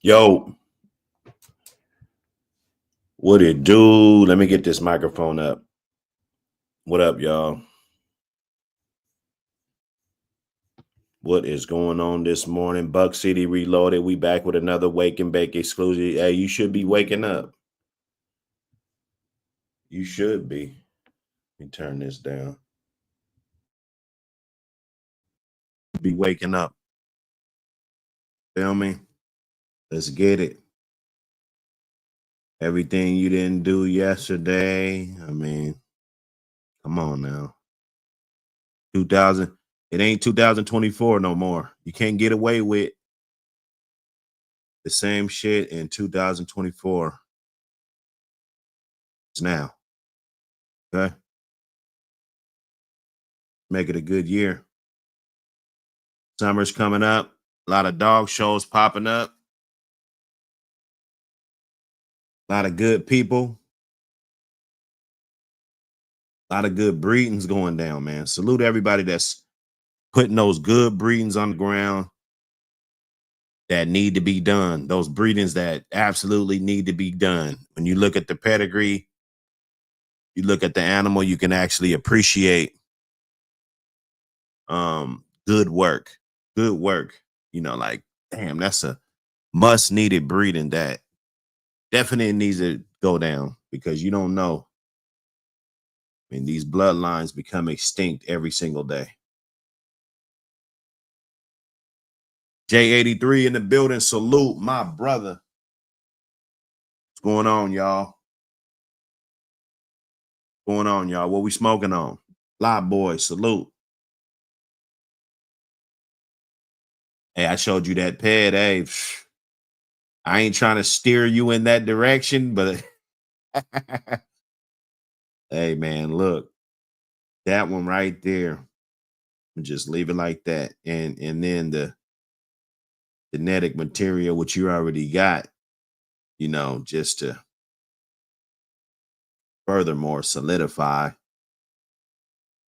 Yo, what it do? Let me get this microphone up. What up, y'all? What is going on this morning? Buckcity Reloaded. We back with another Wake and Bake exclusive. Hey, you should be waking up. You should be. Let me turn this down. Be waking up. Feel me? Let's get it. Everything you didn't do yesterday. I mean, come on now. 2000. It ain't 2024 no more. You can't get away with the same shit in 2024. It's now. Okay? Make it a good year. Summer's coming up. A lot of dog shows popping up. A lot of good people. A lot of good breedings going down, man. Salute everybody that's putting those good breedings on the ground that need to be done. Those breedings that absolutely need to be done. When you look at the pedigree, you look at the animal, you can actually appreciate good work. Good work. You know, like, damn, that's a Must needed breeding that definitely needs to go down because you don't know. I mean, these bloodlines become extinct every single day. J83 in the building. Salute, my brother. What's going on, y'all? What's going on, y'all? What we smoking on? Live boy, salute. Hey, I showed you that ped. Hey, I ain't trying to steer you in that direction, but hey, man, look, that one right there. Just leave it like that, and then the genetic material which you already got, just to furthermore solidify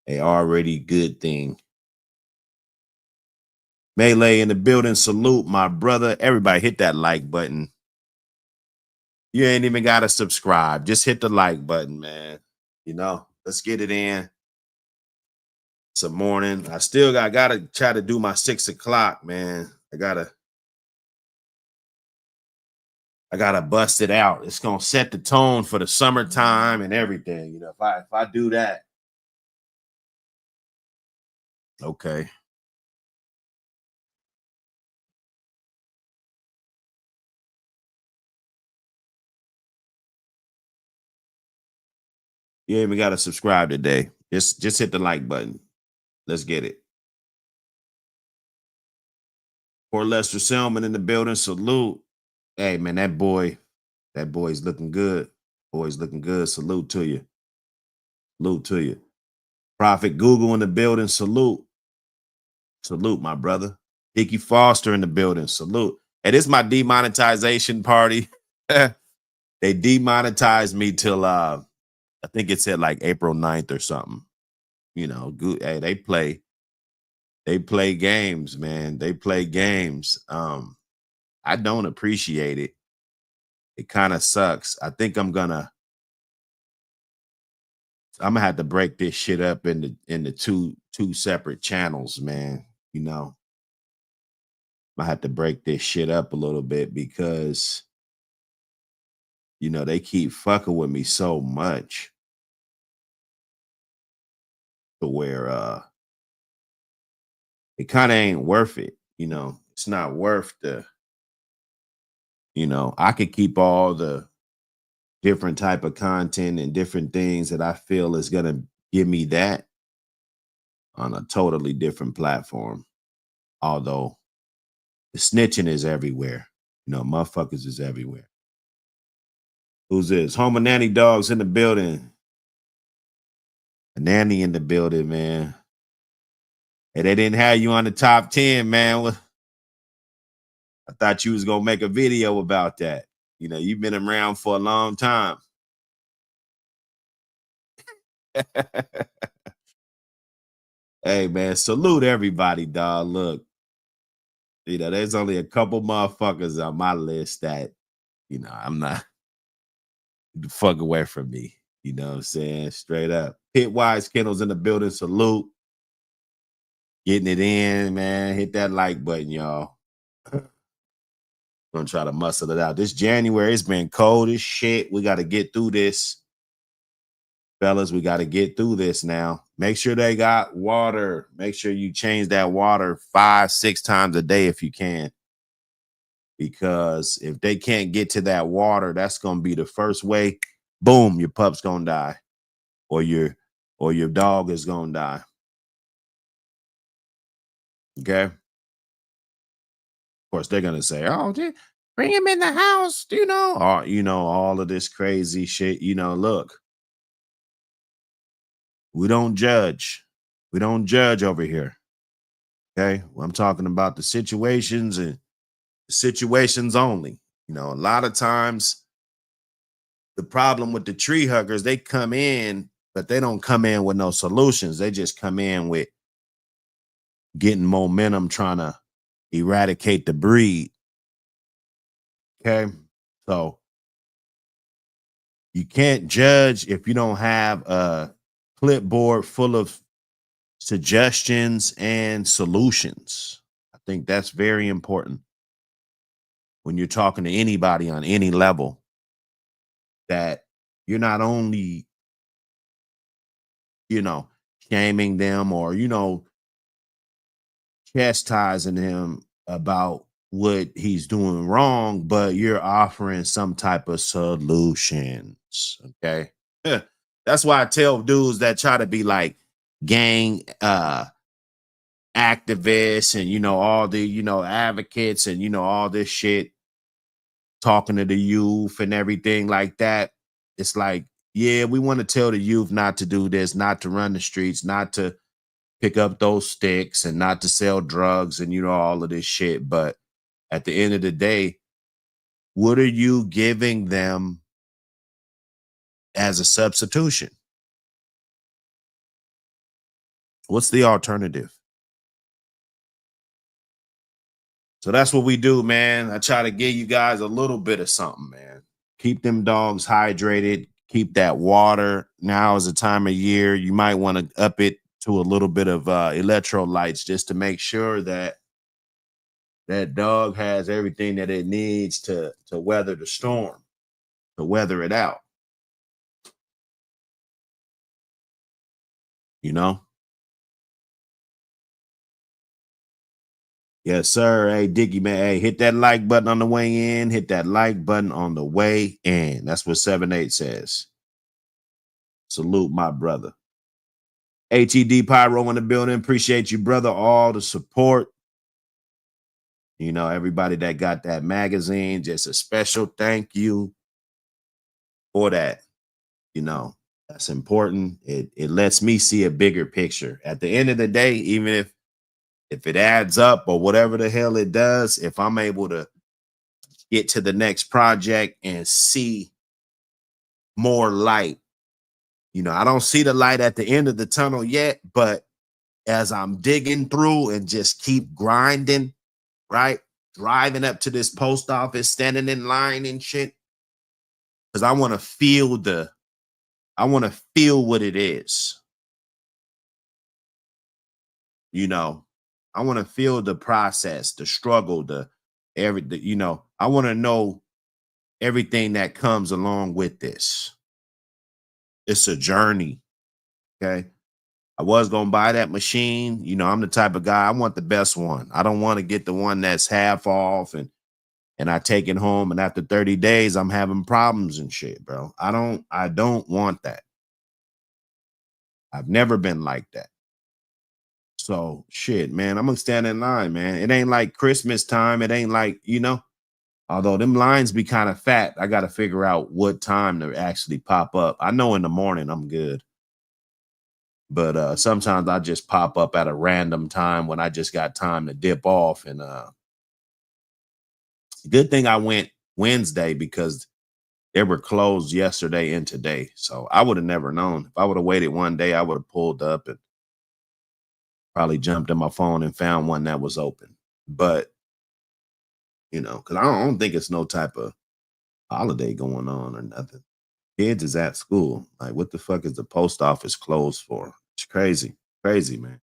a already good thing. Melee in the building, salute, my brother. Everybody hit that like button. You ain't even got to subscribe. Just hit the like button, man. Let's get it in. It's a morning. I still gotta try to do my 6 o'clock, man. I gotta bust it out. It's gonna set the tone for the summertime and everything. If I do that. Okay. You ain't even gotta subscribe today. Just hit the like button. Let's get it. Poor Lester Selman in the building. Salute. Hey man, that boy's looking good. Boy's looking good. Salute to you. Salute to you. Prophet Google in the building. Salute. Salute, my brother. Dickie Foster in the building. Salute. Hey, this is my demonetization party. They demonetized me till I think it said like April 9th or something. Good. Hey, they play games, man. They play games. I don't appreciate it. It kind of sucks. I think I'm gonna have to break this shit up into two separate channels, man. I have to break this shit up a little bit because they keep fucking with me so much to where it kind of ain't worth it. It's not worth I could keep all the different type of content and different things that I feel is gonna give me that on a totally different platform. Although the snitching is everywhere. Motherfuckers is everywhere. Who's this? Home of Nanny Dogs in the building. A nanny in the building, man. Hey, they didn't have you on the top 10, man. I thought you was gonna make a video about that. You've been around for a long time. Hey, man, salute everybody, dog. Look, there's only a couple motherfuckers on my list that, I'm not the fuck away from me. You know what I'm saying? Straight up. Pitwise Kennels in the building. Salute. Getting it in, man. Hit that like button, y'all. Gonna try to muscle it out. This January, it's been cold as shit. We got to get through this. Fellas, we got to get through this now. Make sure they got water. Make sure you change that water 5-6 times a day if you can. Because if they can't get to that water, that's going to be the first way. Boom, your pup's going to die. Or your dog is going to die. Okay? Of course, they're going to say, oh, bring him in the house, all of this crazy shit. Look, we don't judge. We don't judge over here. Okay? Well, I'm talking about the situations and the situations only. A lot of times the problem with the tree huggers, they come in, but they don't come in with no solutions. They just come in with getting momentum, trying to eradicate the breed. Okay? So you can't judge if you don't have a clipboard full of suggestions and solutions. I think that's very important. when you're talking to anybody on any level, that you're not only, you know, shaming them or, chastising him about what he's doing wrong, but you're offering some type of solutions. Okay. That's why I tell dudes that try to be like gang activists and all the advocates and all this shit, talking to the youth and everything like that. It's like, yeah, we want to tell the youth not to do this, not to run the streets, not to pick up those sticks and not to sell drugs and all of this shit. But at the end of the day, what are you giving them as a substitution? What's the alternative? So that's what we do, man. I try to give you guys a little bit of something, man. Keep them dogs hydrated, keep that water. Now is the time of year you might want to up it to a little bit of electrolytes, just to make sure that that dog has everything that it needs to weather the storm, to weather it out. You know? Yes, sir. Hey, Dickie, man. Hey, hit that like button on the way in. Hit that like button on the way in. That's what 7-8 says. Salute, my brother. HED Pyro in the building. Appreciate you, brother. All the support. Everybody that got that magazine, just a special thank you for that. That's important. It lets me see a bigger picture. At the end of the day, even if it adds up or whatever the hell it does, if I'm able to get to the next project and see more light, I don't see the light at the end of the tunnel yet, but as I'm digging through and just keep grinding, right? Driving up to this post office, standing in line and shit. Because I want to feel what it is. I want to feel the process, the struggle, I want to know everything that comes along with this. It's a journey. Okay. I was going to buy that machine. I'm the type of guy, I want the best one. I don't want to get the one that's half off and I take it home and after 30 days I'm having problems and shit, bro. I don't want that. I've never been like that. So shit, man, I'm gonna stand in line, man. It ain't like Christmas time. It ain't like, although them lines be kind of fat, I got to figure out what time to actually pop up. I know in the morning I'm good. But sometimes I just pop up at a random time when I just got time to dip off. And good thing I went Wednesday because they were closed yesterday and today. So I would have never known. If I would have waited one day, I would have pulled up and probably jumped in my phone and found one that was open. But, because I don't think it's no type of holiday going on or nothing. Kids is at school. Like, what the fuck is the post office closed for? It's crazy. Crazy, man.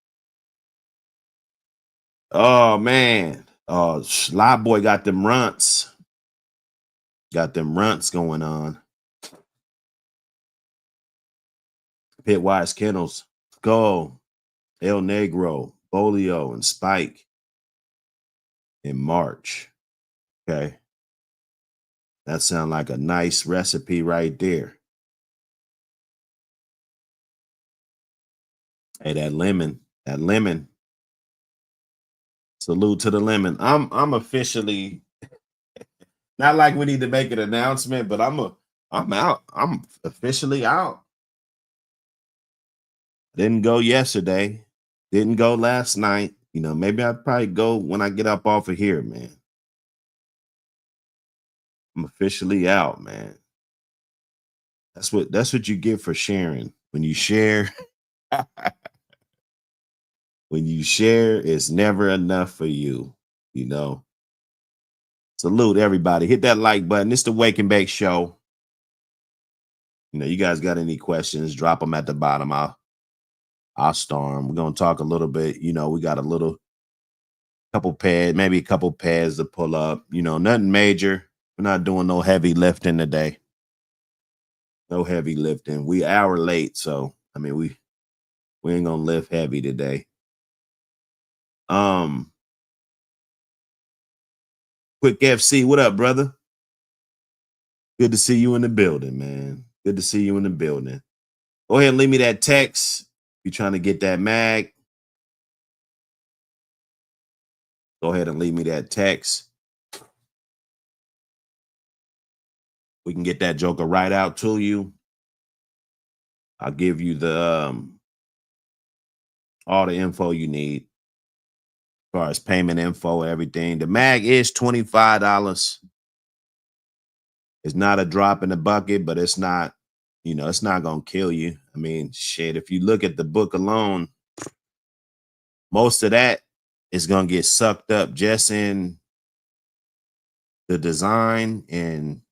Oh, man. Oh, Sly Boy got them runts. Got them runts going on. Pitwise Kennels. Go. El Negro, Bolio, and Spike in March. Okay. That sounds like a nice recipe right there. Hey, that lemon. Salute to the lemon. I'm officially, not like we need to make an announcement, but I'm out. I'm officially out. Didn't go yesterday. Didn't go last night. Maybe I'll probably go when I get up off of here, man. I'm officially out, man. That's what you get for sharing. When you share, when you share, it's never enough for you, you know. Salute everybody. Hit that like button. It's the Wake and Bake Show. You guys got any questions, drop them at the bottom. I'll storm. We're gonna talk a little bit. We got a little Couple pads, maybe a couple pads to pull up. You know, nothing major. We're not doing no heavy lifting today. No heavy lifting. We hour late, so I mean we ain't gonna lift heavy today. Um, Quick FC, what up, brother? Good to see you in the building, man. Good to see you in the building. Go ahead and leave me that text. If you're trying to get that mag, go ahead and leave me that text. We can get that joker right out to you. I'll give you the all the info you need as far as payment info and everything. The mag is $25. It's not a drop in the bucket, but it's not, you know, it's not gonna kill you. I mean, shit, if you look at the book alone, most of that is gonna get sucked up just in the design and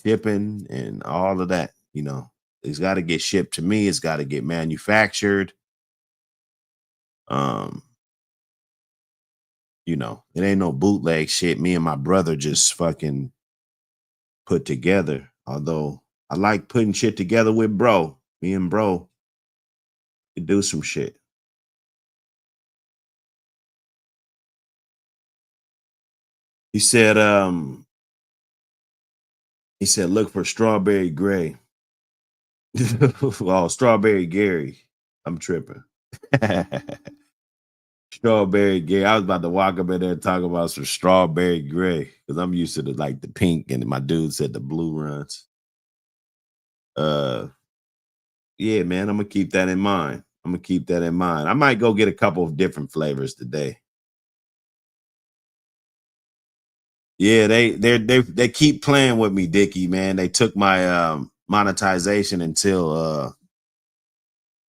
shipping and all of that. You know, it's got to get shipped to me. It's got to get manufactured. Um, you know, it ain't no bootleg shit. Me and my brother just fucking put together. Although I like putting shit together with bro. Me and bro could do some shit. He said, look for strawberry gray. Oh, strawberry Gary. I'm tripping. Strawberry gray. I was about to walk up in there and talk about some strawberry gray because I'm used to the pink, and my dude said the blue runs. Uh, yeah, man, I'm gonna keep that in mind. I'm gonna keep that in mind. I might go get a couple of different flavors today. Yeah, they keep playing with me, Dickie, man. They took my monetization until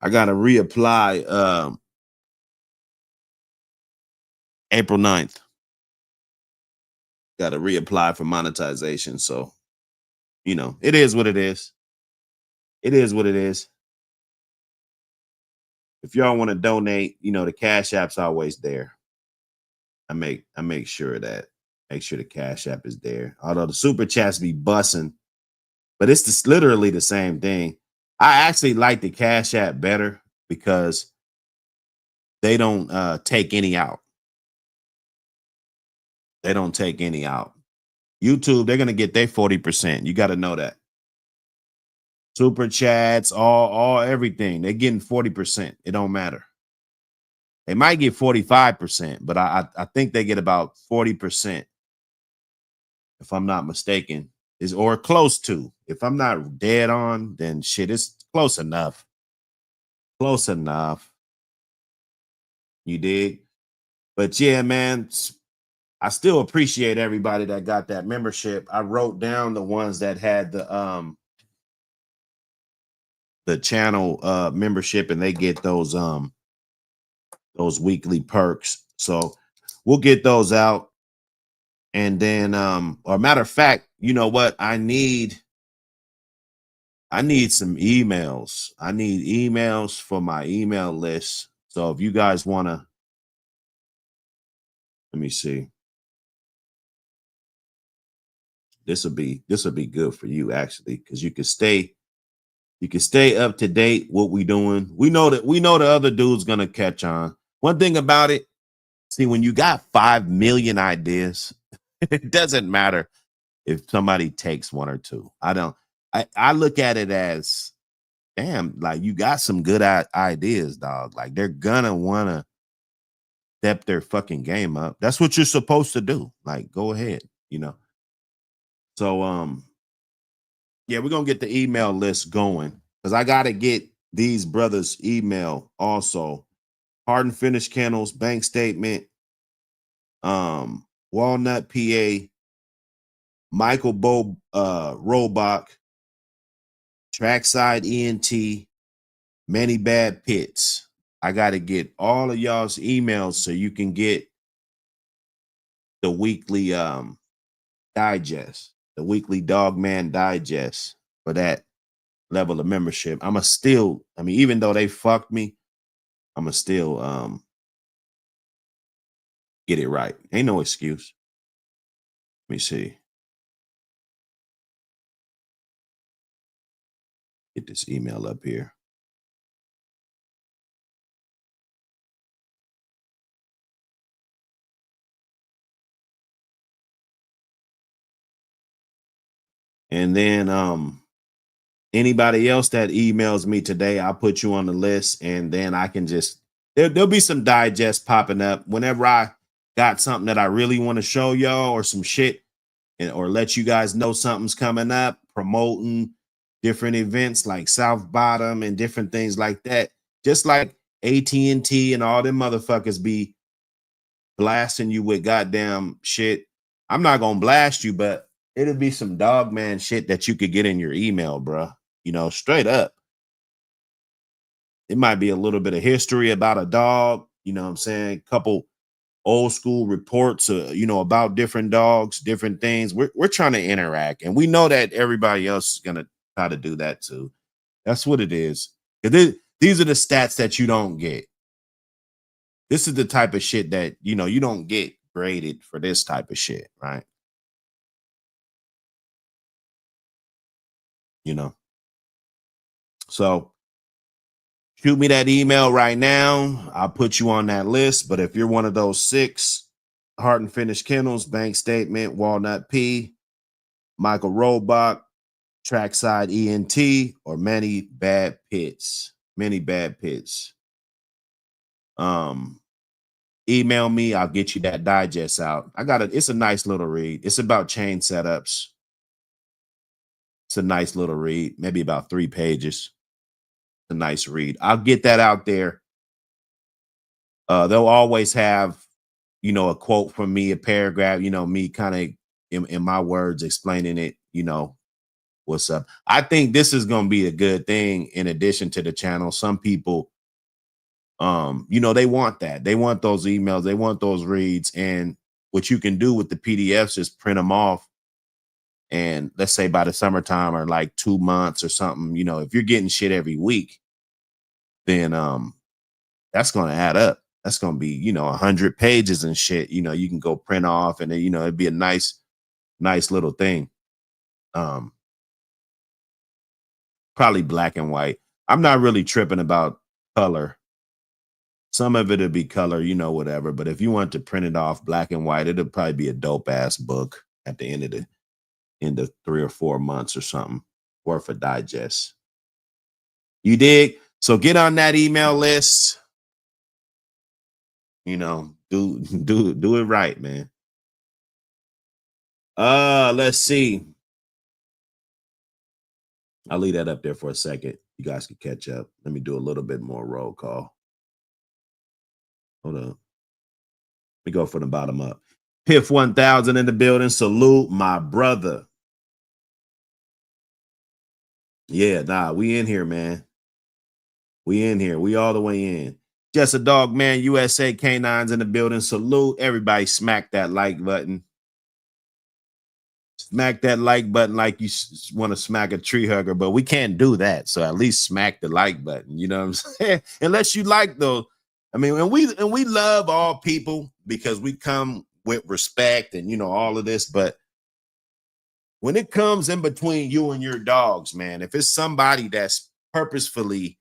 I gotta reapply April 9th. Gotta reapply for monetization. So, you know, it is what it is. It is what it is. If y'all want to donate, you know, the Cash App's always there. I make sure that make sure the Cash App is there. Although the super chats be bussing, but it's just literally the same thing. I actually like the Cash App better because they don't take any out. They don't take any out. YouTube, they're gonna get their 40%. You got to know that. Super chats, all everything. They're getting 40%. It don't matter. They might get 45%, but I think they get about 40%, if I'm not mistaken, is or close to. If I'm not dead on, then shit, it's close enough. Close enough. You dig? But yeah, man, I still appreciate everybody that got that membership. I wrote down the ones that had the channel membership, and they get those weekly perks. So we'll get those out. And then or matter of fact, you know what? I need some emails. I need emails for my email list. So if you guys want to, let me see. This will be good for you actually, because you can stay up to date what we doing. We know the other dude's gonna catch on. One thing about it, see, when you got 5 million ideas, it doesn't matter if somebody takes one or two. I look at it as, damn, like you got some good ideas, dog. Like they're gonna wanna step their fucking game up. That's what you're supposed to do. Like, go ahead, you know. So yeah, we're gonna get the email list going because I gotta get these brothers' email also. Hard and finished kennels, bank statement, Walnut, PA, Michael Bo Robach, Trackside ENT, Many Bad Pits. I gotta get all of y'all's emails so you can get the weekly digest, the weekly Dog Man digest for that level of membership. I mean, even though they fucked me, I'ma still Get it right. Ain't no excuse. Let me see. Get this email up here. And then anybody else that emails me today, I'll put you on the list, and then I can just there'll be some digest popping up whenever I got something that I really want to show y'all or some shit, and or let you guys know something's coming up, promoting different events like South Bottom and different things like that. Just like AT&T and all them motherfuckers be blasting you with goddamn shit. I'm not gonna blast you, but it'll be some dog man shit that you could get in your email, bro. You know, straight up. It might be a little bit of history about a dog, you know what I'm saying? Couple old school reports, you know, about different dogs, different things. We're trying to interact, and we know that everybody else is gonna try to do that too. That's what it is. These are the stats that you don't get. This is the type of shit that you don't get graded for this type of shit, right? You know. So shoot me that email right now. I'll put you on that list. But if you're one of those six Heart and Finish Kennels, Bank Statement, Walnut P, Michael Robach, Trackside ENT, or many bad pits. Email me. I'll get you that digest out. It's a nice little read. It's about chain setups. It's a nice little read, maybe about 3 pages. A nice read. I'll get that out there. They'll always have, a quote from me, a paragraph, me kind of in my words explaining it, what's up. I think this is going to be a good thing in addition to the channel. Some people, they want that. They want those emails. They want those reads. And what you can do with the PDFs is print them off. And let's say by the summertime or like 2 months or something, if you're getting shit every week, then that's going to add up. That's going to be, 100 pages and shit. You can go print off, and then, it'd be a nice little thing. Probably black and white. I'm not really tripping about color. Some of it'll be color, whatever. But if you want to print it off black and white, it'll probably be a dope ass book at the end of 3 or 4 months or something worth a digest. You dig? So get on that email list. Do it right, man. Let's see. I'll leave that up there for a second. You guys can catch up. Let me do a little bit more roll call. Hold on. Let me go from the bottom up. Piff 1000 in the building. Salute my brother. Yeah, we in here, man. We in here. We all the way in. Just a dog, man. USA Canines in the building. Salute. Everybody smack that like button. Smack that like button like you want to smack a tree hugger, but we can't do that. So at least smack the like button. You know what I'm saying? Unless you like those. I mean, and we love all people because we come with respect and all of this. But when it comes in between you and your dogs, man, if it's somebody that's purposefully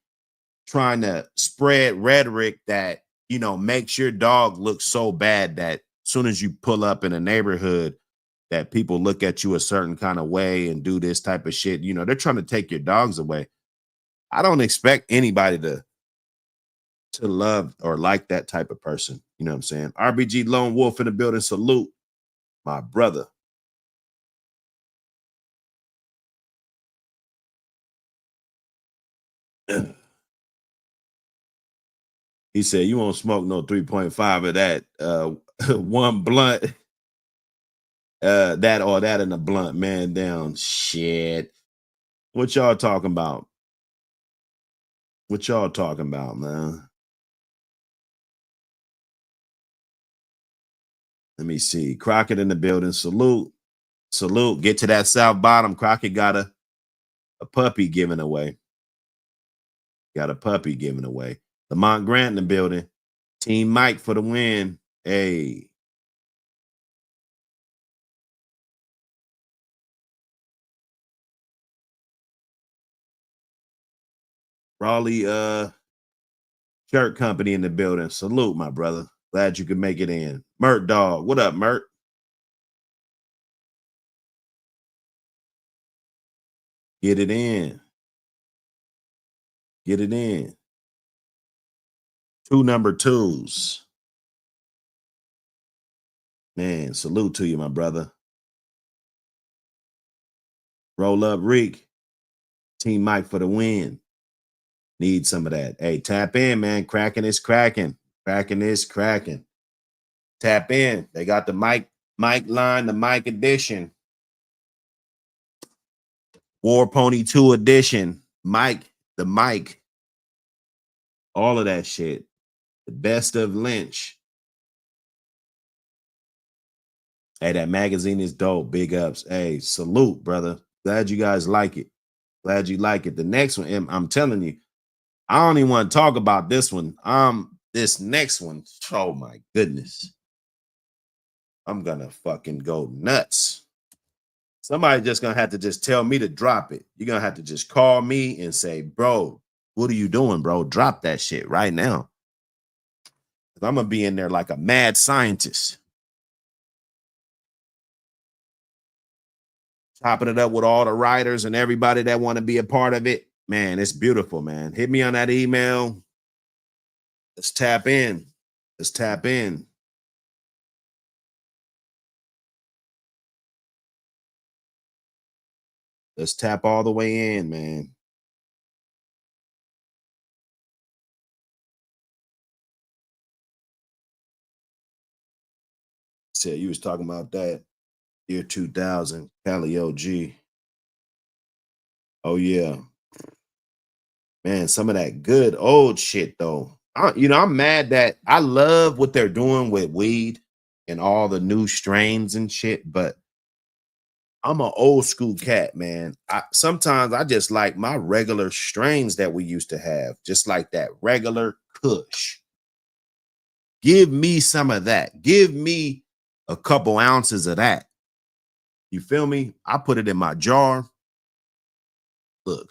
trying to spread rhetoric that makes your dog look so bad that as soon as you pull up in a neighborhood, that people look at you a certain kind of way and do this type of shit, they're trying to take your dogs away. I don't expect anybody to love or like that type of person. You know what I'm saying? RBG Lone Wolf in the building. Salute my brother. He said, you won't smoke no 3.5 of that. One blunt. That in a blunt, man down. Shit. What y'all talking about? What y'all talking about, man? Let me see. Crockett in the building. Salute. Get to that South Bottom. Crockett got a puppy given away. Lamont Grant in the building. Team Mike for the win. Hey. Raleigh shirt company in the building. Salute, my brother. Glad you could make it in. Mert Dog. What up, Mert? Get it in. Get it in. 2 number 2s. Man, salute to you, my brother. Roll up, Reek. Team Mike for the win. Need some of that. Hey, tap in, man. Cracking is cracking. Cracking is cracking. Tap in. They got the Mike line, the Mike edition. War Pony 2 edition. Mike, the Mike. All of that shit. The best of Lynch. Hey, that magazine is dope. Big ups. Hey, salute, brother. Glad you guys like it. Glad you like it. The next one, I'm telling you, I don't even want to talk about this one. This next one, oh my goodness. I'm gonna fucking go nuts. Somebody just gonna have to just tell me to drop it. You're gonna have to just call me and say, bro, what are you doing, bro? Drop that shit right now. I'm gonna be in there like a mad scientist. Chopping it up with all the writers and everybody that want to be a part of it. Man, it's beautiful, man. Hit me on that email. Let's tap in. Let's tap in. Let's tap all the way in, man. Said you was talking about that year 2000, Cali OG. Oh yeah, man. Some of that good old shit though. I'm mad that I love what they're doing with weed and all the new strains and shit, but I'm an old school cat, man. Sometimes I just like my regular strains that we used to have, just like that regular Kush. Give me some of that. Give me a couple ounces of that. You feel me? I put it in my jar. Look.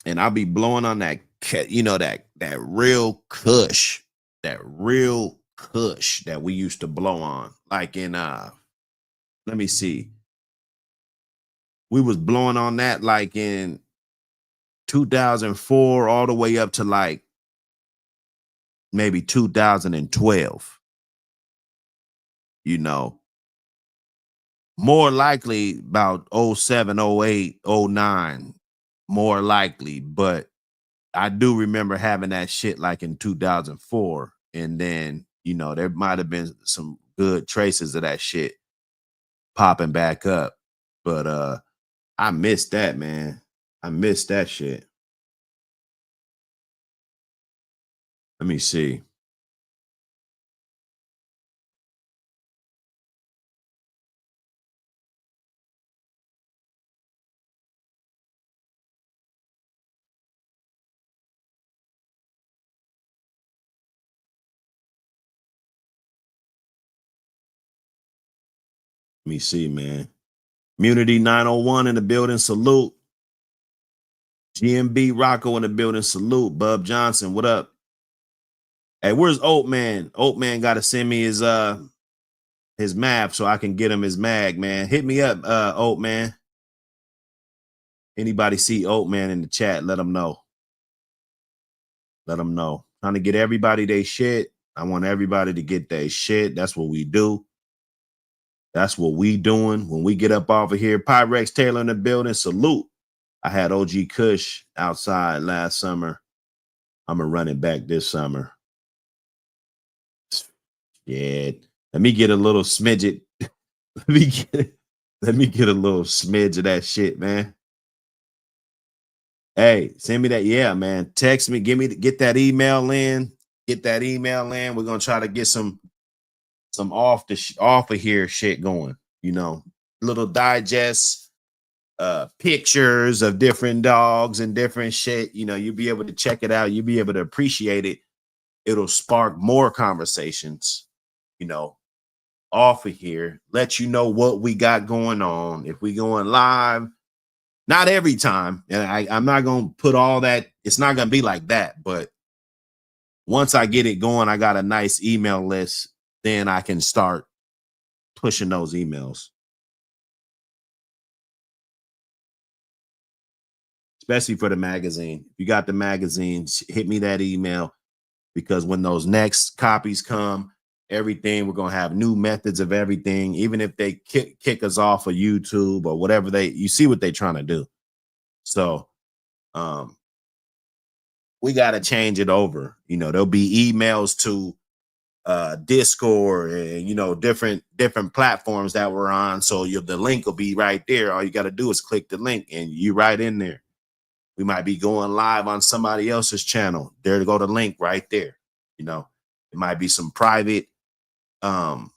And I'll be blowing on that, that real Kush, that real Kush that we used to blow on. Like in let me see. We was blowing on that like in 2004 all the way up to like maybe 2012. More likely about 07, 08, 09, more likely, but I do remember having that shit like in 2004. And then, there might have been some good traces of that shit popping back up. But I missed that, man. I missed that shit. Let me see. Let me see, man. Community 901 in the building. Salute. GMB Rocco in the building. Salute. Bub Johnson. What up? Hey, where's Oat Man? Oat Man got to send me his map so I can get him his mag, man. Hit me up, Oat Man. Anybody see Oat Man in the chat, let them know. Let them know. Trying to get everybody their shit. I want everybody to get their shit. That's what we do. That's what we doing when we get up off of here. Pyrex Taylor in the building. Salute. I had OG Kush outside last summer. I'm going to run it back this summer. Yeah. Let me get a little smidget. let me get a little smidge of that shit, man. Hey, send me that. Yeah, man. Text me. Get that email in. Get that email in. We're gonna try to get some off of here shit going. Little digest, pictures of different dogs and different shit. You'll be able to check it out. You'll be able to appreciate it. It'll spark more conversations. Off of here. Let you know what we got going on. If we going live, Not every time. And I'm not gonna put all that, it's not gonna be like that. But once I get it going, I got a nice email list, then I can start pushing those emails. Especially for the magazine. If you got the magazine, hit me that email, because when those next copies come, everything, we're gonna have new methods of everything. Even if they kick us off of YouTube or whatever, you see what they're trying to do. So um we got to change it over. There'll be emails to Discord and different platforms that we're on. So the link will be right there. All you got to do is click the link and you right in there. We might be going live on somebody else's channel. There to go the link right there. It might be some private um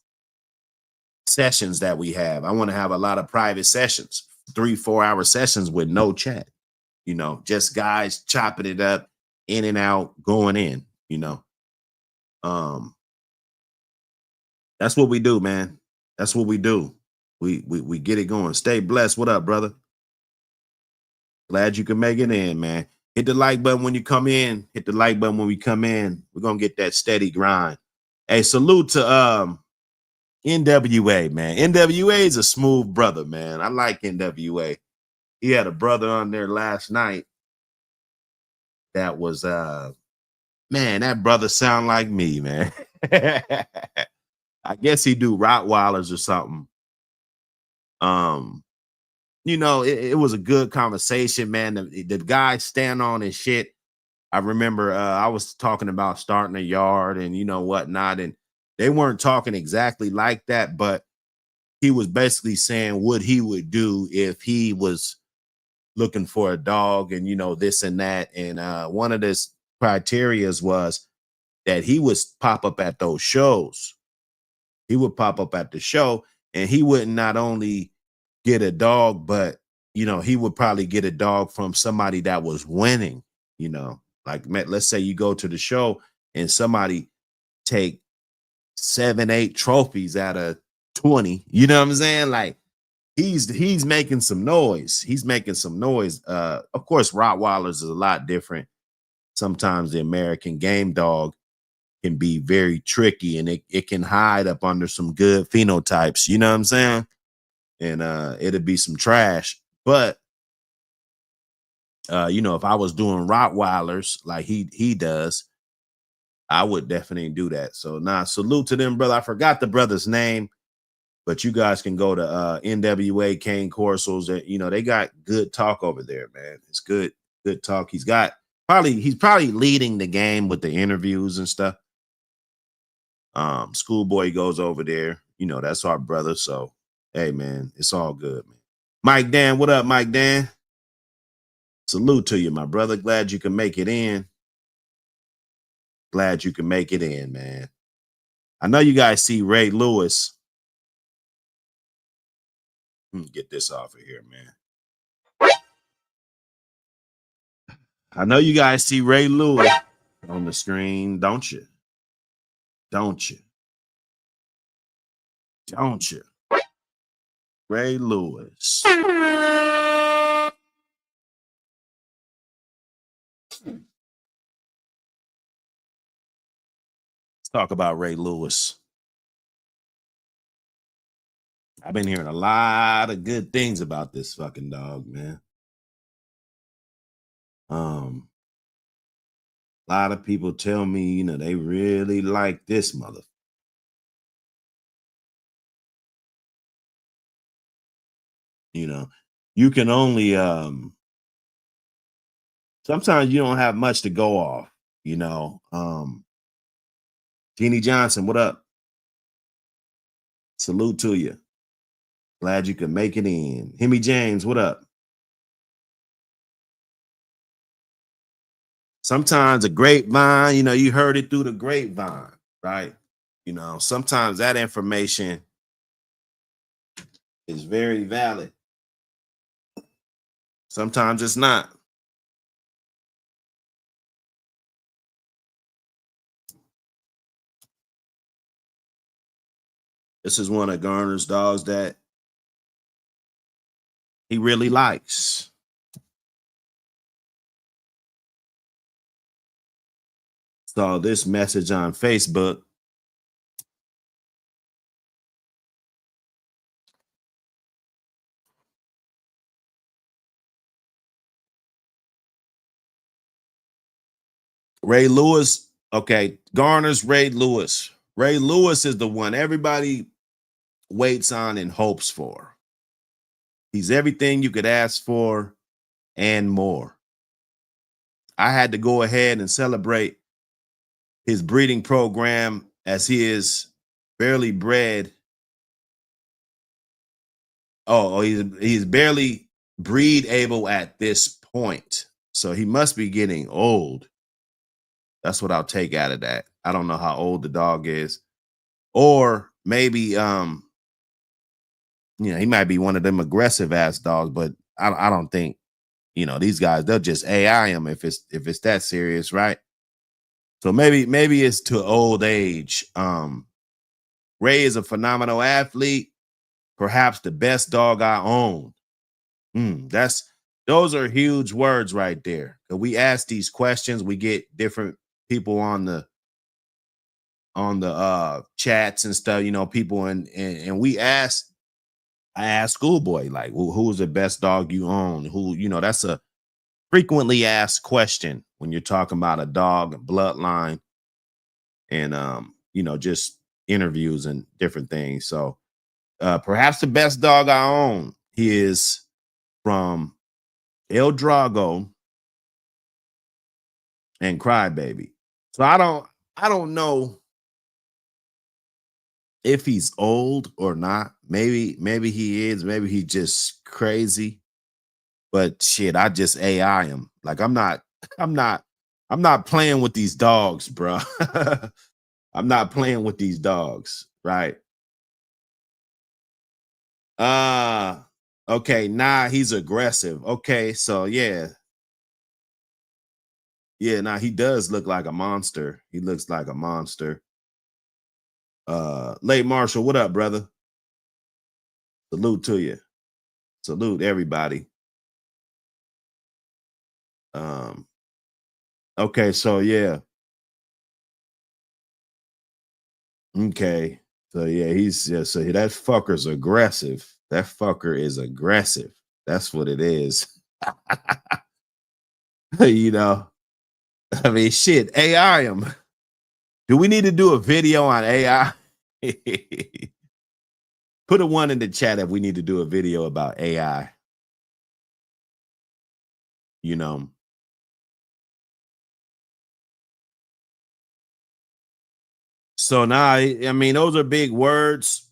sessions that we have. I want to have a lot of private sessions, 3-4 hour sessions with no chat. Just guys chopping it up, in and out, going in. Um that's what we do, man. That's what we do. We get it going. Stay blessed. What up, brother? Glad you can make it in, man. Hit the like button when you come in. Hit the like button when we come in. We're gonna get that steady grind. Hey, salute to NWA, man. NWA is a smooth brother, man. I like NWA. He had a brother on there last night that was man, that brother sound like me, man. I guess he do Rottweilers or something. It was a good conversation, man. The guy stand on his shit. I remember I was talking about starting a yard and whatnot, and they weren't talking exactly like that, but he was basically saying what he would do if he was looking for a dog and this and that. And one of his criterias was that he would pop up at those shows. He would pop up at the show and he would not only get a dog, but he would probably get a dog from somebody that was winning. Like, let's say you go to the show and somebody take 7-8 trophies out of 20. You know what I'm saying? Like, he's making some noise. He's making some noise. Of course, Rottweilers is a lot different. Sometimes the American game dog can be very tricky and it can hide up under some good phenotypes. You know what I'm saying? And it'll be some trash. But if I was doing Rottweilers like he does, I would definitely do that. So salute to them, brother. I forgot the brother's name, but you guys can go to NWA Cane Corsals. They got good talk over there, man. It's good talk. He's probably leading the game with the interviews and stuff. Schoolboy goes over there. That's our brother. So hey, man, it's all good, man. Mike Dan, what up, Mike Dan? Salute to you, my brother. Glad you can make it in. Glad you can make it in, man. I know you guys see Ray Lewis. Get this off of here, man. I know you guys see Ray Lewis on the screen, don't you? Don't you? Don't you? Ray Lewis. Let's talk about Ray Lewis. I've been hearing a lot of good things about this fucking dog, man. A lot of people tell me, they really like this mother. You can only sometimes you don't have much to go off, Jeannie Johnson, what up? Salute to you. Glad you could make it in. Hemi James, what up? Sometimes a grapevine, you heard it through the grapevine, right? Sometimes that information is very valid. Sometimes it's not. This is one of Garner's dogs that he really likes. Saw this message on Facebook. Ray Lewis. Okay, Garner's Ray Lewis. Ray Lewis is the one everybody waits on and hopes for. He's everything you could ask for and more. I had to go ahead and celebrate his breeding program as he is barely bred. He's barely breed able at this point. So he must be getting old. That's what I'll take out of that. I don't know how old the dog is. Or maybe he might be one of them aggressive ass dogs, but I don't think, these guys, they'll just AI him if it's that serious, right? So maybe it's to old age. Ray is a phenomenal athlete, perhaps the best dog I own. Those are huge words right there. We ask these questions, we get different people on the chats and stuff, people and I asked Schoolboy, like, who's the best dog you own? That's a frequently asked question when you're talking about a dog and bloodline and just interviews and different things. So perhaps the best dog I own. He is from El Drago and Crybaby. So I don't know if he's old or not. Maybe he is, maybe he just crazy. But shit, I just AI him. Like I'm not I'm not playing with these dogs, bro. I'm not playing with these dogs, right? Uh okay, nah, he's aggressive. Okay, so yeah. Yeah, nah, he does look like a monster. He looks like a monster. Late Marshall, what up, brother? Salute to you. Salute everybody. Um, okay, so yeah. Okay. So yeah, so that fucker's aggressive. That fucker is aggressive. That's what it is. you know, I mean, shit, AI him. Do we need to do a video on AI? Put a one in the chat if we need to do a video about AI. You know, so now, I mean, those are big words.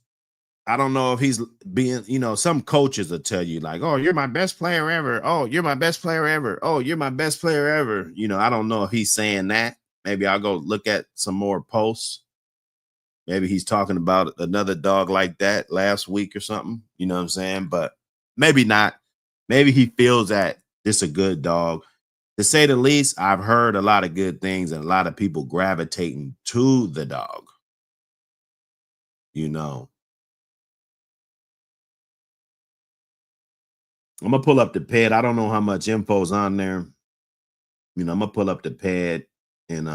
I don't know if he's being, some coaches will tell you, like, oh, you're my best player ever. Oh, you're my best player ever. Oh, you're my best player ever. I don't know if he's saying that. Maybe I'll go look at some more posts. Maybe he's talking about another dog like that last week or something. You know what I'm saying? But maybe not. Maybe he feels that this a good dog. To say the least, I've heard a lot of good things and a lot of people gravitating to the dog. You know, I'm gonna pull up the pet. I don't know how much info's on there. I'm gonna pull up the pad and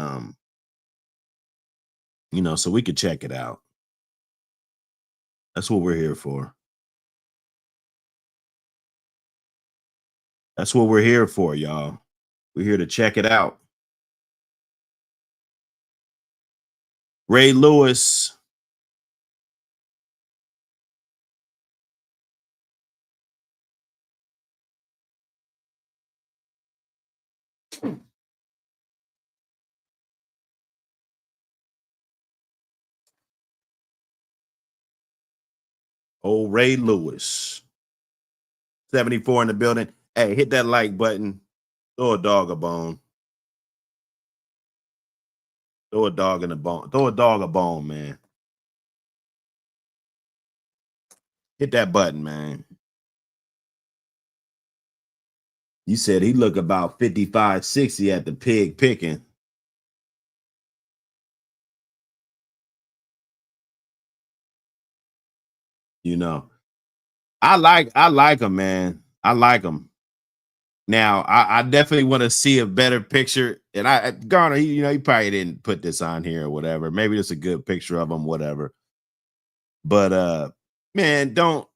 so we could check it out. That's what we're here for. That's what we're here for, y'all. We're here to check it out. Ray Lewis. Oh, Ray Lewis. 74 in the building. Hey, hit that like button. Throw a dog a bone. Throw a dog in a bone. Throw a dog a bone, man. Hit that button, man. You said he look about 55, 60 at the pig picking. You know, I like him, man. I like him. Now, I definitely want to see a better picture. And Garner, he probably didn't put this on here or whatever. Maybe it's a good picture of him, whatever. But man, don't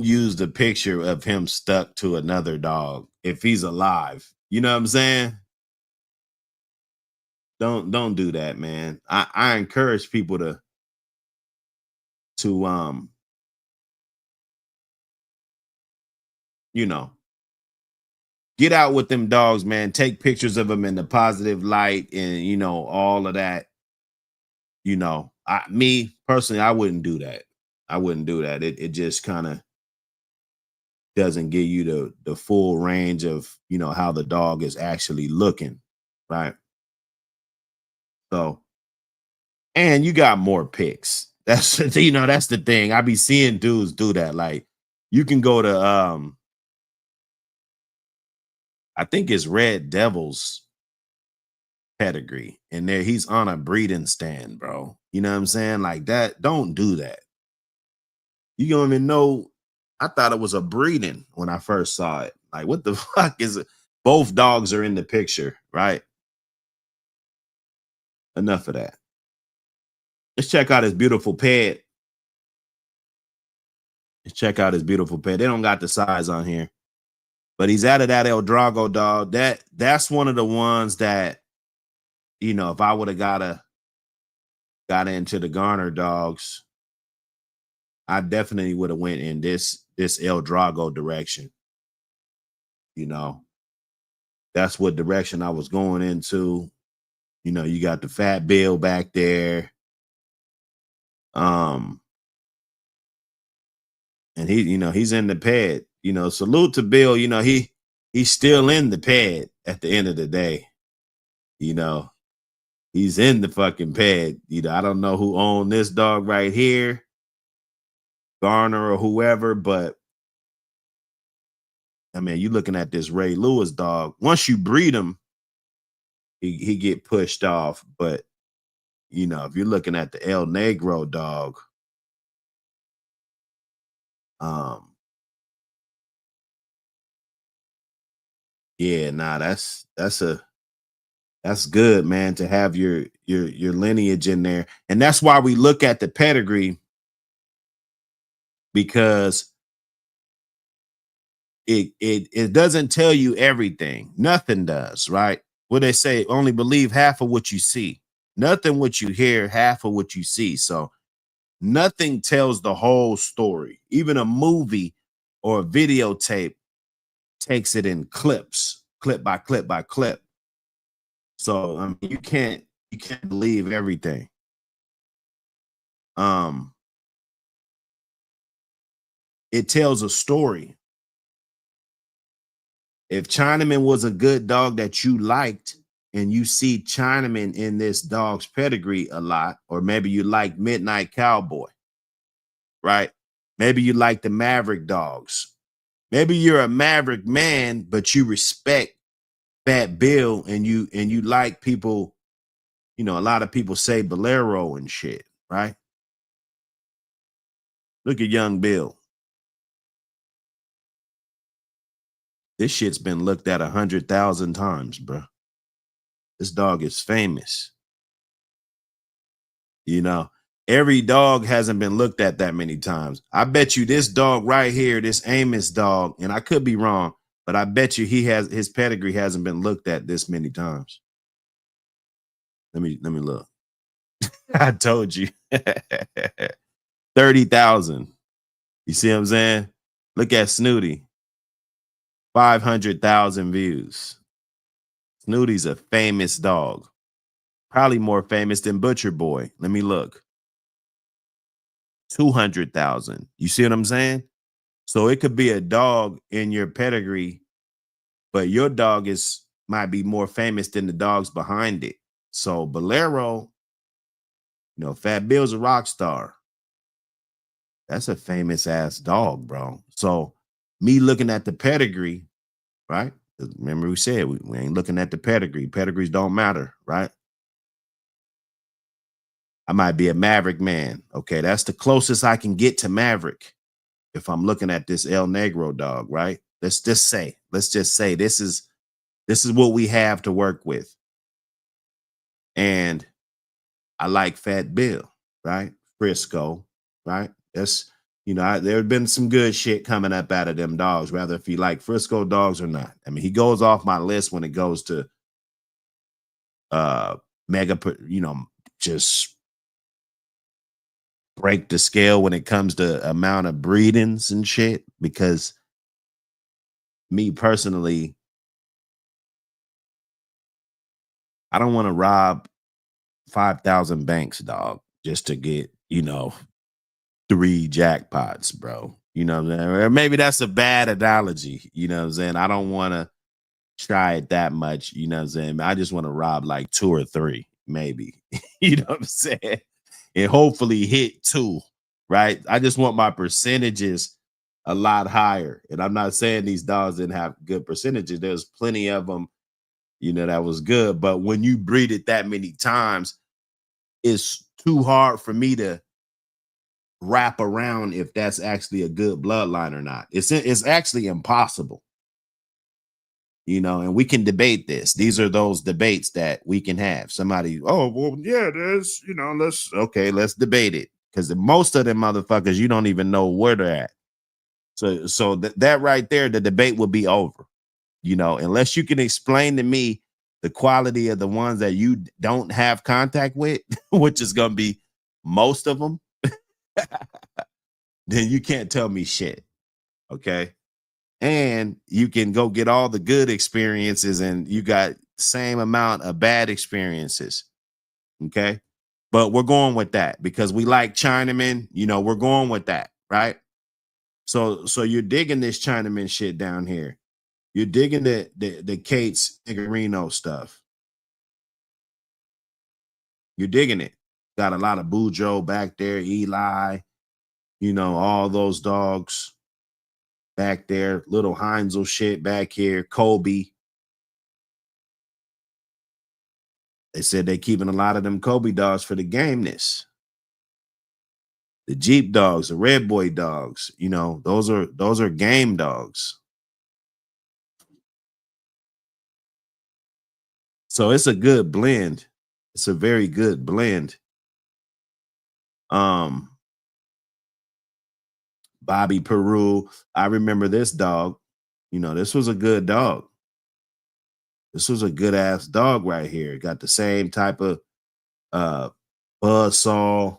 use the picture of him stuck to another dog if he's alive. You know what I'm saying? Don't do that, man. I encourage people to you know, get out with them dogs, man. Take pictures of them in the positive light and all of that. Me personally, I wouldn't do that. I wouldn't do that. It just kind of doesn't give you the full range of how the dog is actually looking, right? So, and you got more pics. That's that's the thing. I be seeing dudes do that. Like you can go to I think it's Red Devils pedigree, and there he's on a breeding stand, bro. You know what I'm saying? Like that. Don't do that. You don't even know. I thought it was a breeding when I first saw it. Like, what the fuck is it? Both dogs are in the picture, right? Enough of that. Let's check out his beautiful pet. Let's check out his beautiful pet. They don't got the size on here, but he's out of that El Drago dog. That's one of the ones that, if I would have got into the Garner dogs, I definitely would have went in this El Drago direction. That's what direction I was going into. You got the fat bill back there. And he's in the pad. Salute to Bill. He's still in the pad at the end of the day. He's in the fucking pad. I don't know who owned this dog right here, Garner or whoever, but I mean, you looking at this Ray Lewis dog. Once you breed him, he get pushed off. But if you're looking at the El Negro dog, yeah, nah, that's good, man, to have your lineage in there. And that's why we look at the pedigree, because it doesn't tell you everything. Nothing does, right? What they say, only believe half of what you see. Nothing what you hear, half of what you see. So nothing tells the whole story. Even a movie or a videotape takes it in clips, clip by clip by clip. So I mean, you can't believe everything. It tells a story. If Chinaman was a good dog that you liked, and you see Chinaman in this dog's pedigree a lot, or maybe you like Midnight Cowboy, right? Maybe you like the Maverick dogs. Maybe you're a Maverick man, but you respect Fat Bill, and you like people. A lot of people say Bolero and shit, right? Look at Young Bill. This shit's been looked at 100,000 times, bro. This dog is famous. Every dog hasn't been looked at that many times. I bet you this dog right here, this Amos dog, and I could be wrong, but I bet you his pedigree hasn't been looked at this many times. Let me look. I told you. 30,000. You see what I'm saying? Look at Snooty. 500,000 views. Snooty's a famous dog. Probably more famous than Butcher Boy. Let me look. 200,000. You see what I'm saying? So it could be a dog in your pedigree, but your dog might be more famous than the dogs behind it. So Bolero, Fat Bill's a rock star. That's a famous ass dog, bro. So me looking at the pedigree, right? Remember we said we ain't looking at the pedigree. Pedigrees don't matter, right? I might be a Maverick man. Okay, that's the closest I can get to Maverick if I'm looking at this El Negro dog, right? Let's just say let's just say this is what we have to work with. And I like Fat Bill, right? Frisco, right? That's there have been some good shit coming up out of them dogs, rather if you like Frisco dogs or not. I mean, he goes off my list when it goes to uh mega, just break the scale when it comes to amount of breedings and shit. Because me personally, I don't want to rob 5,000 banks, dog, just to get, 3 jackpots, bro. You know what I'm saying? Or maybe that's a bad analogy. You know what I'm saying? I don't want to try it that much. You know what I'm saying? I just want to rob like 2 or 3, maybe. You know what I'm saying? And hopefully hit 2, right? I just want my percentages a lot higher. And I'm not saying these dogs didn't have good percentages. There's plenty of them, that was good. But when you breed it that many times, it's too hard for me to wrap around if that's actually a good bloodline or not. It's actually impossible, and we can debate this. These are those debates that we can have. Somebody, oh well, yeah, there's, let's debate it. Because most of them motherfuckers, you don't even know where they're at. So that right there, the debate will be over. Unless you can explain to me the quality of the ones that you don't have contact with, which is gonna be most of them, then you can't tell me shit. Okay. And you can go get all the good experiences and you got the same amount of bad experiences. Okay. But we're going with that because we like Chinaman, we're going with that, right? So you're digging this Chinaman shit down here. You're digging the Kate's Figurino stuff. You're digging it. Got a lot of Bujo back there, Eli, all those dogs back there, little Heinzel shit back here, Kobe. They said they're keeping a lot of them Kobe dogs for the gameness. The Jeep dogs, the Red Boy dogs, those are game dogs. So it's a good blend. It's a very good blend. Bobby Peru. I remember this dog. This was a good dog. This was a good ass dog right here. Got the same type of buzzsaw,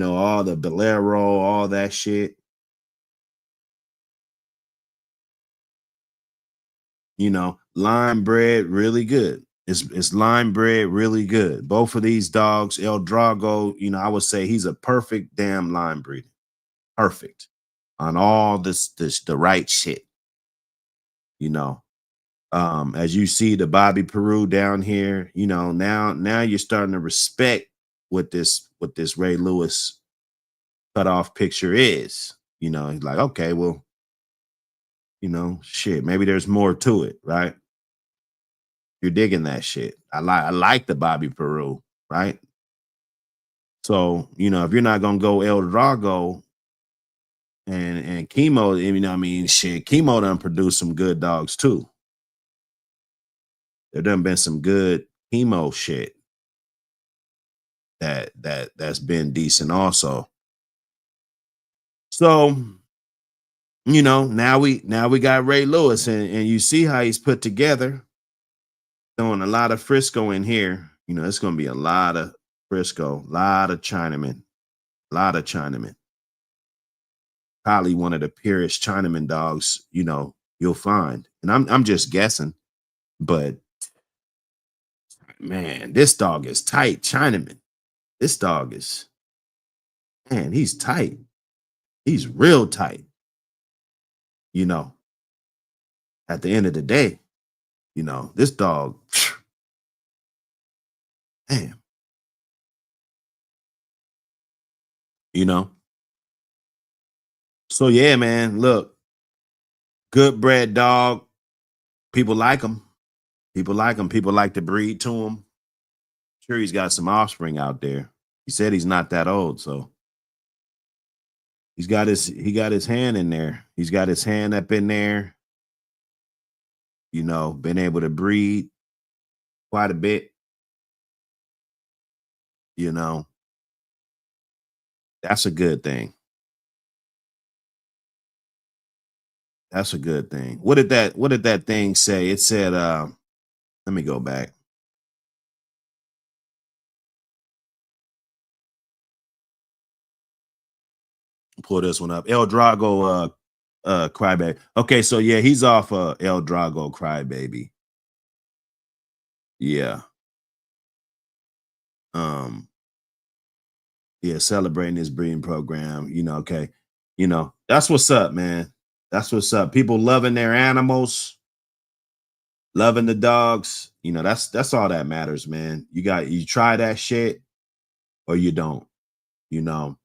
all the bolero, all that shit. Lime bred, really good. It's lime bred, really good. Both of these dogs, El Drago, I would say he's a perfect damn lime breed. Perfect on all this the right shit. As you see the Bobby Peru down here, now you're starting to respect what this Ray Lewis cutoff picture is. He's like, okay, well, shit, maybe there's more to it, right? You're digging that shit. I like the Bobby Peru, right? So, if you're not gonna go El Drago and Chemo, I mean, shit, Chemo done produced some good dogs too. There done been some good Chemo shit that's been decent also. So, now we got Ray Lewis and you see how he's put together, throwing a lot of Frisco in here. It's gonna be a lot of Frisco, a lot of Chinaman, a lot of Chinaman. Probably one of the purest Chinaman dogs, you'll find. And I'm just guessing, but man, this dog is tight, Chinaman. This dog is, man, he's tight. He's real tight. At the end of the day, this dog, damn, you know. So yeah, man, look, good bred dog. People like him. People like him. People like to breed to him. Sure, he's got some offspring out there. He said he's not that old, so he got his hand in there. He's got his hand up in there. been able to breed quite a bit, you know, that's a good thing. That's a good thing. What did that thing say? It said, let me go back, pull this one up. El Drago Crybaby. Okay, so yeah, he's off El Drago Crybaby. Yeah. Um, yeah, celebrating his breeding program, okay. That's what's up, man. That's what's up. People loving their animals, loving the dogs. That's all that matters, man. You try that shit or you don't, you know.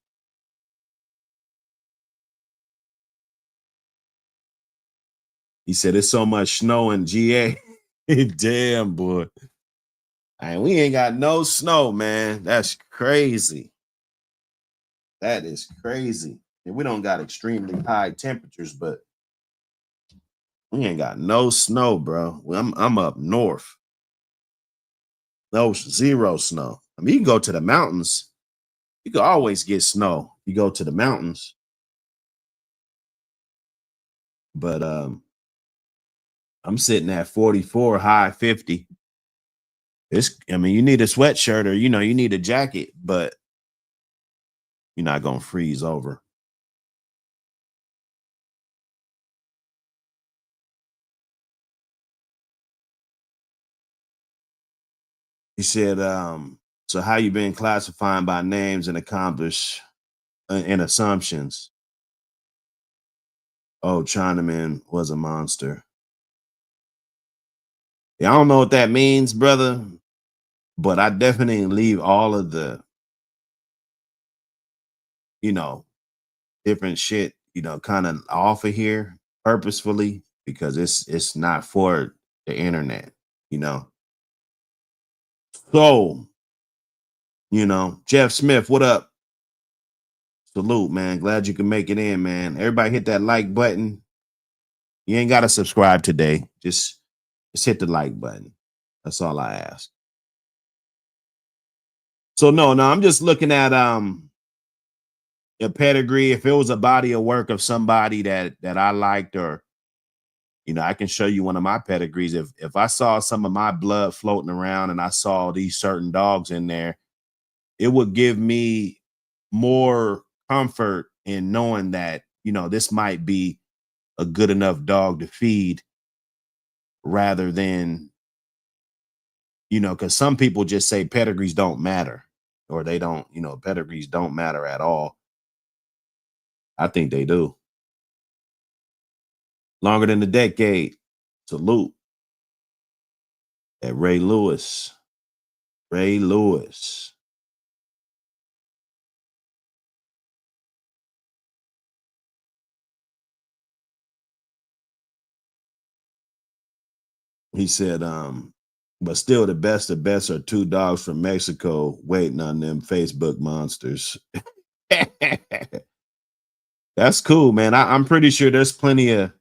He said it's so much snow in GA. Damn, boy. We ain't got no snow, man. That's crazy. That is crazy. And we don't got extremely high temperatures, but we ain't got no snow, bro. I'm up north. No, zero snow. You can go to the mountains. You can always get snow. You go to the mountains, but I'm sitting at 44, high 50. You need a sweatshirt or you need a jacket, but you're not gonna freeze over. He said, so how you been classifying by names and and assumptions? Oh, Chinaman was a monster. Yeah, I don't know what that means, brother, but I definitely leave all of the, you know, different shit, kind of off of here purposefully because it's not for the internet, you know. So, Jeff Smith, what up? Salute, man. Glad you can make it in, man. Everybody hit that like button. You ain't got to subscribe today. Just hit the like button. That's all I ask. So no, I'm just looking at a pedigree. If it was a body of work of somebody that I liked, or I can show you one of my pedigrees. If I saw some of my blood floating around and I saw these certain dogs in there, it would give me more comfort in knowing that this might be a good enough dog to feed, rather than because some people just say pedigrees don't matter, or they don't, pedigrees don't matter at all. I think they do. Longer than a decade. Salute at Ray Lewis. Ray Lewis. He said, but still the best of best are two dogs from Mexico waiting on them Facebook monsters. That's cool, man. I'm pretty sure there's plenty of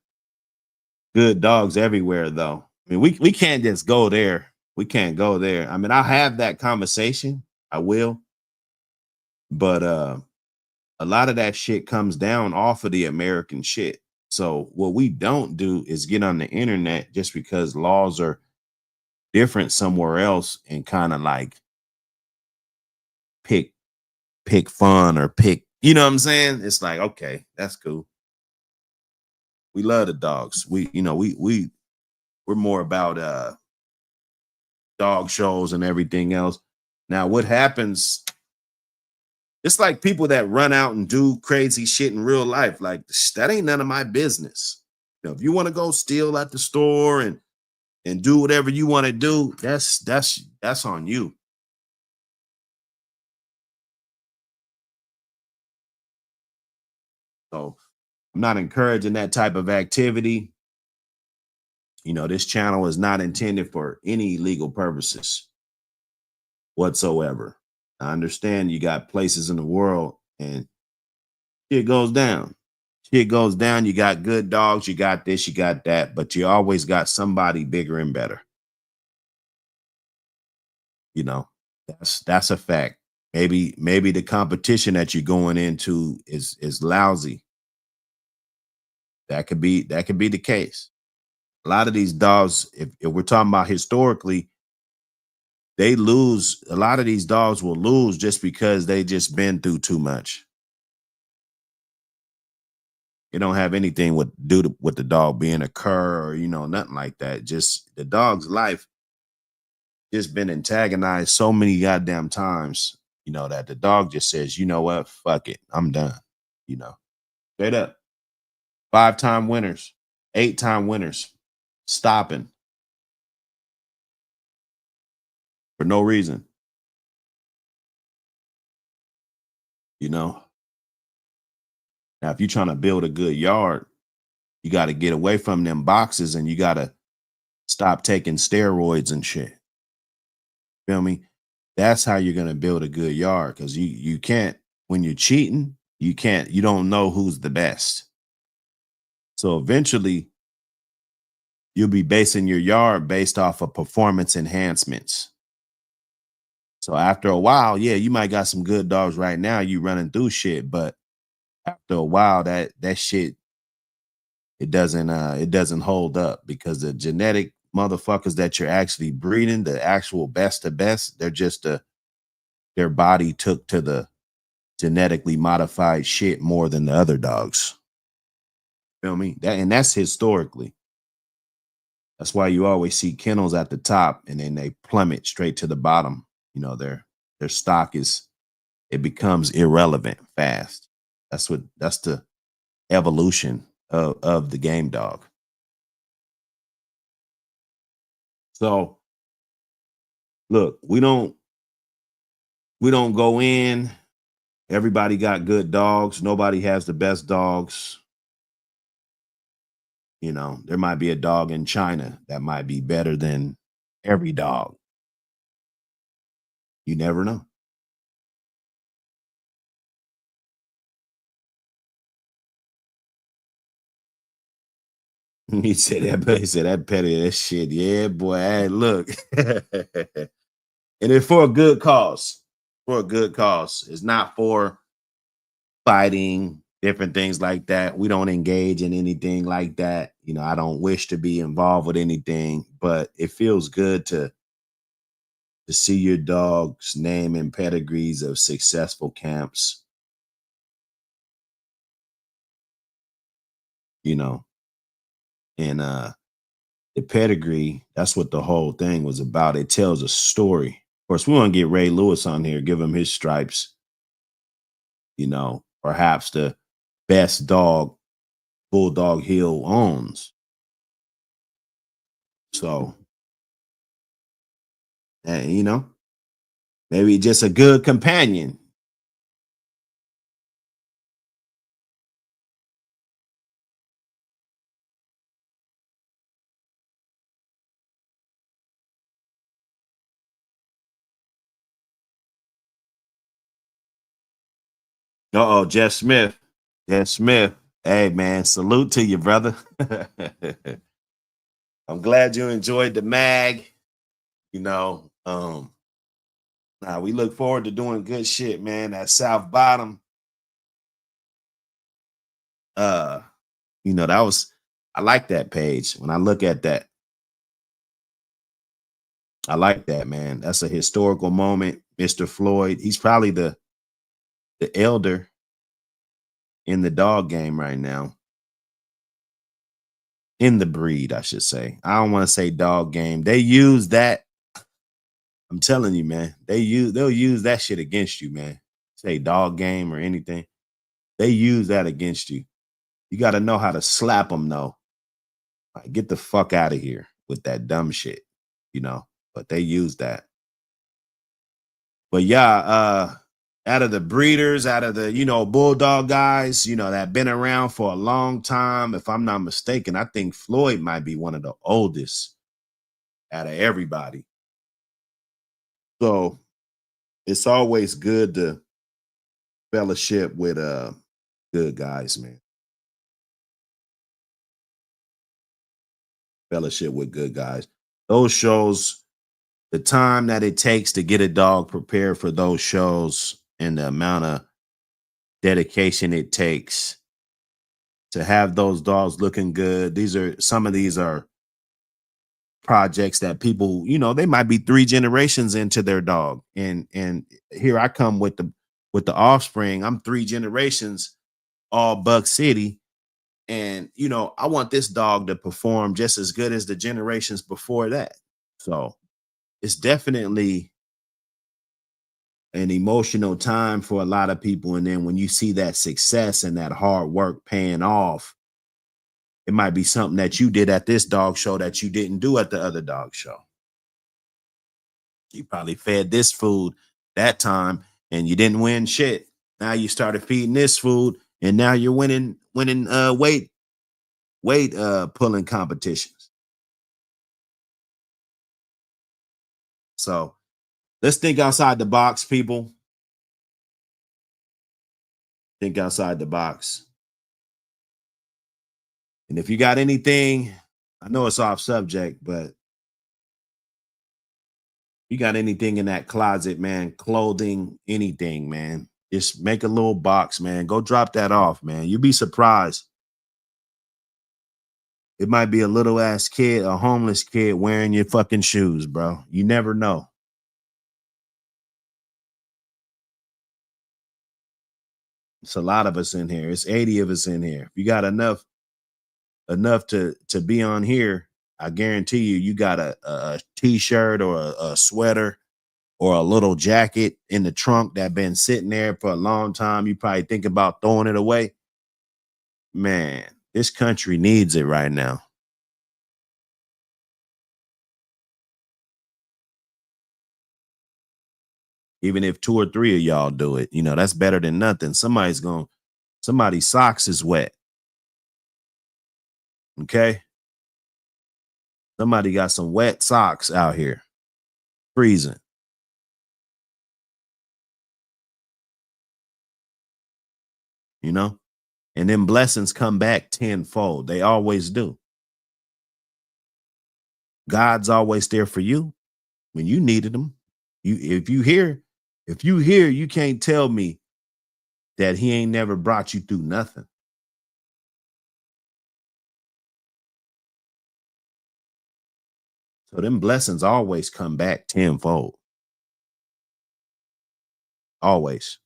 good dogs everywhere, though. We can't just go there. We can't go there. I'll have that conversation. I will. But a lot of that shit comes down off of the American shit. So what we don't do is get on the internet just because laws are different somewhere else and kind of like pick pick fun or pick, you know what I'm saying? It's like, okay, that's cool. We love the dogs. We're more about dog shows and everything else. Now, what happens? It's like people that run out and do crazy shit in real life. Like that ain't none of my business. If you want to go steal at the store and do whatever you want to do, that's on you. So I'm not encouraging that type of activity. This channel is not intended for any legal purposes whatsoever. I understand you got places in the world and shit goes down. Shit goes down, you got good dogs, you got this, you got that, but you always got somebody bigger and better. You know, that's a fact. Maybe the competition that you're going into is lousy. That could be the case. A lot of these dogs, if we're talking about historically, they lose. A lot of these dogs will lose just because they just been through too much. It don't have anything with the dog being a cur or nothing like that. Just the dog's life just been antagonized so many goddamn times, that the dog just says, you know what, fuck it, I'm done. You know, straight up. 5-time winners, 8-time winners, stopping for no reason. You know, now if you're trying to build a good yard, you got to get away from them boxes and you got to stop taking steroids and shit. Feel me? That's how you're gonna build a good yard because you can't when you're cheating, you don't know who's the best. So eventually you'll be basing your yard based off of performance enhancements. So after a while, yeah, you might got some good dogs right now, you running through shit, but after a while that shit it doesn't hold up because the genetic motherfuckers that you're actually breeding, the actual best of best, they're just their body took to the genetically modified shit more than the other dogs. Feel me? That's historically. That's why you always see kennels at the top and then they plummet straight to the bottom. Their stock it becomes irrelevant fast. That's the evolution of the game dog. So look, we don't go in. Everybody got good dogs. Nobody has the best dogs. There might be a dog in China that might be better than every dog. You never know. He said that petty that shit. Yeah, boy. Hey, look. And it's for a good cause. For a good cause. It's not for fighting, different things like that. We don't engage in anything like that. I don't wish to be involved with anything, but it feels good to see your dog's name and pedigrees of successful camps, you know, and the pedigree, that's what the whole thing was about. It tells a story. Of course, we want to get Ray Lewis on here, give him his stripes, perhaps the best dog Bulldog Hill owns. So, and maybe just a good companion. Uh-oh, Jeff Smith. Jeff Smith. Hey man, salute to you, brother. I'm glad you enjoyed the mag. You know, now we look forward to doing good shit, man. That South Bottom. Uh, that was I like that page. When I look at that, I like that, man. That's a historical moment. Mr. Floyd, he's probably the elder in the dog game right now. In the breed, I should say. I don't want to say dog game. They use that. I'm telling you, man. They'll use that shit against you, man. Say dog game or anything. They use that against you. You got to know how to slap them, though. Like, get the fuck out of here with that dumb shit, you know. But they use that. But yeah, out of the breeders, out of the bulldog guys, that been around for a long time. If I'm not mistaken, I think Floyd might be one of the oldest out of everybody. So it's always good to fellowship with good guys, man. Fellowship with good guys. Those shows, the time that it takes to get a dog prepared for those shows and the amount of dedication it takes to have those dogs looking good. Some of these are projects that people, they might be 3 generations into their dog. And here I come with the offspring. I'm 3 generations, all Buckcity. And I want this dog to perform just as good as the generations before that. So it's definitely an emotional time for a lot of people. And then when you see that success and that hard work paying off, it might be something that you did at this dog show that you didn't do at the other dog show. You probably fed this food that time and you didn't win shit. Now you started feeding this food and now you're winning weight pulling competitions. So let's think outside the box, people. Think outside the box. And if you got anything, I know it's off subject, but you got anything in that closet, man, clothing, anything, man, just make a little box, man. Go drop that off, man. You'd be surprised. It might be a little ass kid, a homeless kid wearing your fucking shoes, bro. You never know. It's a lot of us in here. It's 80 of us in here. If you got enough to be on here, I guarantee you got a t-shirt or a sweater or a little jacket in the trunk that been sitting there for a long time. You probably think about throwing it away. Man, this country needs it right now. Even if 2 or 3 of y'all do it, that's better than nothing. Somebody's socks is wet. Okay. Somebody got some wet socks out here, freezing. You know, and then blessings come back tenfold. They always do. God's always there for you when you needed him. If you hear, you can't tell me that he ain't never brought you through nothing. So them blessings always come back tenfold. Always.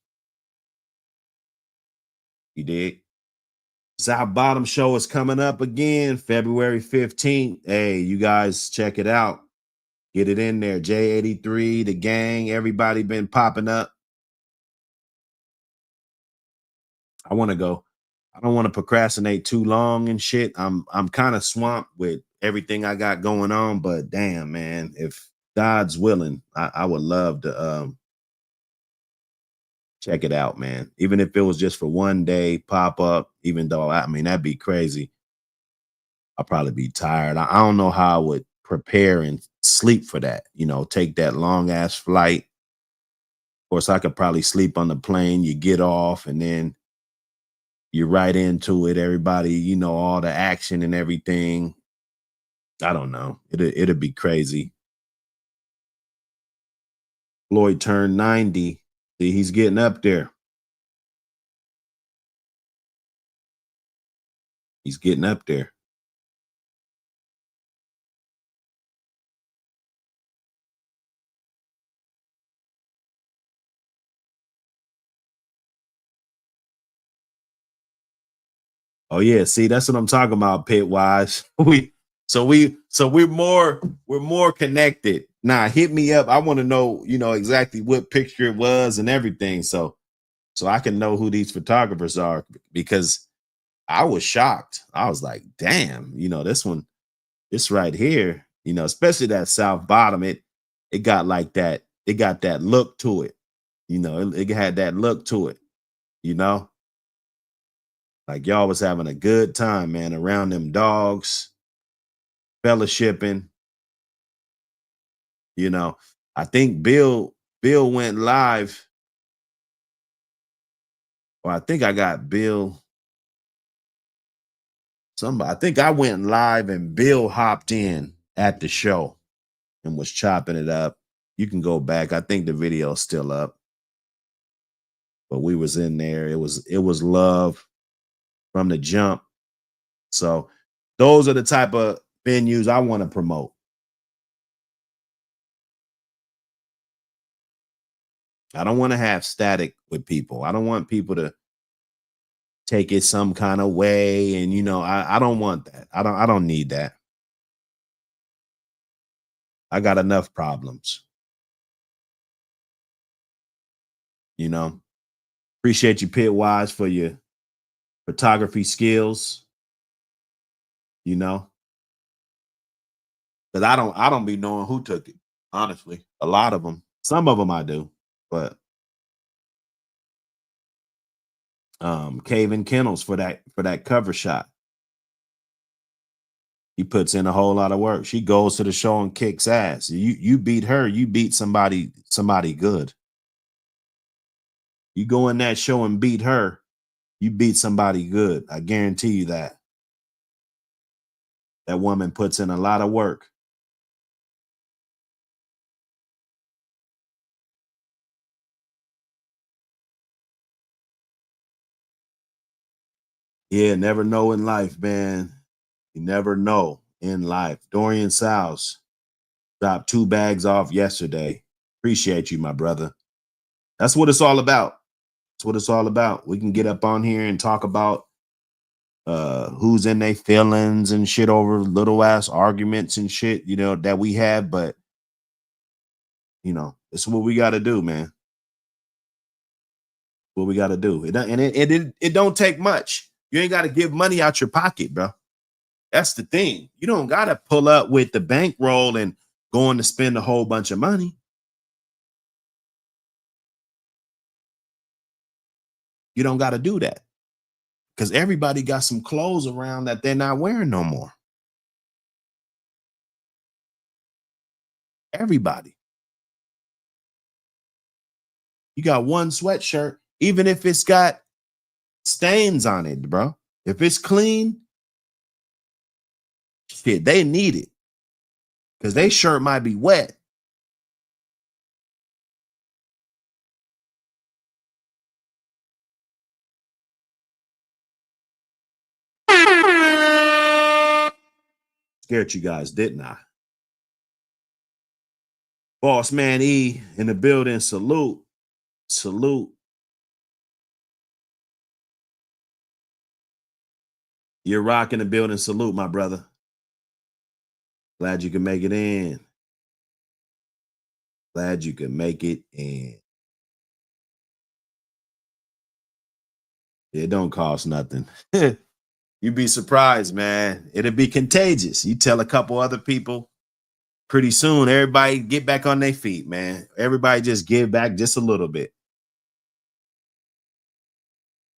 You dig? South Bottom show is coming up again, February 15th. Hey, you guys check it out. Get it in there. J83, the gang, everybody been popping up. I want to go. I don't want to procrastinate too long and shit. I'm kind of swamped with everything I got going on, but damn, man, if God's willing, I would love to check it out, man. Even if it was just for one day, pop up, even though I mean that'd be crazy. I'll probably be tired. I don't know how I would prepare and sleep for that, take that long ass flight. Of course, I could probably sleep on the plane. You get off and then you're right into it. Everybody, all the action and everything. I don't know. It'll be crazy. Floyd turned 90. See, he's getting up there. He's getting up there. Oh yeah, see, that's what I'm talking about, pit wise. We're more connected. Nah, hit me up. I want to know, exactly what picture it was and everything. So I can know who these photographers are because I was shocked. I was like, damn, this right here, especially that South Bottom, it got like that, it got that look to it. It had that look to it, you know. Like y'all was having a good time, man, around them dogs, fellowshipping. I think Bill went live, or I think I got Bill I think I went live and Bill hopped in at the show and was chopping it up. You can go back. I think the video's still up. But we was in there. It was love from the jump. So those are the type of venues I want to promote. I don't want to have static with people. I don't want people to take it some kind of way. And I don't want that. I don't need that. I got enough problems. You know. Appreciate you, Pitwise, for your photography skills. You know. Because I don't be knowing who took it, honestly. A lot of them. Some of them I do. But Cave and Kennels for that cover shot. He puts in a whole lot of work. She goes to the show and kicks ass. You beat her, you beat somebody good. You go in that show and beat her, you beat somebody good. I guarantee you that. That woman puts in a lot of work. Yeah, never know in life, man. You never know in life. Dorian Sowes dropped 2 bags off yesterday. Appreciate you, my brother. That's what it's all about. That's what it's all about. We can get up on here and talk about who's in their feelings and shit over little ass arguments and shit, that we have, but it's what we got to do, man. What we got to do. It don't take much. You ain't got to give money out your pocket, bro. That's the thing. You don't got to pull up with the bankroll and going to spend a whole bunch of money. You don't got to do that because everybody got some clothes around that they're not wearing no more. Everybody. You got one sweatshirt, even if it's got stains on it, bro. If it's clean, shit, they need it because they shirt might be wet. Scared you guys, didn't I? Boss man E in the building. Salute. Salute. You're rocking the building. Salute, my brother. Glad you can make it in. Glad you can make it in. It don't cost nothing. You'd be surprised, man. It'll be contagious. You tell a couple other people, pretty soon, everybody get back on their feet, man. Everybody just give back just a little bit.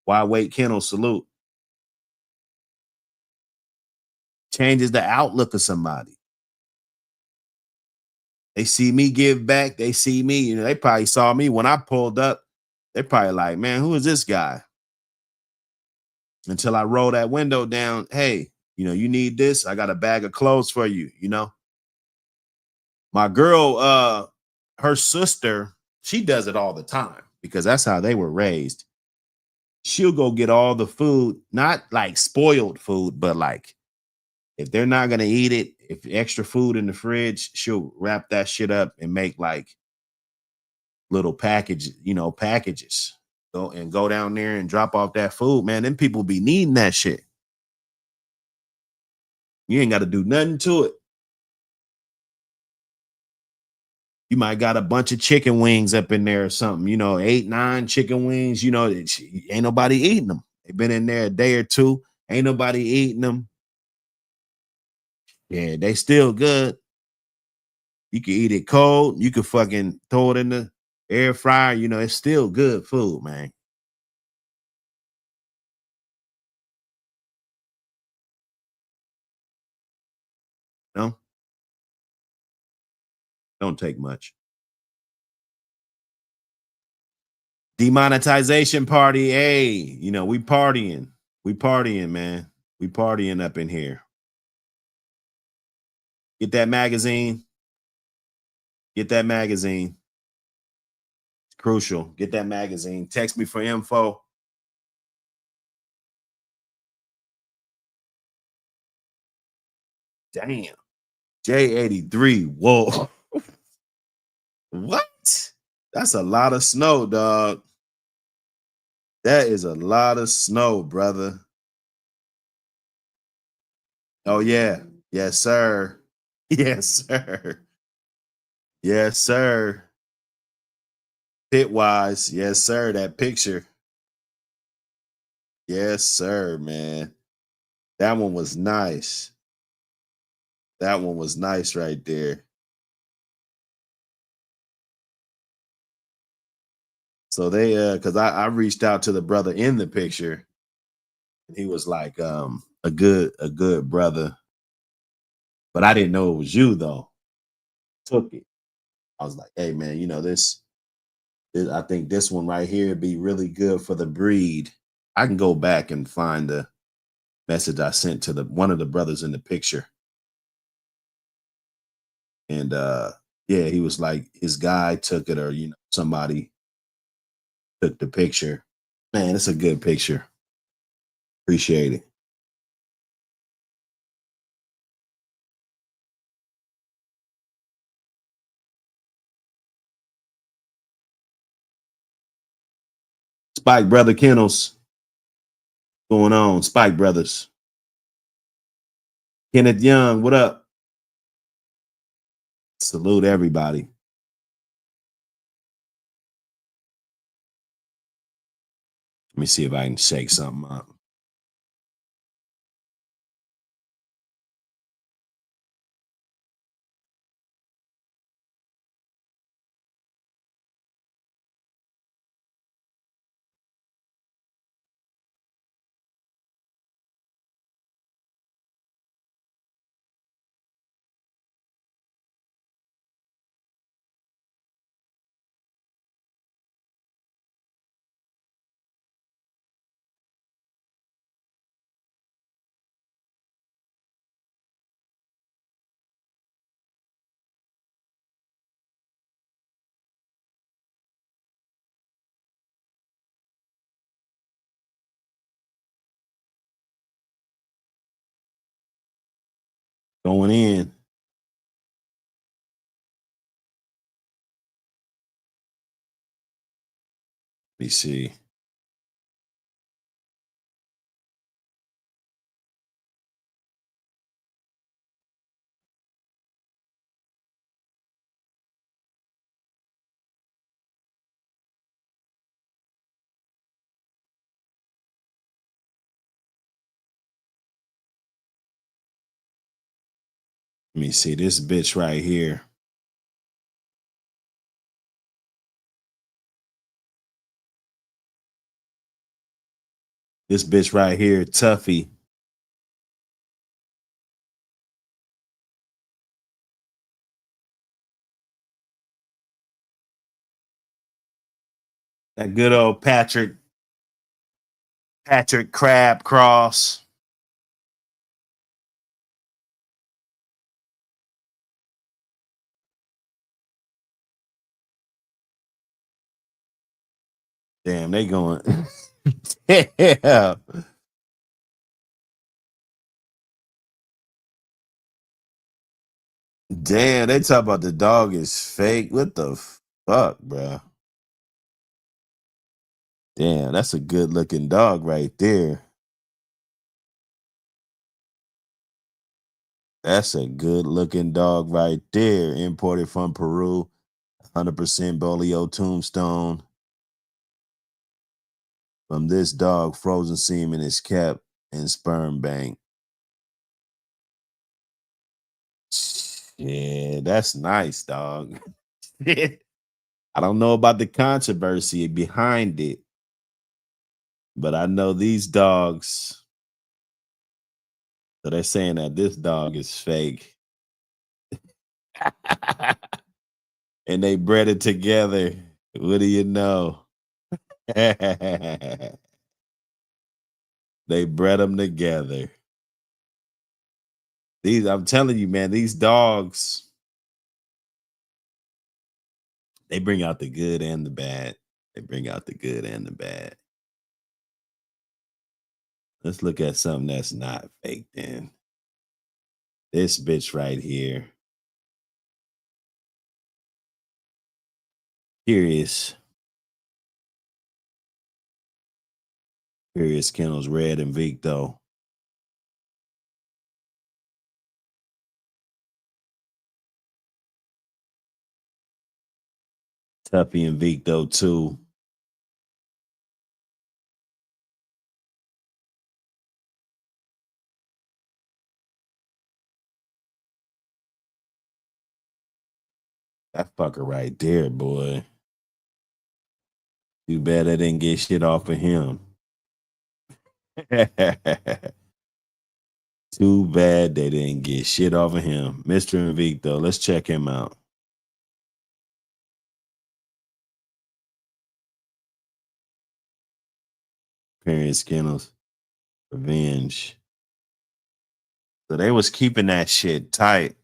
Why wait, Kennel? Salute. Changes the outlook of somebody. They see me give back. They see me. They probably saw me when I pulled up. They probably like, man, who is this guy? Until I roll that window down. Hey, you need this? I got a bag of clothes for you. My girl, her sister, she does it all the time because that's how they were raised. She'll go get all the food, not like spoiled food, but like if they're not gonna eat it, if extra food in the fridge, she'll wrap that shit up and make like little packages. Go down there and drop off that food, man. Then people be needing that shit. You ain't got to do nothing to it. You might got a bunch of chicken wings up in there or something, 8, 9 chicken wings, ain't nobody eating them. They've been in there a day or two. Ain't nobody eating them. Yeah, they still good. You can eat it cold. You can fucking throw it in the air fryer. It's still good food, man. No, don't take much. Demonetization party. Hey, we partying. We partying, man. We partying up in here. Get that magazine. Get that magazine. It's crucial. Get that magazine. Text me for info. Damn. J83. Whoa. What? That's a lot of snow, dog. That is a lot of snow, brother. Oh, yeah. Yes, sir. Yes, sir. Yes, sir. Pit wise. Yes, sir. That picture. Yes, sir, man. That one was nice. That one was nice right there. So they because I reached out to the brother in the picture, and he was like a good brother, but I didn't know it was you though. Took it. I was like, hey man, this I think this one right here would be really good for the breed. I can go back and find the message I sent to the one of the brothers in the picture. And yeah, he was like his guy took it, or somebody took the picture. Man, it's a good picture. Appreciate it. Spike Brother Kennels going on. Spike Brothers. Kenneth Young, what up? Salute everybody. Let me see if I can shake something up. Going in. Let me see. Let me see this bitch right here. This bitch right here, Tuffy. That good old Patrick Crab Cross. Damn, they going. Yeah. Damn, they talk about the dog is fake. What the fuck, bro? Damn, that's a good looking dog right there. That's a good looking dog right there. Imported from Peru. 100% Bolio tombstone. From this dog, frozen semen is kept in sperm bank. Yeah, that's nice, dog. I don't know about the controversy behind it, but I know these dogs. So they're saying that this dog is fake. And they bred it together. What do you know? They bred them together. I'm telling you, man, these dogs, they bring out the good and the bad. They bring out the good and the bad. Let's look at something that's not fake then. This bitch right here. Curious. Curious Kennels, Red and Victo. Tuppy and Victo too. That fucker right there, boy. Too bad I didn't get shit off of him. Too bad they didn't get shit off of him. Mr. Invicto, let's check him out. Parents Kennels, Revenge. So they was keeping that shit tight.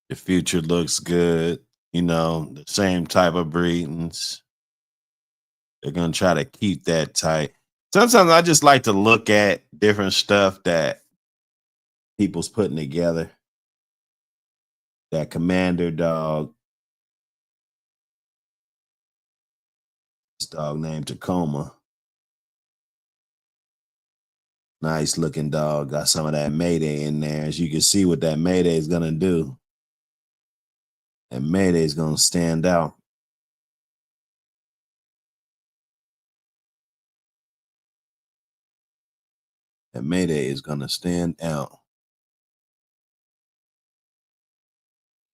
The future looks good. You know, the same type of breedings. They're gonna try to keep that tight. Sometimes I just like to look at different stuff that people's putting together. That commander dog. This dog named Tacoma. Nice looking dog. Got some of that Mayday in there. As you can see what that Mayday is gonna do. That Mayday is gonna stand out. That Mayday is gonna stand out.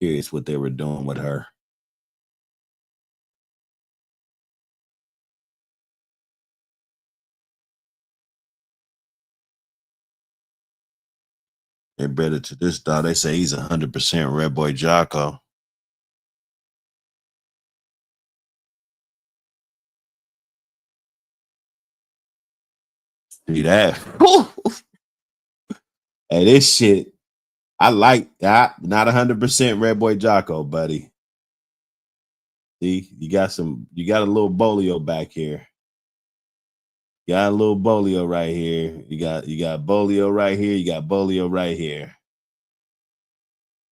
Curious what they were doing with her. They bred it to this dog. They say he's 100% Red Boy Jocko. See that? Hey, this shit, I like that. Not 100% Red Boy Jocko, buddy. See, you got a little bolio back here. You got a little bolio right here. You got bolio right here. You got bolio right here.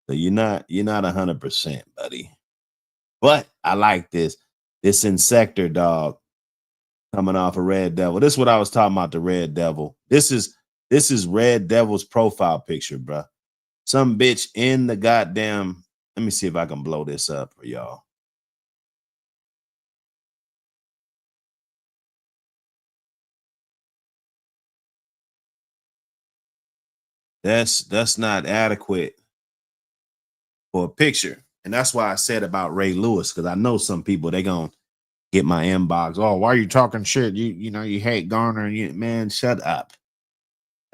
So you're not 100%, buddy. But I like this insector dog coming off a Red Devil. This is what I was talking about, the Red Devil. This is Red Devil's profile picture, bro. Some bitch in the goddamn. Let me see if I can blow this up for y'all. That's not adequate for a picture. And that's why I said about Ray Lewis, because I know some people they gonna get my inbox. Oh, why are you talking shit? You know you hate Garner. Man, shut up.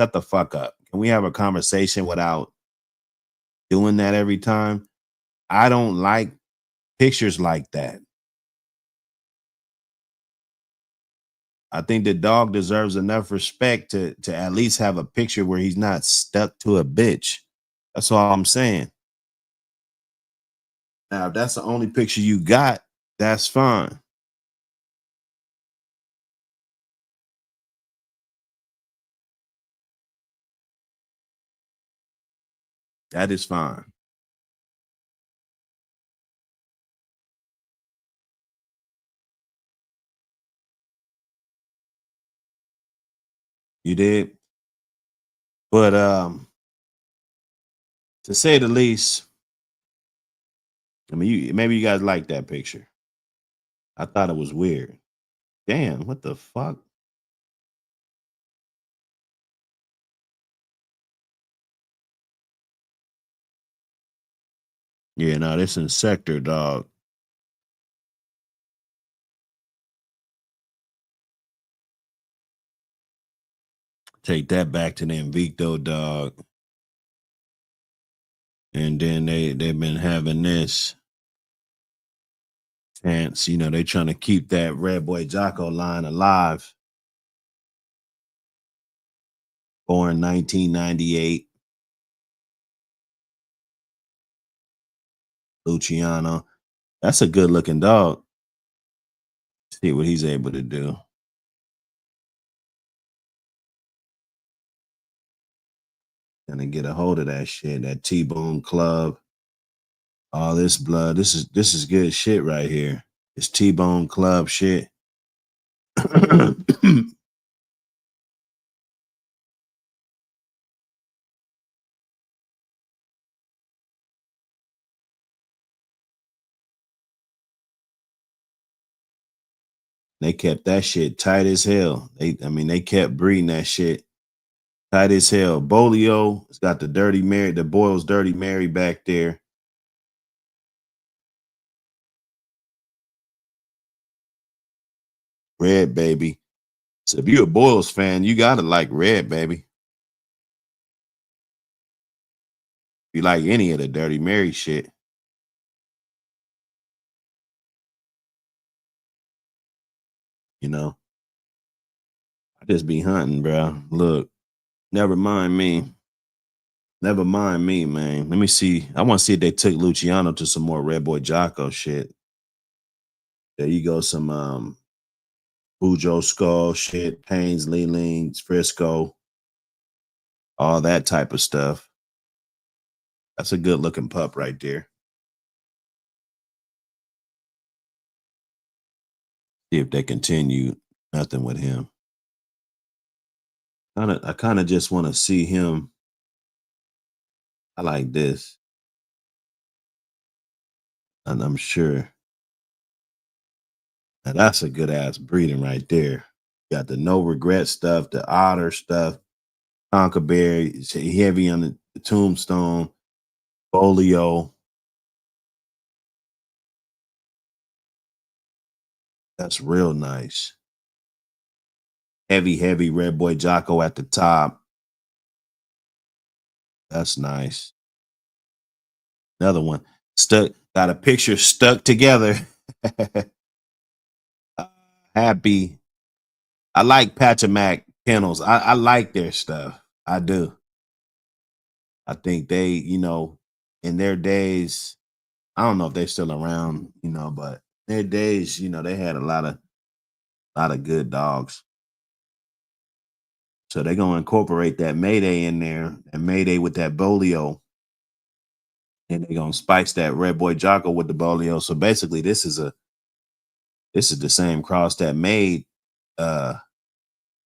Shut the fuck up. Can we have a conversation without doing that every time? I don't like pictures like that. I think the dog deserves enough respect to at least have a picture where he's not stuck to a bitch. That's all I'm saying. Now, if that's the only picture you got, that's fine. That is fine. You did. But to say the least, I mean, maybe you guys like that picture. I thought it was weird. Damn, what the fuck? Yeah, no, this insector dog. Take that back to the Invicto dog. And then they've been having this chance, you know, they trying to keep that Red Boy Jocko line alive. born 1998. Luciano. That's a good looking dog. See what he's able to do. Gonna get a hold of that shit. That T-Bone Club. All this blood. This is good shit right here. It's T-Bone Club shit. They kept that shit tight as hell. They kept breeding that shit tight as hell. Bolio, it's got the Dirty Mary, the Boyle's Dirty Mary back there. Red Baby. So if you're a Boyle's fan, you gotta like Red Baby. If you like any of the Dirty Mary shit. You know, I just be hunting, bro. Look, never mind me. Never mind me, man. Let me see. I want to see if they took Luciano to some more Red Boy Jocko shit. There you go, some Bujo Skull shit, Pains, Leanings, Frisco, all that type of stuff. That's a good looking pup right there. See if they continue. Nothing with him. I kind of just want to see him. I like this, and I'm sure. Now that's a good ass breeding right there. Got the no regret stuff, the otter stuff, Conkerberry, it's heavy on the tombstone, folio. That's real nice. Heavy, heavy Red Boy Jocko at the top. That's nice. Another one stuck. Got a picture stuck together. Happy. I like Patchamac kennels. I like their stuff. I do. I think they, in their days, I don't know if they're still around, but their days, they had a lot of good dogs. So they're gonna incorporate that Mayday in there, and Mayday with that Bolio, and they're gonna spice that Red Boy Jocko with the Bolio. So basically, this is the same cross that made uh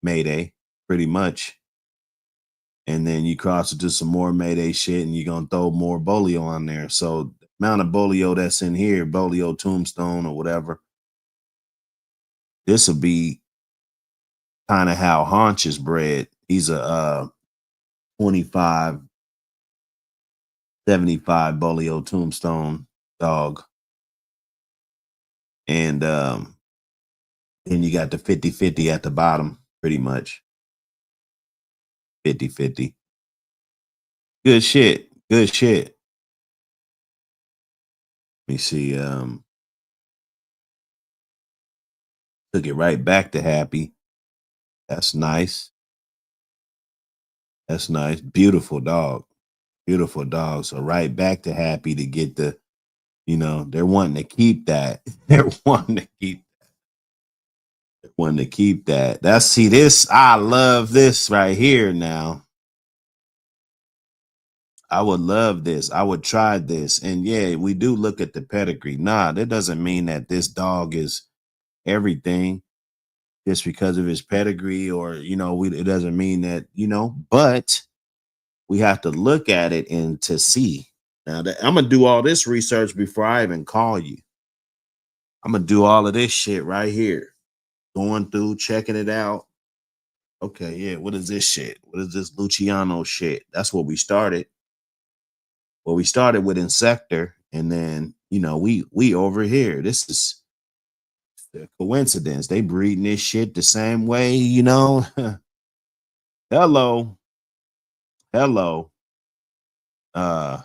Mayday, pretty much. And then you cross it to some more Mayday shit, and you're gonna throw more Bolio on there. So the amount of Bolio that's in here, Bolio Tombstone or whatever, this will be kind of how Haunch is bred. He's a 25, 75 Bolio Tombstone dog. And then you got the 50-50 at the bottom, pretty much. 50-50. Good shit. Good shit. Let me see. Took it right back to Happy. That's nice. That's nice. Beautiful dog. Beautiful dog. So right back to Happy to get they're wanting to keep that. They're wanting to keep that. See this. I love this right here now. I would love this. I would try this. And yeah, we do look at the pedigree. Nah, that doesn't mean that this dog is everything just because of his pedigree, or it doesn't mean that, but we have to look at it and to see. Now I'm gonna do all this research before I even call you. I'm gonna do all of this shit right here. Going through, checking it out. Okay, yeah. What is this shit? What is this Luciano shit? That's what we started. Well, we started with Insector, and then we over here. This is a coincidence. They breeding this shit the same way, Hello. Hello. Uh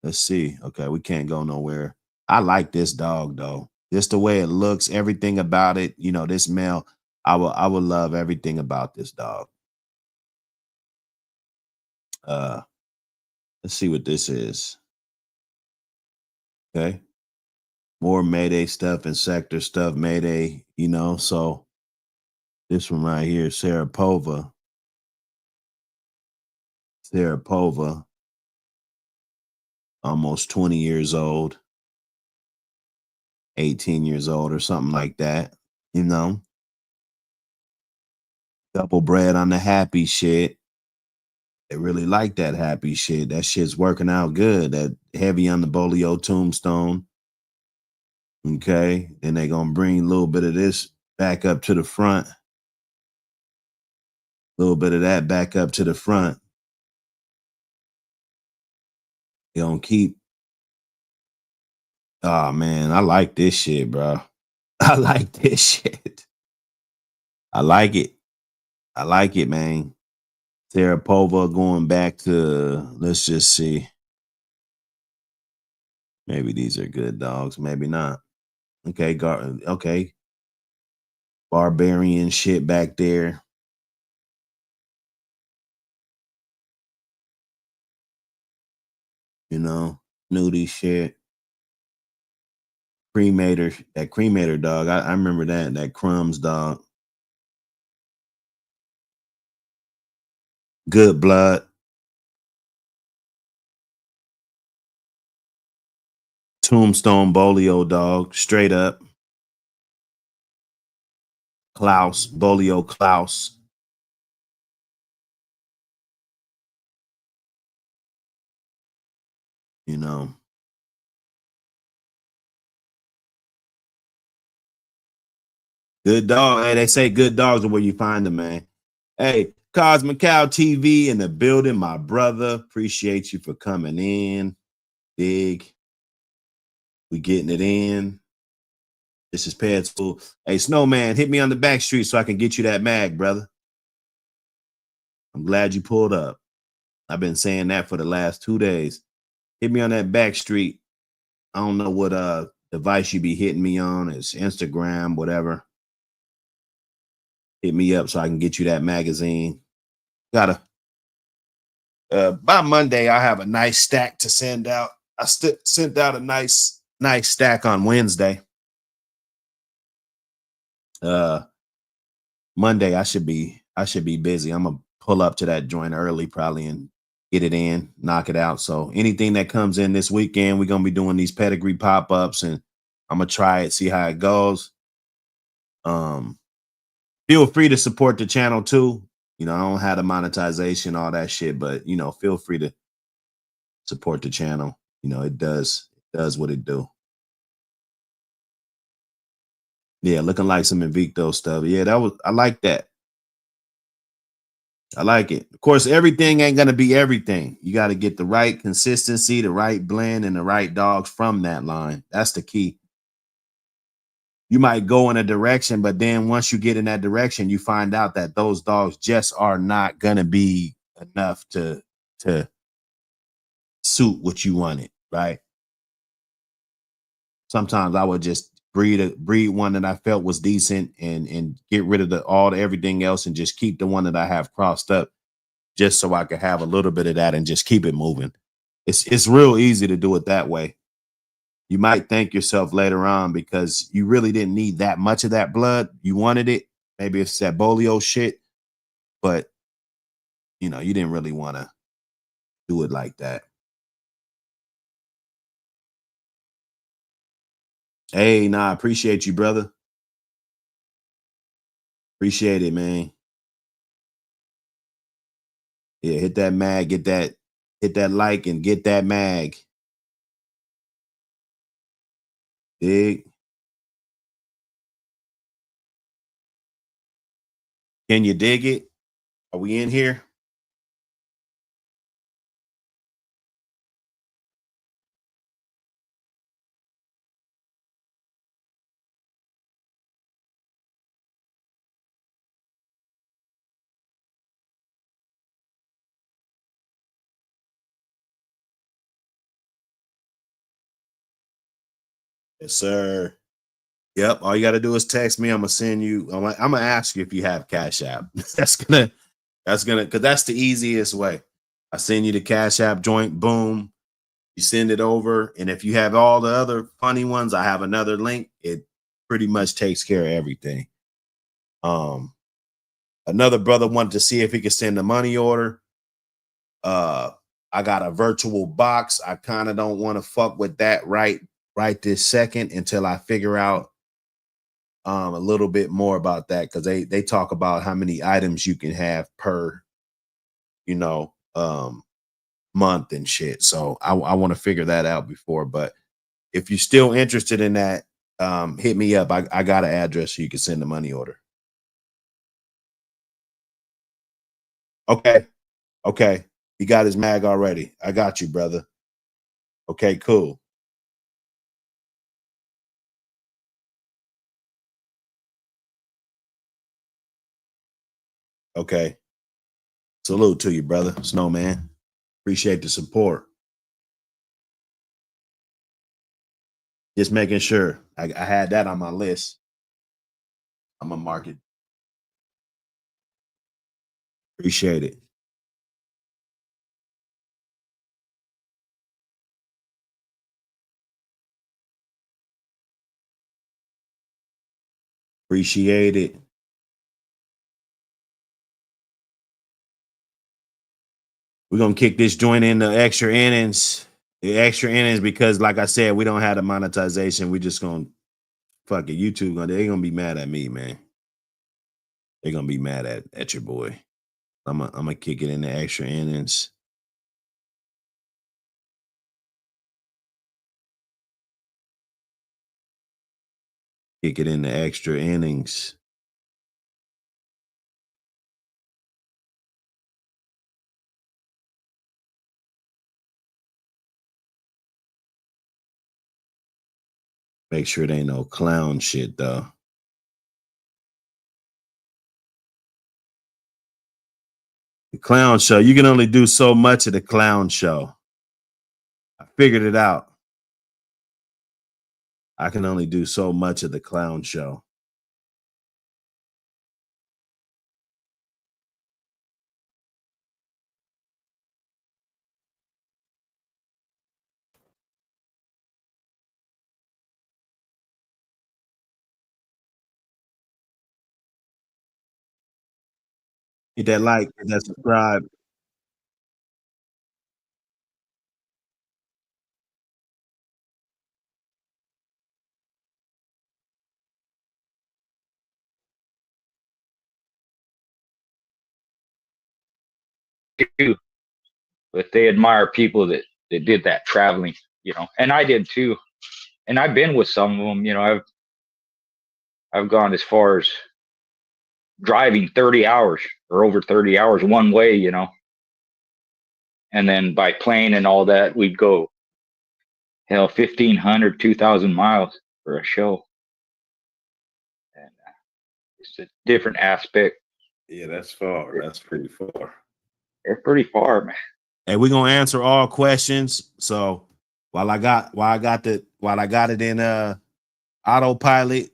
let's see. Okay, we can't go nowhere. I like this dog though. Just the way it looks, everything about it, this male. I would love everything about this dog. Uh, let's see what this is. Okay. More Mayday stuff and sector stuff, Mayday, so this one right here, Sarapova, almost 20 years old, 18 years old or something like that, you know. Double bread on the happy shit. They really like that happy shit. That shit's working out good. That heavy on the Bolio tombstone. Okay. Then they gonna bring a little bit of this back up to the front. A little bit of that back up to the front. They gonna keep. Oh man, I like this shit, bro. I like this shit. I like it. I like it, man. Sarapova going back to, let's just see. Maybe these are good dogs, maybe not. Okay, okay. Barbarian shit back there. Nudie shit. Cremator dog. I remember that Crumbs dog. Good blood. Tombstone Bolio dog, straight up. Klaus, Bolio Klaus. You know. Good dog. Hey, they say good dogs are where you find them, man. Hey, Cosmic Cow TV in the building, my brother. Appreciate you for coming in. Big. We getting it in. This is Pet School. Hey, Snowman, hit me on the back street so I can get you that mag, brother. I'm glad you pulled up. I've been saying that for the last 2 days. Hit me on that back street. I don't know what device you be hitting me on. It's Instagram, whatever. Hit me up so I can get you that magazine. By Monday, I have a nice stack to send out. I sent out a nice stack on Wednesday. Monday I should be busy. I'm gonna pull up to that joint early probably and get it in, knock it out. So anything that comes in this weekend, we're gonna be doing these pedigree pop-ups and I'm gonna try it, see how it goes. Feel free to support the channel too. I don't have the monetization, all that shit, but feel free to support the channel. It does what it do. Yeah, looking like some Invicto stuff. Yeah, I like that. I like it. Of course, everything ain't gonna be everything. You got to get the right consistency, the right blend, and the right dogs from that line. That's the key. You might go in a direction, but then once you get in that direction, you find out that those dogs just are not gonna be enough to suit what you wanted, right? Sometimes I would just breed one that I felt was decent and get rid of all the everything else and just keep the one that I have crossed up, just so I could have a little bit of that and just keep it moving. It's real easy to do it that way. You might thank yourself later on because you really didn't need that much of that blood. You wanted it. Maybe it's that bolio shit, but you didn't really want to do it like that. Hey, nah, I appreciate you, brother. Appreciate it, man. Yeah, hit that mag, hit that like and get that mag. Dig. Can you dig it? Are we in here? Yes, sir. Yep. All you got to do is text me. I'm gonna send you. I'm gonna ask you if you have Cash App. That's gonna because that's the easiest way. I send you the Cash App joint. Boom. You send it over. And if you have all the other funny ones, I have another link. It pretty much takes care of everything. Another brother wanted to see if he could send a money order. I got a virtual box. I kind of don't want to fuck with that right this second until I figure out a little bit more about that, because they talk about how many items you can have per, you know, month and shit. So I want to figure that out before. But if you're still interested in that, hit me up. I got an address so you can send the money order. Okay. Okay. He got his mag already. I got you, brother. Okay, cool. Okay. Salute to you, brother. Snowman. Appreciate the support. Just making sure. I had that on my list. I'm gonna mark it. Appreciate it. Appreciate it. We're gonna kick this joint in the extra innings. The extra innings, because like I said, we don't have the monetization. We just gonna fuck it. YouTube they're gonna be mad at me, man. They're gonna be mad at your boy. I'm gonna kick it in the extra innings. Kick it in the extra innings. Make sure it ain't no clown shit though. The clown show, you can only do so much of the clown show. I figured it out. I can only do so much of the clown show. Hit that like, hit that subscribe. Too, but they admire people that did that traveling, and I did too. And I've been with some of them, I've gone as far as driving 30 hours or over 30 hours one way, and then by plane and all that, we'd go, hell, 1,500, 2,000 miles for a show. And it's a different aspect. Yeah, that's far. That's pretty far. They're pretty far, man. And we're gonna answer all questions. So while I got it in autopilot,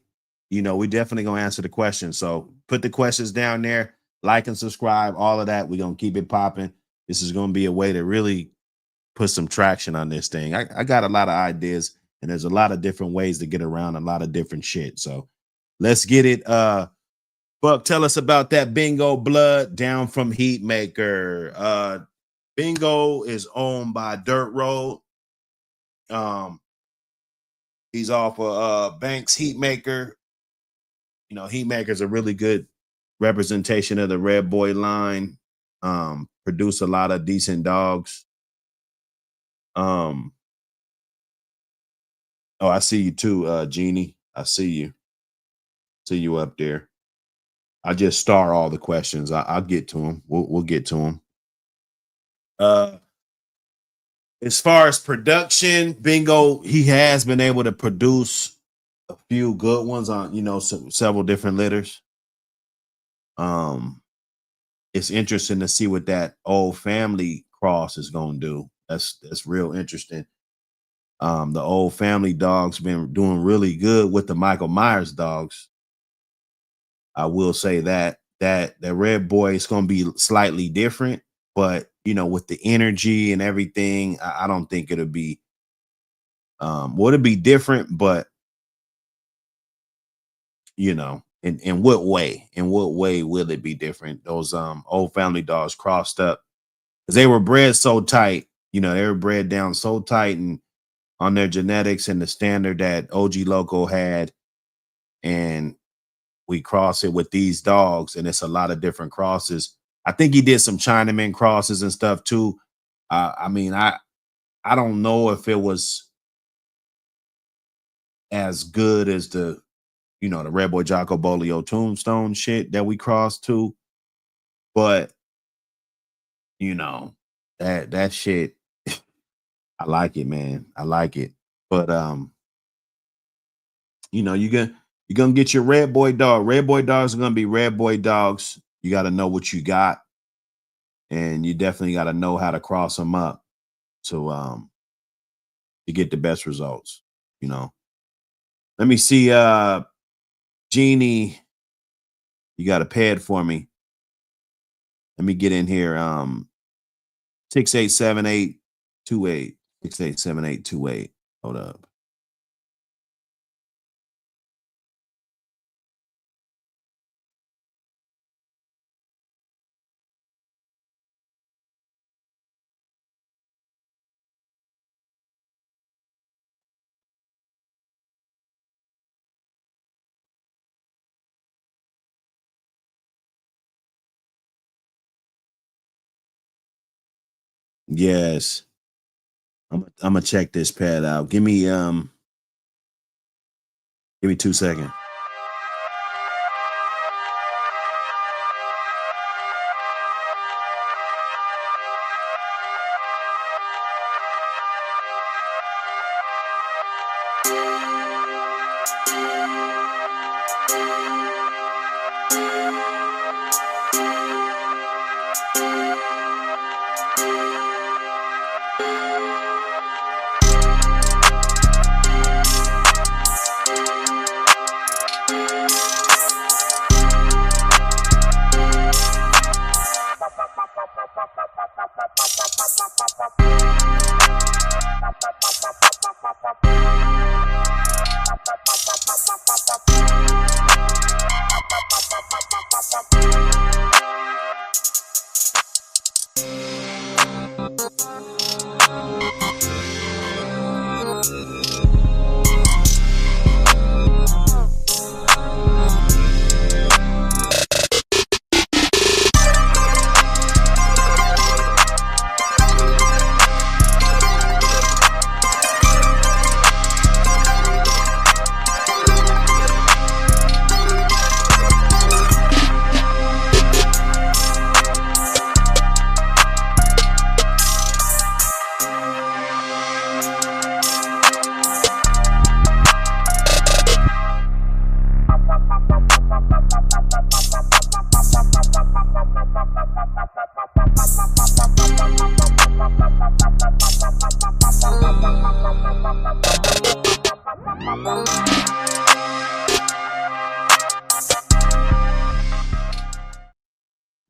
we definitely gonna answer the questions. So put the questions down there, like and subscribe, all of that. We're gonna keep it popping. This is gonna be a way to really put some traction on this thing. I got a lot of ideas, and there's a lot of different ways to get around a lot of different shit. So let's get it. Buck, tell us about that Bingo Blood down from Heatmaker. Bingo is owned by Dirt Road. He's off of Banks Heatmaker. Heatmaker's a really good representation of the Red Boy line. Produce a lot of decent dogs. Oh, I see you too, Jeannie. I see you. See you up there. I just star all the questions. I'll get to them. We'll get to them. As far as production, Bingo, he has been able to produce a few good ones on, several different litters. It's interesting to see what that old family cross is going to do. That's real interesting. The old family dogs been doing really good with the Michael Myers dogs. I will say that Red Boy is going to be slightly different, but with the energy and everything, I don't think it'll be would it be different, but in what way? In what way will it be different? Those old family dogs crossed up because they were bred so tight, they were bred down so tight and on their genetics and the standard that OG Loco had, and we cross it with these dogs, and it's a lot of different crosses. I think he did some Chinaman crosses and stuff too. I mean, I don't know if it was as good as the Red Boy Jocko Bolio Tombstone shit that we crossed too, but that shit, I like it, man. I like it. But you're gonna get your red boy dog. Red boy dogs are gonna be red boy dogs. You got to know what you got, and you definitely got to know how to cross them up to get the best results. Let me see. Jeannie, you got a pad for me. Let me get in here. 687828. 687828. Hold up. Yes. I'm gonna check this pad out. Give me 2 seconds.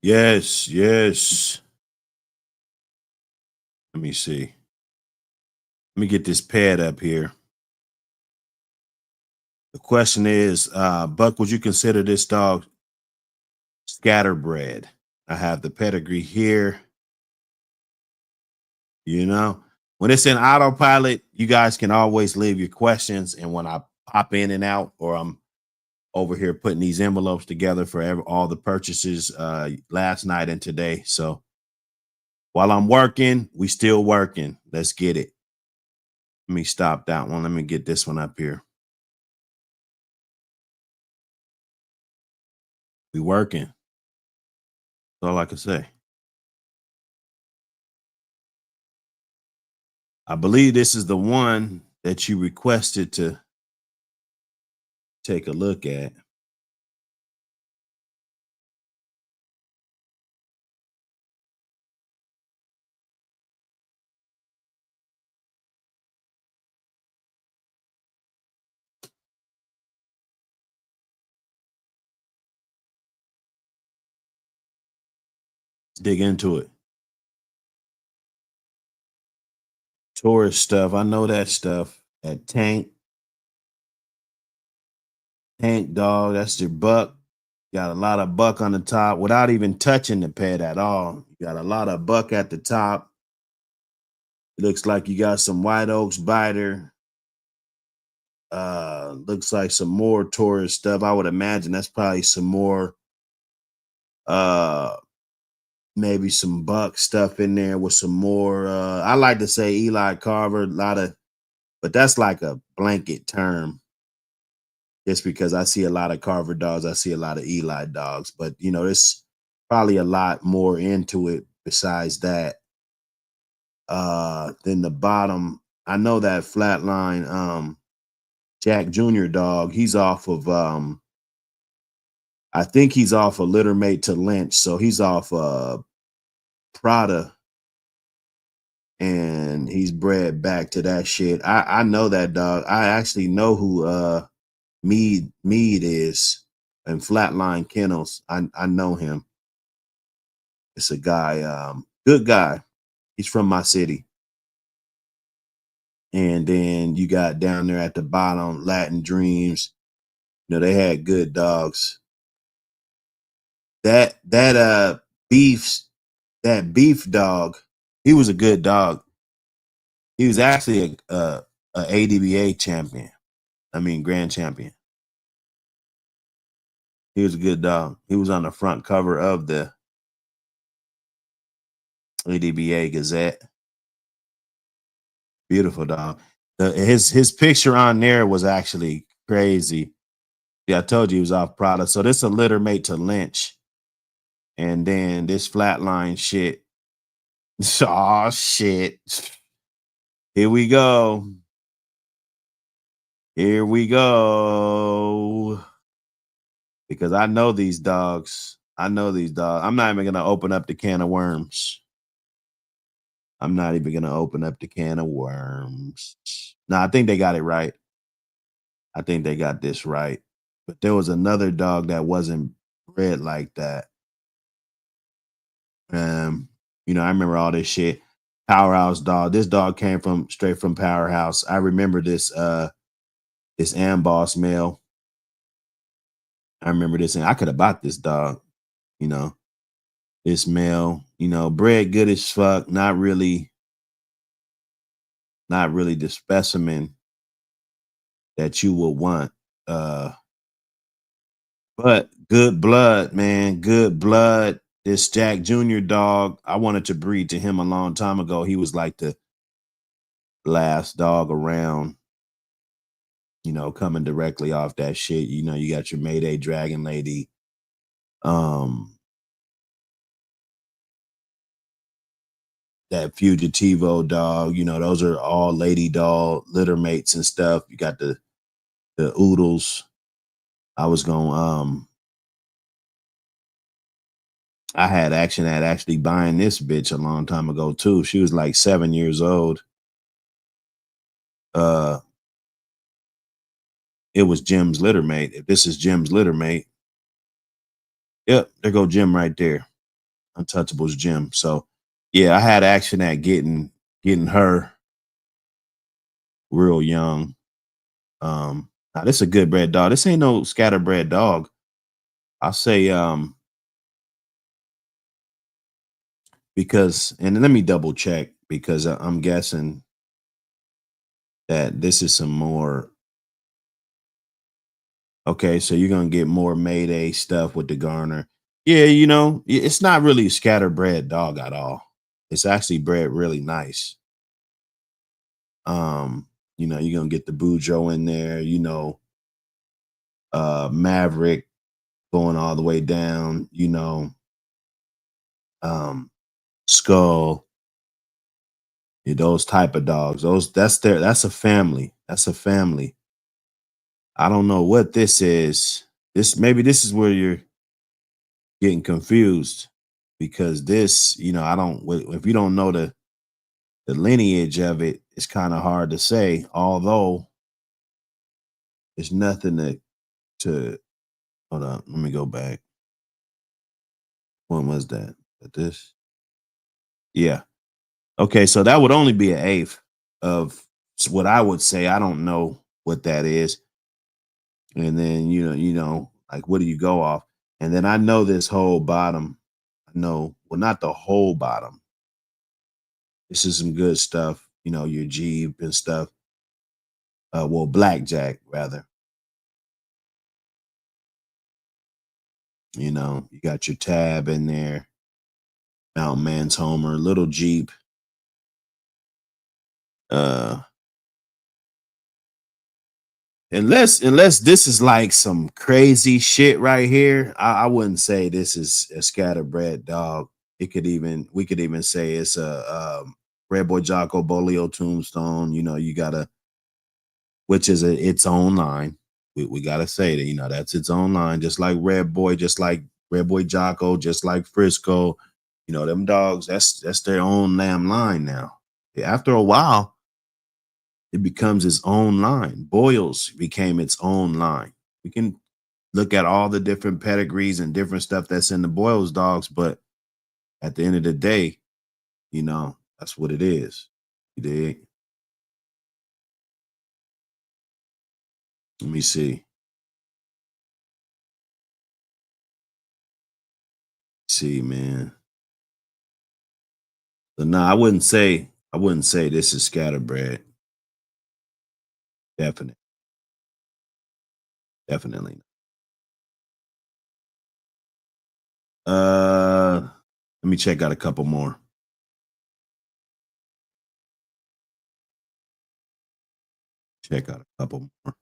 Yes, yes. Let me see. Let me get this pad up here. The question is, Buck, would you consider this dog scatterbred? I have the pedigree here. When it's in autopilot, you guys can always leave your questions. And when I pop in and out, or I'm over here putting these envelopes together for all the purchases last night and today. So while I'm working, we still working. Let's get it. Let me stop that one. Let me get this one up here. We working. That's all I can say. I believe this is the one that you requested to take a look at. Let's dig into it. Tourist stuff. I know that stuff. That tank dog. That's your buck. Got a lot of buck on the top without even touching the pet at all. You got a lot of buck at the top. Looks like you got some white oaks biter. Looks like some more tourist stuff. I would imagine that's probably some more uh maybe some buck stuff in there with some more I like to say Eli Carver, a lot of, but that's like a blanket term just because I see a lot of Carver dogs, I see a lot of Eli dogs, but you know, there's probably a lot more into it besides that. Then the bottom, I know that flatline Jack Jr. dog, he's off of I think he's off a litter mate to Lynch, so he's off Prada, and he's bred back to that shit. I know that dog. I actually know who Mead is and Flatline Kennels. I know him. It's a guy, good guy. He's from my city. And then you got down there at the bottom, Latin Dreams. You know, they had good dogs. That beef dog, he was a good dog. He was actually a ADBA champion. I mean, grand champion. He was a good dog. He was on the front cover of the ADBA Gazette. Beautiful dog. His picture on there was actually crazy. Yeah, I told you he was off Prada. So this is a litter mate to Lynch. And then this flatline shit. Oh shit. Here we go. Here we go. Because I know these dogs. I know these dogs. I'm not even gonna open up the can of worms. I'm not even gonna open up the can of worms. No, I think they got it right. I think they got this right. But there was another dog that wasn't bred like that. You know, I remember all this shit. Powerhouse dog. This dog came from straight from Powerhouse. I remember this this Amboss male. I remember this, and I could have bought this dog, you know. This male, you know, bred good as fuck, not really the specimen that you would want. But good blood, man, good blood. This Jack Jr. dog, I wanted to breed to him a long time ago. He was like the last dog around, you know, coming directly off that shit. You know, you got your Mayday Dragon Lady. That Fugitivo dog, you know, those are all lady dog litter mates and stuff. You got the oodles. I was going I had action at actually buying this bitch a long time ago too. She was like 7 years old. It was Jim's litter mate. If this is Jim's litter mate, yep, there go Jim right there. Untouchable's Jim. So yeah, I had action at getting her real young. Now this is a good bred dog. This ain't no scatterbred dog. I'll say because, and let me double check because I'm guessing that this is some more. Okay, so you're gonna get more Mayday stuff with the Garner. Yeah, you know, it's not really a scatterbred dog at all. It's actually bred really nice. You know, you're gonna get the Bujo in there, you know, Maverick going all the way down, you know, Skull, those type of dogs. That's a family. That's a family. I don't know what this is. This is where you're getting confused because this, you know, I don't, if you don't know the lineage of it, it's kind of hard to say, although there's nothing to hold on, let me go back. When was that? This? Yeah. Okay, so that would only be an eighth. of what I would say. I don't know what that is. And then, like what do you go off? And then I know this whole bottom. I know, well, not the whole bottom. This is some good stuff, your Jeep and stuff. Well, blackjack rather. You got your tab in there, Mountain Man's Homer, little Jeep. Uh unless this is like some crazy shit right here, I wouldn't say this is a scatterbred dog. We could even say it's a Red Boy Jocko Bolio tombstone. You gotta, which is its own line. We gotta say that, that's its own line, just like Red Boy, just like Red Boy Jocko, just like Frisco. Them dogs, that's their own damn line now. After a while, it becomes its own line. Boyles became its own line. We can look at all the different pedigrees and different stuff that's in the Boyles dogs, but at the end of the day, that's what it is. You dig? Let me see. See, man. So no, I wouldn't say this is scatterbred. Definitely. Definitely. Let me check out a couple more. Check out a couple more.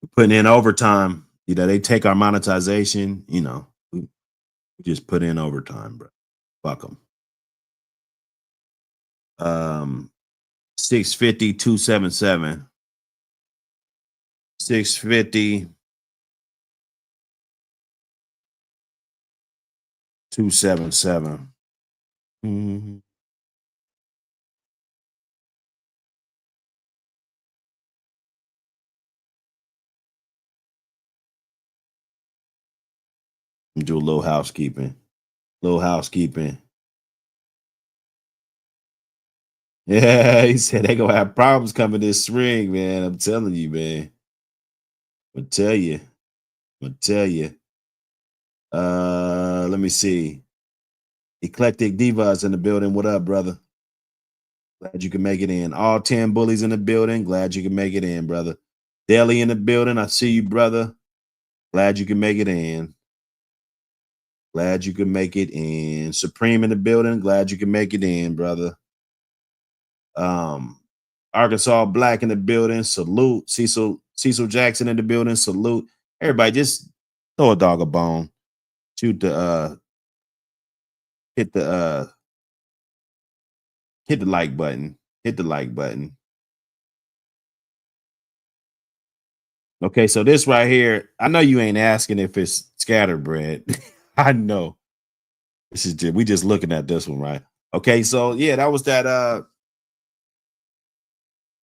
We're putting in overtime. They take our monetization, we just put in overtime, bro. Fuck them. 650, 277. 650, 277. Mm-hmm. Do a little housekeeping. Little housekeeping. Yeah, he said they gonna have problems coming this spring, man. I'm telling you, man. I'm gonna tell you. I'm gonna tell you. Let me see. Eclectic Divas in the building. What up, brother? Glad you can make it in. All 10 bullies in the building. Glad you can make it in, brother. Deli in the building. I see you, brother. Glad you can make it in. Glad you can make it in. Supreme in the building. Glad you can make it in, brother. Um, Arkansas Black in the building. Salute. Cecil Jackson in the building. Salute. Everybody, just throw a dog a bone. Shoot the hit the like button. Hit the like button. Okay, so this right here, I know you ain't asking if it's scatterbred. I know. This is we just looking at this one, right? Okay, so yeah, that was that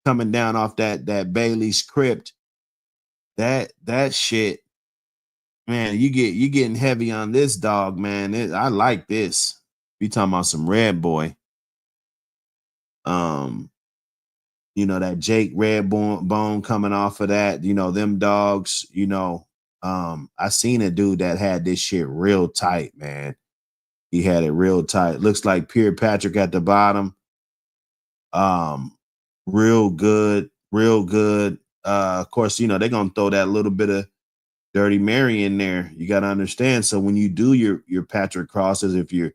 coming down off that Bailey's crypt. That shit, man, you getting heavy on this dog, man. I like this. You talking about some Red Boy. Um, that Jake Red Bone coming off of that, them dogs, I seen a dude that had this shit real tight, man. He had it real tight. Looks like Pierre Patrick at the bottom. Um, real good, real good. Of course, they're gonna throw that little bit of Dirty Mary in there. You got to understand. So when you do your Patrick crosses, if you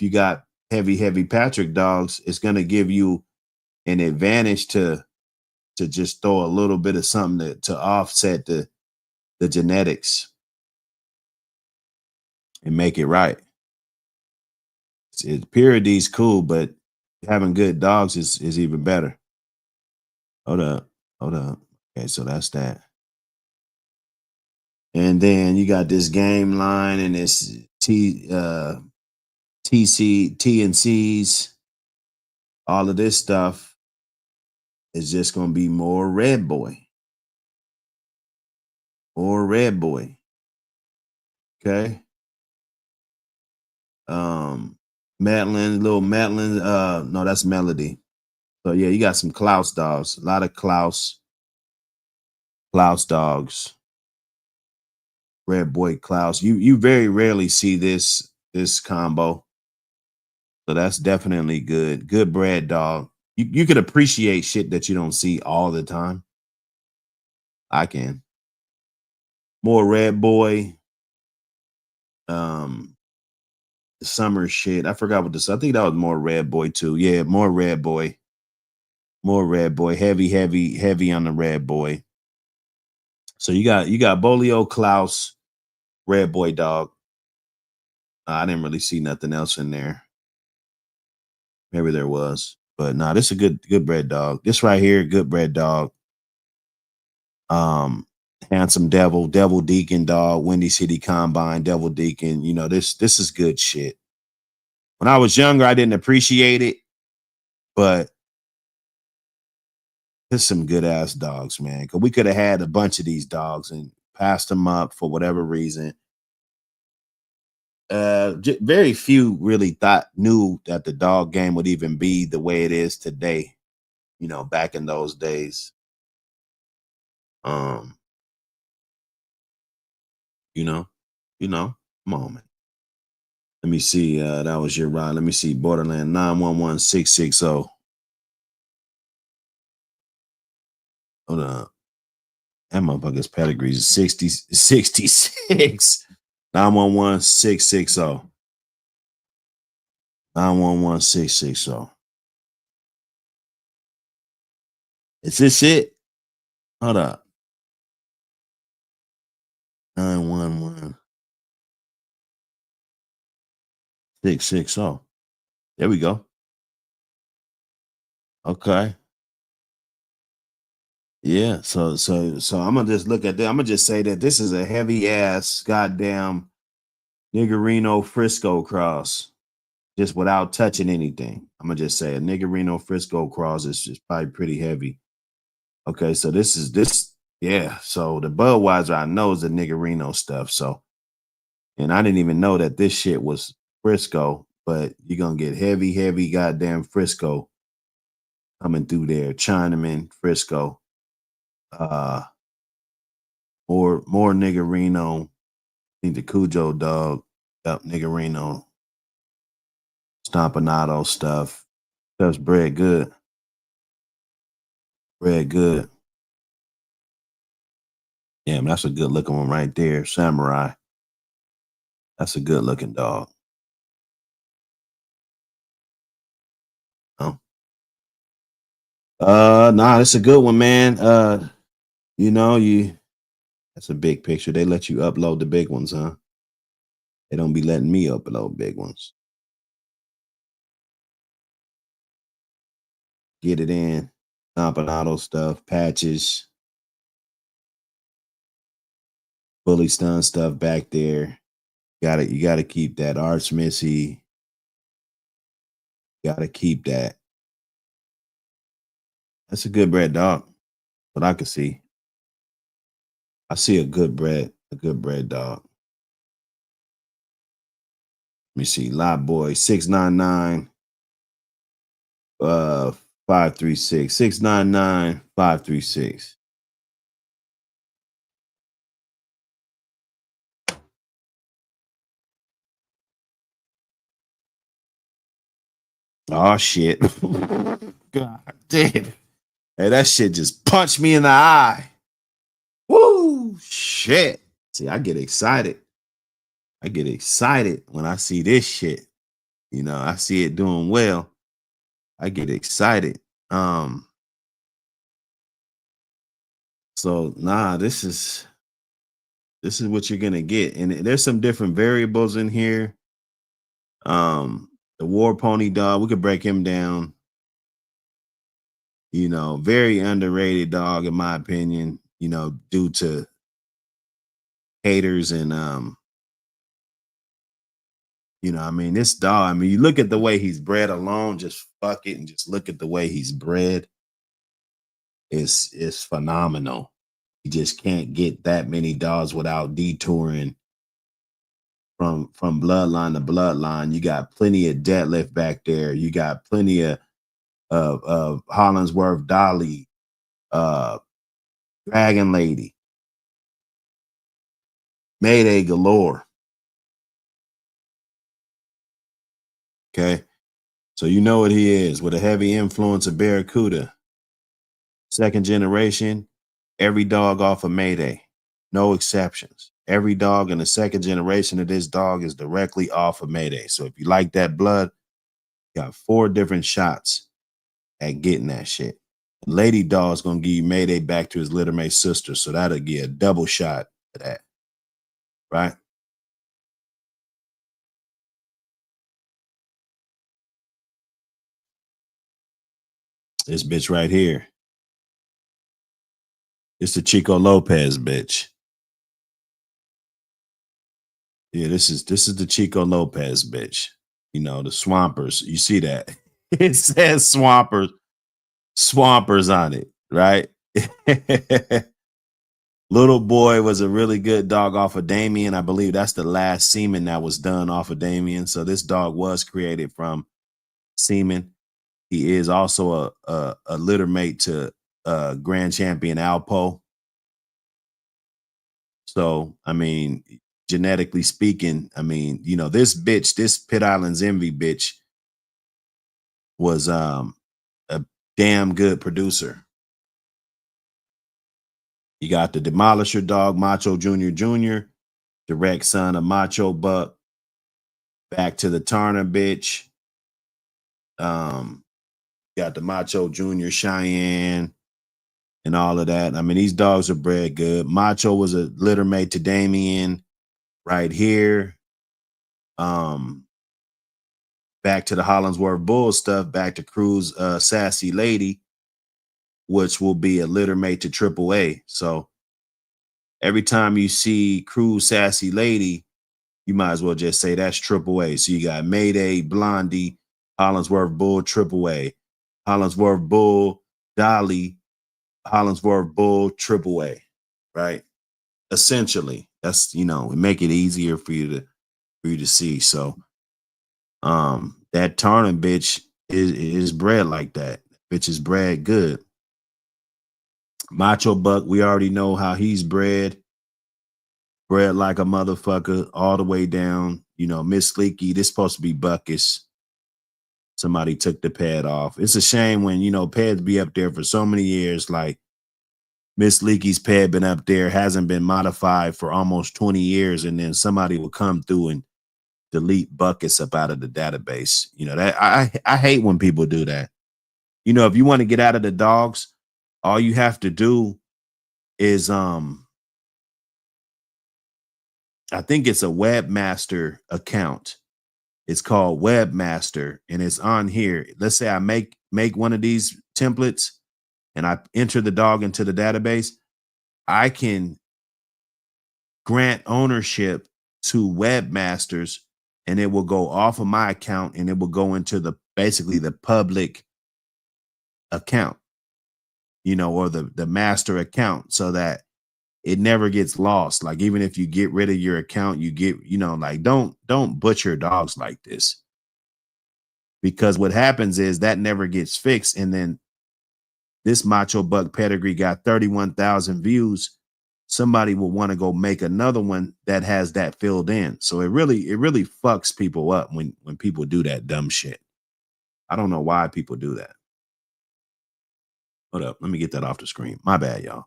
got heavy Patrick dogs, it's gonna give you an advantage to just throw a little bit of something to offset the genetics and make it right. Purity's cool, but having good dogs is even better. Hold up. Hold up. Okay, so that's that. And then you got this game line and this TNCs. All of this stuff is just gonna be more Red Boy. More Red Boy. Okay. Um Madeline, little Madeline. No, that's Melody. So yeah, you got some Klaus dogs. A lot of Klaus dogs. Red boy Klaus. You very rarely see this combo. So that's definitely good. Good bred dog. You could appreciate shit that you don't see all the time. I can. More red boy. Summer shit. I forgot what this. I think that was more red boy too. Yeah, more red boy. More red boy. Heavy on the red boy. So you got Bolio, Klaus, red boy dog. I didn't really see nothing else in there. Maybe there was, but nah, this is a good bred dog. This right here, good bred dog. Handsome Devil Deacon dog, Windy City Combine, Devil Deacon. You know, this is good shit. When I was younger, I didn't appreciate it, but there's some good ass dogs, man. Because we could have had a bunch of these dogs and passed them up for whatever reason. Very few really knew that the dog game would even be the way it is today. You know, back in those days. Um, you know, come on, man. Let me see. That was your ride. Let me see. Borderland 911660. Hold on. That motherfucker's pedigree is 66. 911660. 911660. Is this it? Hold up. 911660. There we go. Okay. Yeah. So I'm gonna just look at that. I'm gonna just say that this is a heavy ass goddamn Niggerino Frisco cross. Just without touching anything. I'm gonna just say a Niggerino Frisco cross is just probably pretty heavy. Okay, so this. Yeah. So the Budweiser I know is the Niggerino stuff. So, and I didn't even know that this shit was Frisco, but you're gonna get heavy goddamn Frisco coming through there. Chinaman, Frisco. Uh more Niggerino. I think the Cujo dog. Yep, Niggerino. Stompanato stuff. Stuff's bread good. Bread good. Damn, that's a good looking one right there. Samurai. That's a good looking dog. Oh. Nah, it's a good one, man. You know, that's a big picture. They let you upload the big ones, huh? They don't be letting me upload big ones. Get it in. Campanado stuff, patches, bully stun stuff back there. You gotta keep that Arch Missy. Gotta keep that. That's a good bred dog. What I could see. I see a good bred dog. Let me see. Lot Boy 699 536 699 536. Oh shit. God damn. Hey, that shit just punched me in the eye. Woo shit. See, I get excited. I get excited when I see this shit. You know, I see it doing well. I get excited. So nah, this is what you're gonna get. And there's some different variables in here. The War Pony dog, we could break him down. You know, very underrated dog, in my opinion, you know, due to haters and you know, I mean, this dog, I mean, you look at the way he's bred alone, just fuck it and just look at the way he's bred. It's phenomenal. You just can't get that many dogs without detouring from bloodline to bloodline. You got plenty of deadlift back there. You got plenty of Hollingsworth, Dolly, uh, Dragon Lady, Mayday galore. Okay. So you know what he is, with a heavy influence of Barracuda. Second generation, every dog off of Mayday. No exceptions. Every dog in the second generation of this dog is directly off of Mayday. So if you like that blood, you got 4 different shots at getting that shit. Lady Dog's gonna give you Mayday back to his littermate sister, so that'll get a double shot of that, right? This bitch right here. It's the Chico Lopez bitch. Yeah, this is the Chico Lopez bitch. You know, the Swampers. You see that? It says Swampers on it, right? Little Boy was a really good dog off of Damien. I believe that's the last semen that was done off of Damien. So this dog was created from semen. He is also a litter mate to Grand Champion Alpo. So, I mean, genetically speaking, I mean, you know, this bitch, this Pit Island's Envy bitch was a damn good producer. You got the Demolisher dog, Macho Jr., direct son of Macho Buck. Back to the Turner bitch. Got the Macho Jr. Cheyenne and all of that. I mean, these dogs are bred good. Macho was a litter mate to Damien right here. Back to the Hollingsworth Bull stuff, back to Cruz Sassy Lady, which will be a litter mate to Triple A. So every time you see Cruz Sassy Lady, you might as well just say that's Triple A. So you got Mayday, Blondie, Hollingsworth Bull, Triple A, Hollingsworth Bull, Dolly, Hollingsworth Bull, Triple A, right? Essentially, that's, you know, it make it easier for you to see. So that Tarnin bitch is bred like that. Bitch is bred good. Macho Buck, we already know how he's bred like a motherfucker all the way down. You know, Miss Sleeky, this supposed to be Buckus. Somebody took the pad off. It's a shame when, you know, pads be up there for so many years. Like Miss Leakey's pad been up there, hasn't been modified for almost 20 years, and then somebody will come through and delete Buckets up out of the database. You know, that I hate when people do that. You know, if you want to get out of the dogs, all you have to do is I think it's a webmaster account. It's called Webmaster, and it's on here. Let's say I make one of these templates and I enter the dog into the database. I can grant ownership to Webmasters, and it will go off of my account and it will go into the basically the public account, you know, or the master account, so that it never gets lost. Like, even if you get rid of your account, you get, you know, like, don't butcher dogs like this, because what happens is that never gets fixed. And then this Macho Buck pedigree got 31,000 views. Somebody will want to go make another one that has that filled in. So it really fucks people up when people do that dumb shit. I don't know why people do that. Hold up, let me get that off the screen. My bad, y'all.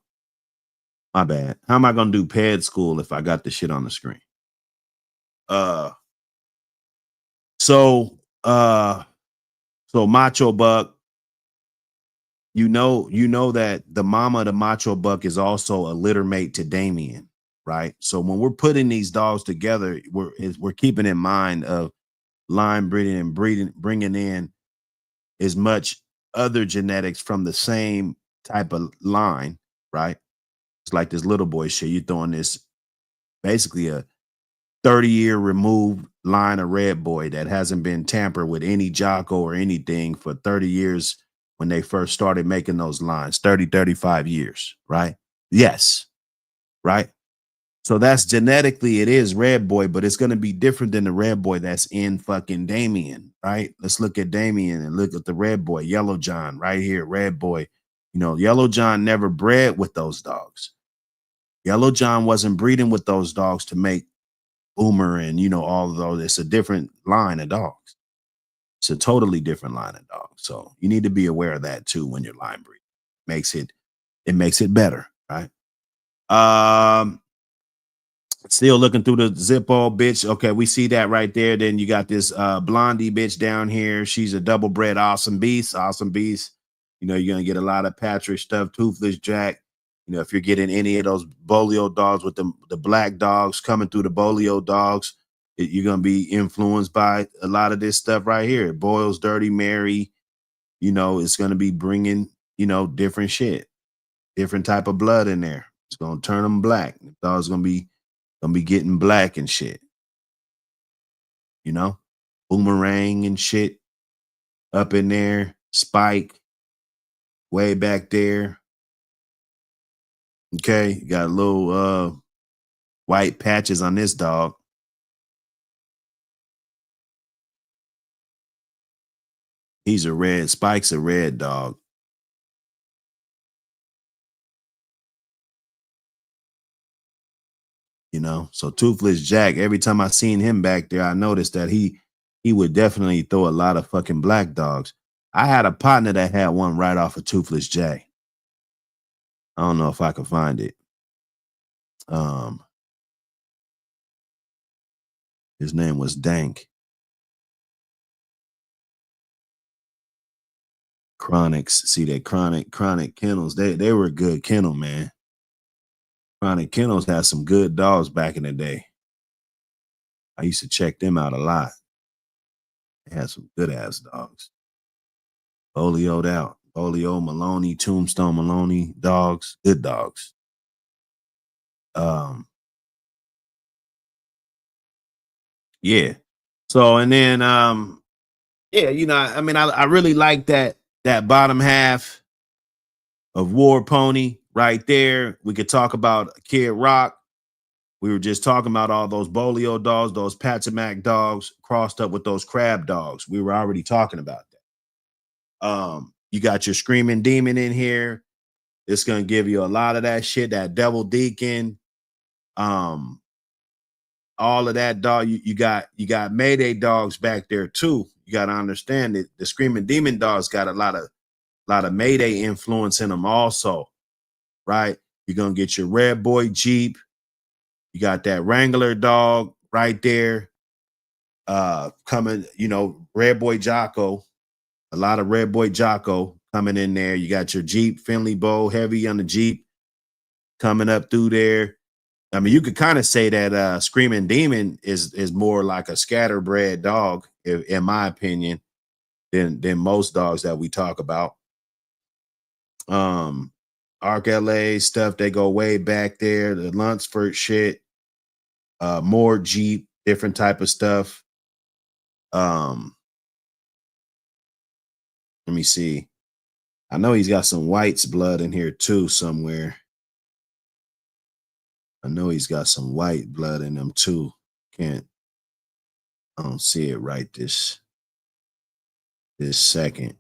My bad. How am I gonna do ped school if I got the shit on the screen? So Macho Buck, you know that the mama of the Macho Buck is also a litter mate to Damien, right? So when we're putting these dogs together, we're keeping in mind of line breeding and bringing in as much other genetics from the same type of line, right? It's like this Little Boy shit. You're throwing this basically a 30-year removed line of Red Boy that hasn't been tampered with any Jocko or anything for 30 years when they first started making those lines, 30, 35 years, right? Yes, right? So that's genetically, it is red boy, but it's going to be different than the red boy that's in fucking Damien, right? Let's look at Damien and look at the red boy, Yellow John, right here, red boy. You know, Yellow John never bred with those dogs. Yellow John wasn't breeding with those dogs to make Boomer and, you know, all of those. It's a different line of dogs. It's a totally different line of dogs. So you need to be aware of that too when you're line breeding. It makes it better, right? Still looking through the Zippo, bitch. Okay, we see that right there. Then you got this blondie bitch down here. She's a double bred awesome beast. Awesome beast. You know, you're gonna get a lot of Patrick stuff, Toothless Jack. You know, if you're getting any of those Bolio dogs with the black dogs coming through the Bolio dogs, you're gonna be influenced by a lot of this stuff right here. Boyle's Dirty Mary. You know, it's gonna be bringing, you know, different shit, different type of blood in there. It's gonna turn them black. The dog's gonna be getting black and shit, you know, Boomerang and shit up in there, Spike way back there. Okay, you got a little white patches on this dog. He's a red, Spike's a red dog. You know, so Toothless Jack, every time I seen him back there, I noticed that he would definitely throw a lot of fucking black dogs. I had a partner that had one right off of Toothless Jack. I don't know if I can find it. His name was Dank. Chronics, see that chronic kennels. They were a good kennel, man. Chronic kennels had some good dogs back in the day. I used to check them out a lot. They had some good ass dogs. Folioed out. Folio, Maloney, Tombstone Maloney, dogs, good dogs. Yeah. So and then yeah, you know, I mean, I really like that bottom half of War Pony right there. We could talk about Kid Rock. We were just talking about all those Bolio dogs, those Pachamac dogs crossed up with those crab dogs. We were already talking about that. You got your Screaming Demon in here. It's gonna give you a lot of that shit, that Devil Deacon. All of that dog. You got Mayday dogs back there too. You got to understand that the Screaming Demon dogs got a lot of Mayday influence in them also, right? You're gonna get your Red Boy Jeep. You got that Wrangler dog right there. Coming, you know, Red Boy Jocko. A lot of Red Boy Jocko coming in there. You got your Jeep, Finley Bow, heavy on the Jeep coming up through there. I mean, you could kind of say that Screaming Demon is more like a scatterbred dog, in my opinion, than most dogs that we talk about. Arc LA stuff, they go way back there. The Lunsford shit, more Jeep, different type of stuff. Let me see. I know he's got some White's blood in here too somewhere. I know he's got some white blood in him too. I don't see it right this second.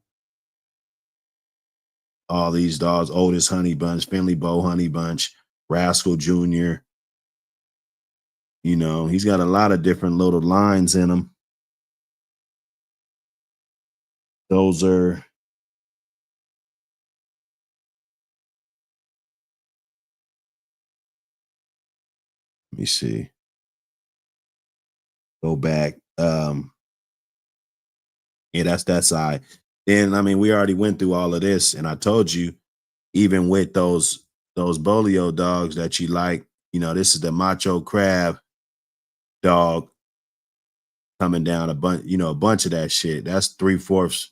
All these dogs, Otis Honey Bunch, Finley Bow Honey Bunch, Rascal Jr. You know, he's got a lot of different little lines in him. Those are, let me see. Go back. Yeah, that's that side. Then I mean, we already went through all of this, and I told you, even with those Bolio dogs that you like, you know, this is the Macho Crab dog coming down a bunch, you know, a bunch of that shit. That's 3/4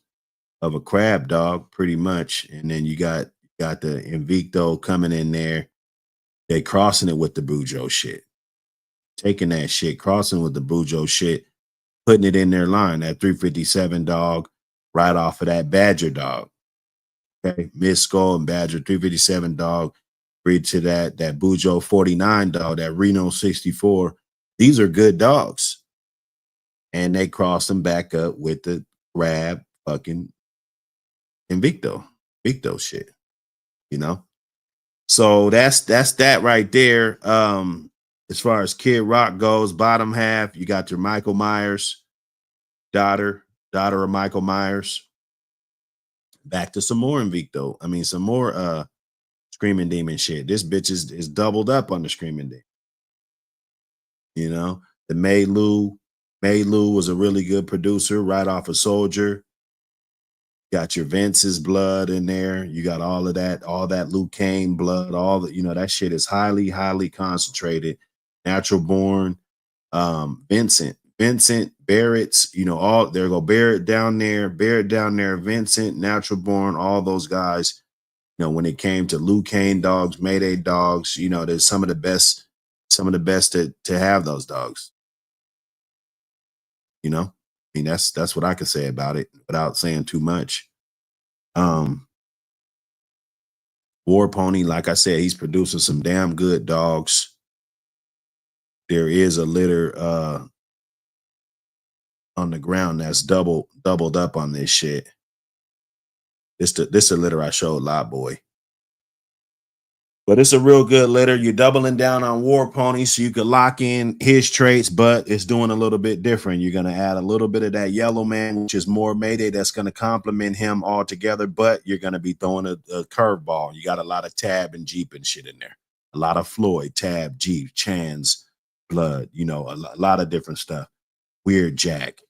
of a crab dog, pretty much. And then you got the Invicto coming in there. They crossing it with the Bujo shit, taking that shit, crossing with the Bujo shit, putting it in their line, that 357 dog, right off of that Badger dog. Okay, Miss Skull and Badger, 357 dog, breed to that Bujo 49 dog, that Reno 64. These are good dogs. And they cross them back up with the Grab fucking Invicto shit, you know? So that's that right there. As far as Kid Rock goes, bottom half, you got your Michael Myers, daughter of Michael Myers. Back to some more Invicto. I mean, some more Screaming Demon shit. This bitch is doubled up on the Screaming Demon. You know, the May Lou was a really good producer right off of Soldier. Got your Vince's blood in there. You got all that Luke Kane blood, all the, that shit is highly, highly concentrated. Natural Born, Vincent, Barrett's, all there go Barrett down there, Vincent, Natural Born, all those guys. When it came to Luke Kane dogs, Mayday dogs, there's some of the best to have those dogs. I mean, that's what I could say about it without saying too much. War Pony, like I said, he's producing some damn good dogs. There is a litter on the ground that's doubled up on this shit. This a litter I showed Lot Boy. But it's a real good litter. You're doubling down on War Pony so you could lock in his traits, but it's doing a little bit different. You're going to add a little bit of that Yellow Man, which is more Mayday, that's going to complement him all together, but you're going to be throwing a curveball. You got a lot of Tab and Jeep and shit in there. A lot of Floyd, Tab, Jeep, Chan's blood, a lot of different stuff. Weird Jack.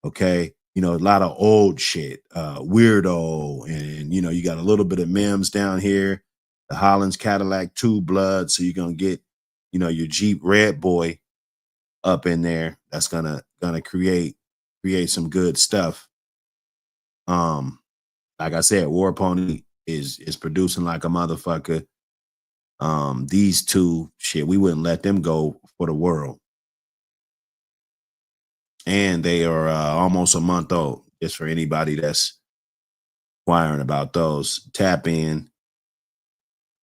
Okay. A lot of old shit, Weirdo. And, you got a little bit of Mims down here. The Holland's Cadillac 2 blood. So you're going to get, your Jeep Red Boy up in there. That's gonna create some good stuff. Like I said, War Pony is producing like a motherfucker. These two, shit, we wouldn't let them go for the world. And they are almost a month old. Just for anybody that's inquiring about those, tap in,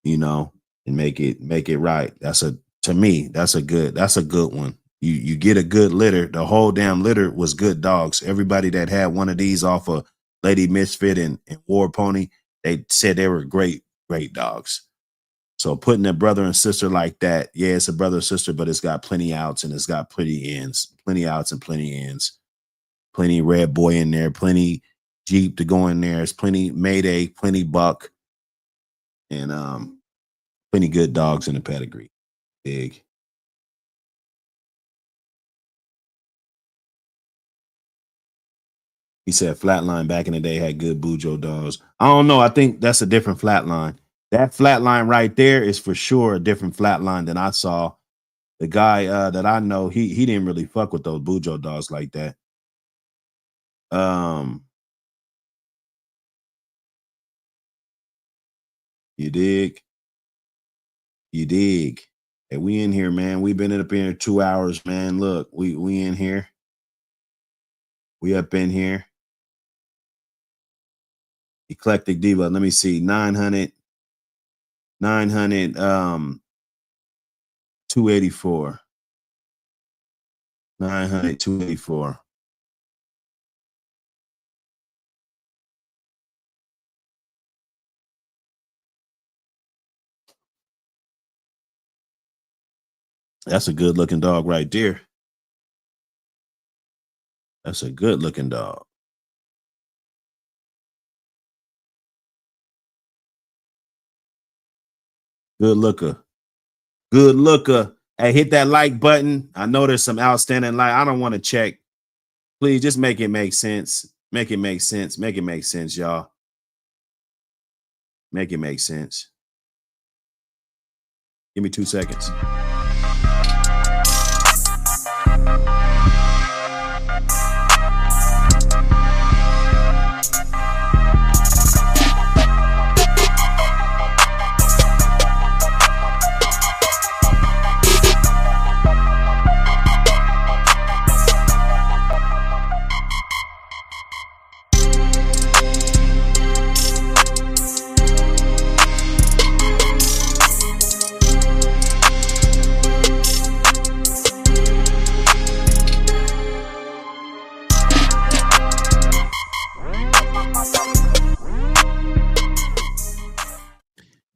and make it right. To me, that's a good one. You get a good litter. The whole damn litter was good dogs. Everybody that had one of these off of Lady Misfit and War Pony, they said they were great dogs. So putting a brother and sister like that, yeah, it's a brother and sister, but it's got plenty outs and it's got plenty ends, plenty outs and plenty ends, plenty Red Boy in there, plenty Jeep to go in there. It's plenty Mayday, plenty Buck, and plenty good dogs in the pedigree. Big. He said Flatline back in the day had good Bujo dogs. I don't know. I think that's a different Flatline. That Flatline right there is for sure a different Flatline than I saw. The guy that I know, he didn't really fuck with those Bujo dogs like that. You dig? Hey, we in here, man. We've been up in here 2 hours, man. Look, we in here. We up in here. Eclectic Diva. Let me see. 900 284. 900 284. That's a good looking dog right there. That's a good looking dog. Good looker. Good looker. Hey, hit that like button. I know there's some outstanding like. I don't want to check. Please just make it make sense. Make it make sense. Make it make sense, y'all. Make it make sense. Give me 2 seconds.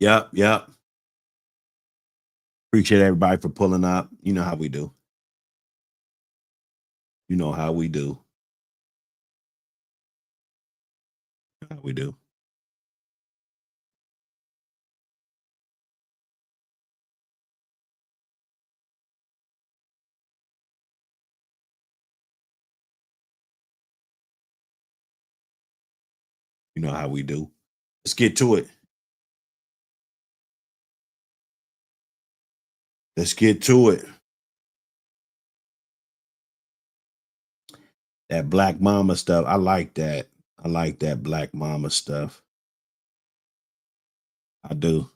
Yep. Yep. Appreciate everybody for pulling up. You know how we do. You know how we do. How we do. You know how we do. Let's get to it. Let's get to it. That Black Mama stuff. I like that. I like that Black Mama stuff. I do.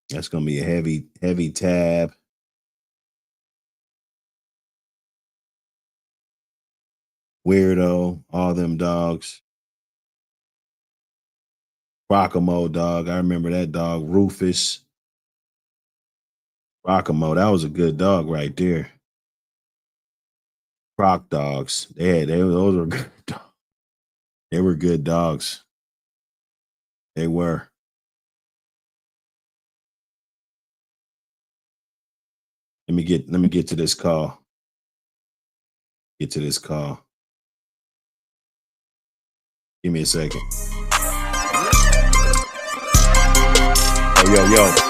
That's gonna be a heavy tab. Weirdo, all them dogs. Rockamo dog. I remember that dog. Rufus. Rockamo. That was a good dog right there. Croc dogs. Those were good dogs. They were good dogs. They were. Let me get to this call. Get to this call. Give me a second. Yo.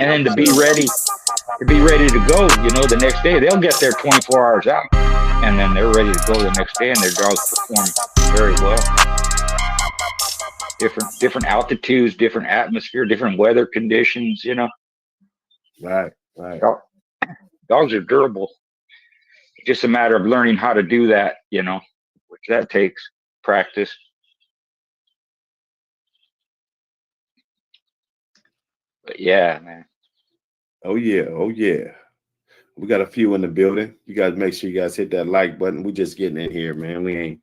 and then to be ready to go, you know, the next day. They'll get there 24 hours out, and then they're ready to go the next day, and their dogs perform very well. Different altitudes, different atmosphere, different weather conditions, you know. Right. Dogs are durable. It's just a matter of learning how to do that, you know, which that takes practice. But yeah, man. Oh yeah. We got a few in the building. You guys make sure you guys hit that like button. We just getting in here, man. We ain't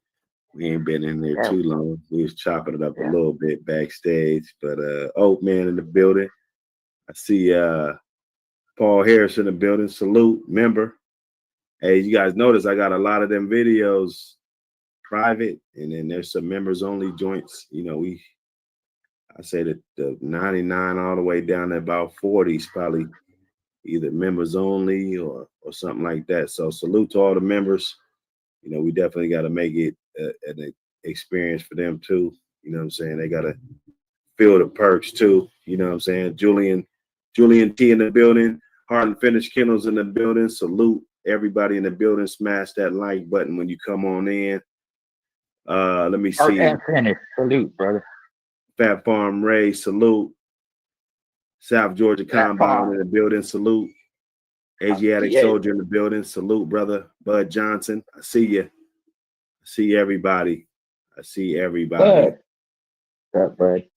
been in there Yeah. too long. We was chopping it up a Yeah. little bit backstage. But Oak Man in the building. I see Paul Harris in the building. Salute, member. Hey, you guys notice I got a lot of them videos private, and then there's some members only joints. You know, I say that the 99 all the way down to about 40 is probably either members only or something like that. So salute to all the members. You know, we definitely got to make it an experience for them too. You know what I'm saying? They got to feel the perks too. You know what I'm saying? Julian T in the building. Heart and Finish Kennels in the building. Salute everybody in the building. Smash that like button when you come on in. Let me Art see. and Finish. Salute, brother. Fat Farm Ray. Salute. South Georgia Combine in the building. Salute. Asiatic Soldier in the building. Salute, brother. Bud Johnson. I see you. I see everybody. Bud. What's up, bud?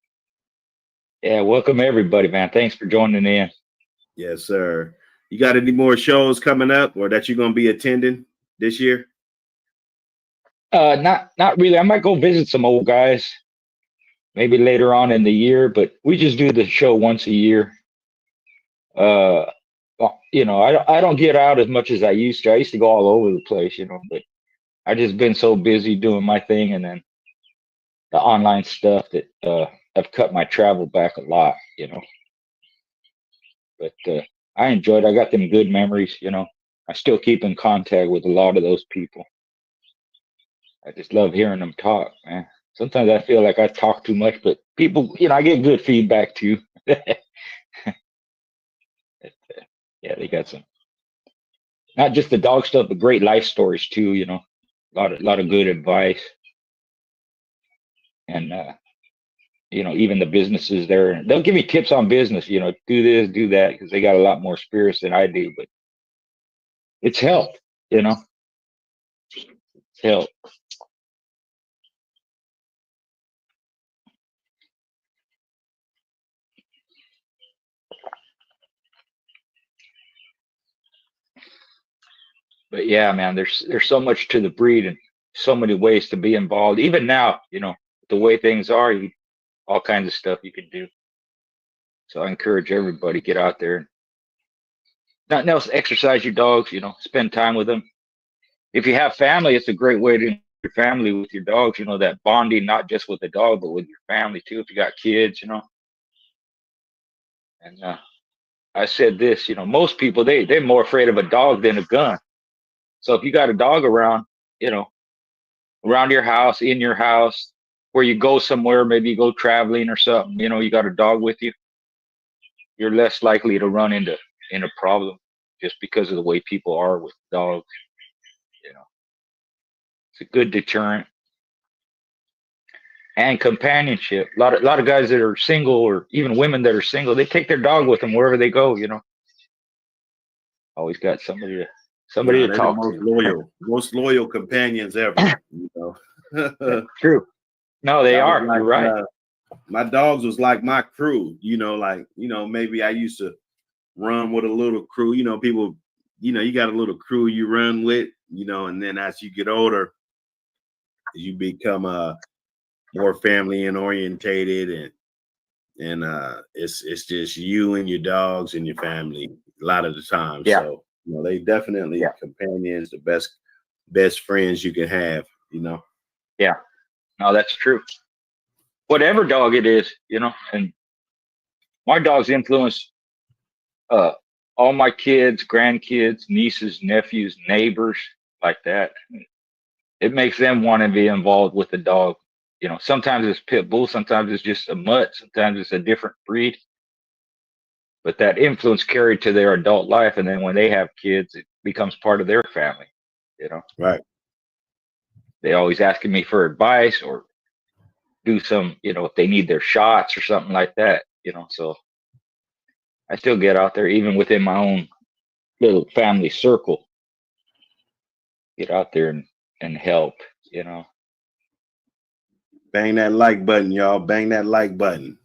Yeah, welcome everybody, man. Thanks for joining in. Yes, sir. You got any more shows coming up or that you're gonna be attending this year? Not really. I might go visit some old guys maybe later on in the year, but we just do the show once a year. You know, I don't get out as much as I used to. I used to go all over the place, you know, but I just been so busy doing my thing, and then the online stuff that I've cut my travel back a lot, you know. But I enjoyed. I got them good memories, you know. I still keep in contact with a lot of those people. I just love hearing them talk, man. Sometimes I feel like I talk too much, but people, you know, I get good feedback too. Yeah, they got some, not just the dog stuff, but great life stories too. You know, a lot of good advice, and you know, even the businesses there, they'll give me tips on business. You know, do this, do that, because they got a lot more experience than I do. But it's helped, you know, it's helped. But yeah, man, there's so much to the breed and so many ways to be involved. Even now, you know, the way things are, all kinds of stuff you can do. So I encourage everybody get out there and not else exercise your dogs. You know, spend time with them. If you have family, it's a great way to your family with your dogs. You know, that bonding not just with the dog but with your family too. If you got kids, you know. And I said this, you know, most people they're more afraid of a dog than a gun. So if you got a dog around, you know, around your house, in your house, where you go somewhere, maybe you go traveling or something, you know, you got a dog with you, you're less likely to run into in a problem just because of the way people are with dogs. You know, it's a good deterrent and companionship. A lot of guys that are single, or even women that are single, they take their dog with them wherever they go. You know, always got somebody Nah, to they're the talk to. most loyal companions ever. You know, That's true. No, they that was are. You're right. my dogs was like my crew. You know, like maybe I used to run with a little crew. You know, people. You know, you got a little crew you run with. You know, and then as you get older, you become more family and orientated, and it's just you and your dogs and your family a lot of the time. Yeah. So they definitely companions, the best friends you can have. Yeah. No, that's true. Whatever dog it is, you know, and my dogs influence all my kids, grandkids, nieces, nephews, neighbors, like that. It makes them want to be involved with the dog. You know, sometimes it's pit bull, sometimes it's just a mutt, sometimes it's a different breed. but that influence carried to their adult life, and then when they have kids, it becomes part of their family. You know, Right. they always asking me for advice or do some, if they need their shots or something like that. So I still get out there, even within my own little family circle, get out there and help. You know. Bang that like button, y'all. Bang that like button.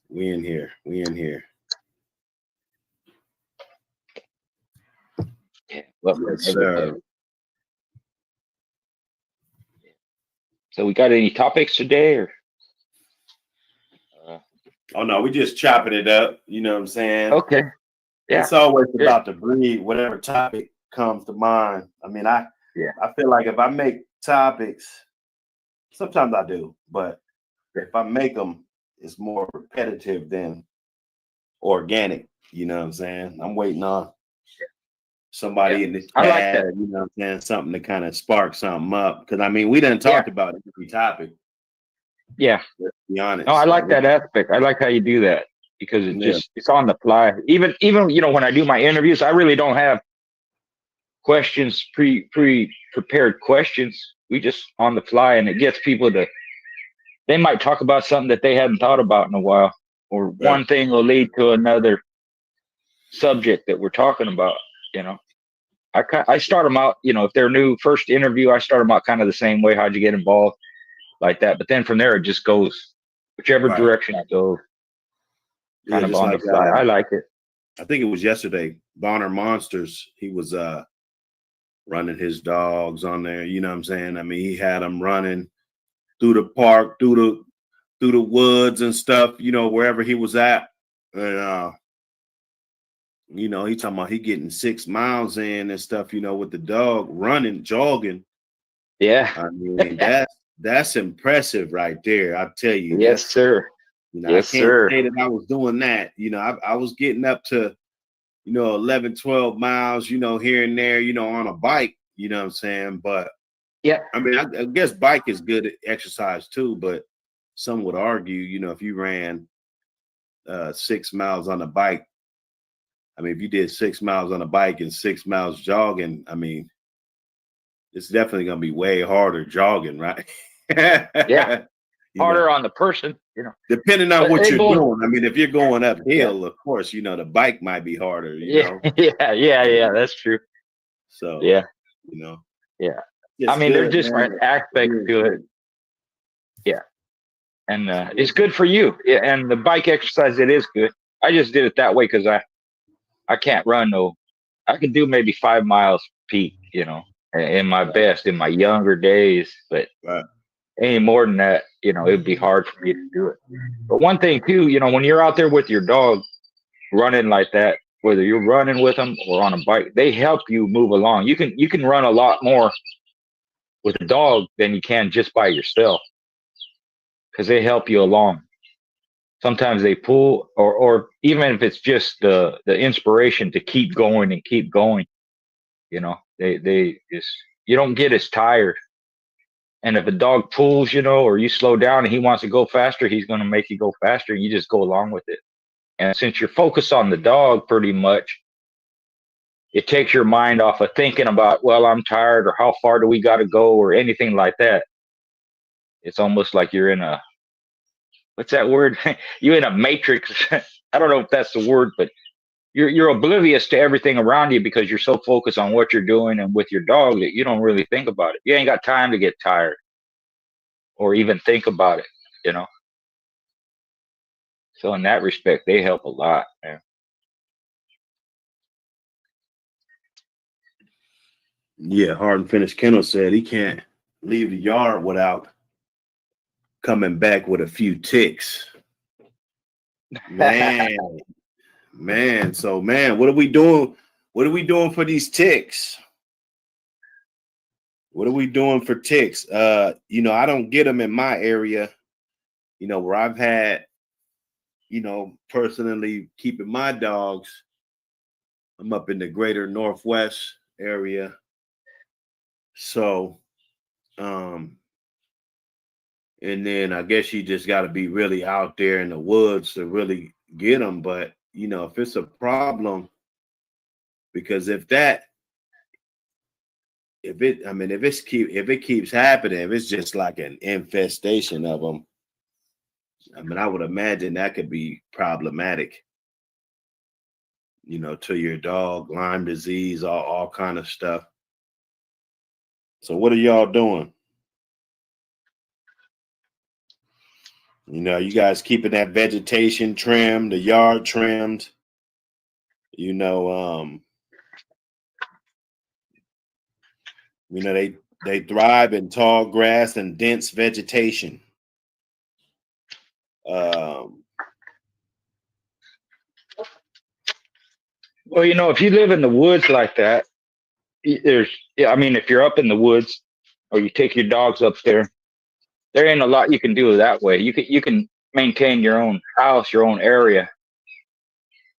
We in here. We in here. Yeah. Welcome, Yes, everybody. sir. So we got any topics today, or? Oh no, we just chopping it up. You know what I'm saying? Okay. Yeah. It's always Good. about the breed, whatever topic comes to mind. I mean, I feel like if I make topics, sometimes I do, but if I make them, it's more repetitive than organic. You know what I'm saying? I'm waiting on somebody in the chat, I like that. you know what I'm saying? Something to kind of spark something up. Because I mean, we done talked about every topic. Yeah. Let's be honest. No, I like that aspect. I like how you do that because it's on the fly. Even when I do my interviews, I really don't have questions prepared questions. We just on the fly, and it gets people to. They might talk about something that they hadn't thought about in a while, or one thing will lead to another subject that we're talking about. I start them out. If they're new, first interview, I start them out kind of the same way. How'd you get involved? Like that. But then from there, it just goes whichever direction it goes. Kind of on the fly. I like it. I think it was yesterday. Bonner Monsters. He was running his dogs on there. You know what I'm saying? I mean, he had them running through the park, through the woods and stuff. Wherever he was at, and he talking about he getting 6 miles in and stuff. With the dog running, jogging. Yeah, I mean that's impressive right there. I tell you. Yes, sir. Yes, I can't say that I was doing that. I was getting up to 11, 12 miles, here and there, on a bike, you know what I'm saying? But yeah, I mean, I guess bike is good exercise too, but some would argue, if you ran 6 miles on a bike, I mean, if you did 6 miles on a bike and 6 miles jogging, I mean, it's definitely going to be way harder jogging, right? Yeah. Harder on the person, Depending on what you're doing. I mean, if you're going uphill, of course, the bike might be harder, Yeah, that's true. So, yeah. Yeah. I mean, there's different aspects to it. Yeah. And it's good for you. Yeah, and the bike exercise, it is good. I just did it that way because I can't run I can do maybe 5 miles peak, in my best in my younger days, but any more than that, it'd be hard for me to do it. But one thing too, when you're out there with your dog running like that, whether you're running with them or on a bike, they help you move along. You can run a lot more with a dog than you can just by yourself because they help you along. Sometimes they pull, or even if it's just the inspiration to keep going and keep going, they just, you don't get as tired. And if a dog pulls, or you slow down and he wants to go faster, he's going to make you go faster. And you just go along with it. And since you're focused on the dog pretty much, it takes your mind off of thinking about, well, I'm tired, or how far do we got to go, or anything like that. It's almost like you're in what's that word? You're in a matrix. I don't know if that's the word, but you're oblivious to everything around you because you're so focused on what you're doing and with your dog that you don't really think about it. You ain't got time to get tired or even think about it. So in that respect, they help a lot, man. Yeah, Hard and Finished Kennel said he can't leave the yard without coming back with a few ticks. Man, So, what are we doing? What are we doing for these ticks? What are we doing for ticks? I don't get them in my area, where I've had, personally keeping my dogs. I'm up in the greater Northwest area. So, and then I guess you just got to be really out there in the woods to really get them. But you know, if it's a problem, because if it keeps happening, if it's just like an infestation of them, I mean, I would imagine that could be problematic. You know, to your dog, Lyme disease, all kind of stuff. So, what are y'all doing? You know, you guys keeping that vegetation trimmed, the yard trimmed. You know, they thrive in tall grass and dense vegetation. Well, you know, if you live in the woods like that, I mean, if you're up in the woods or you take your dogs up there ain't a lot you can do that way. You can maintain your own house, your own area,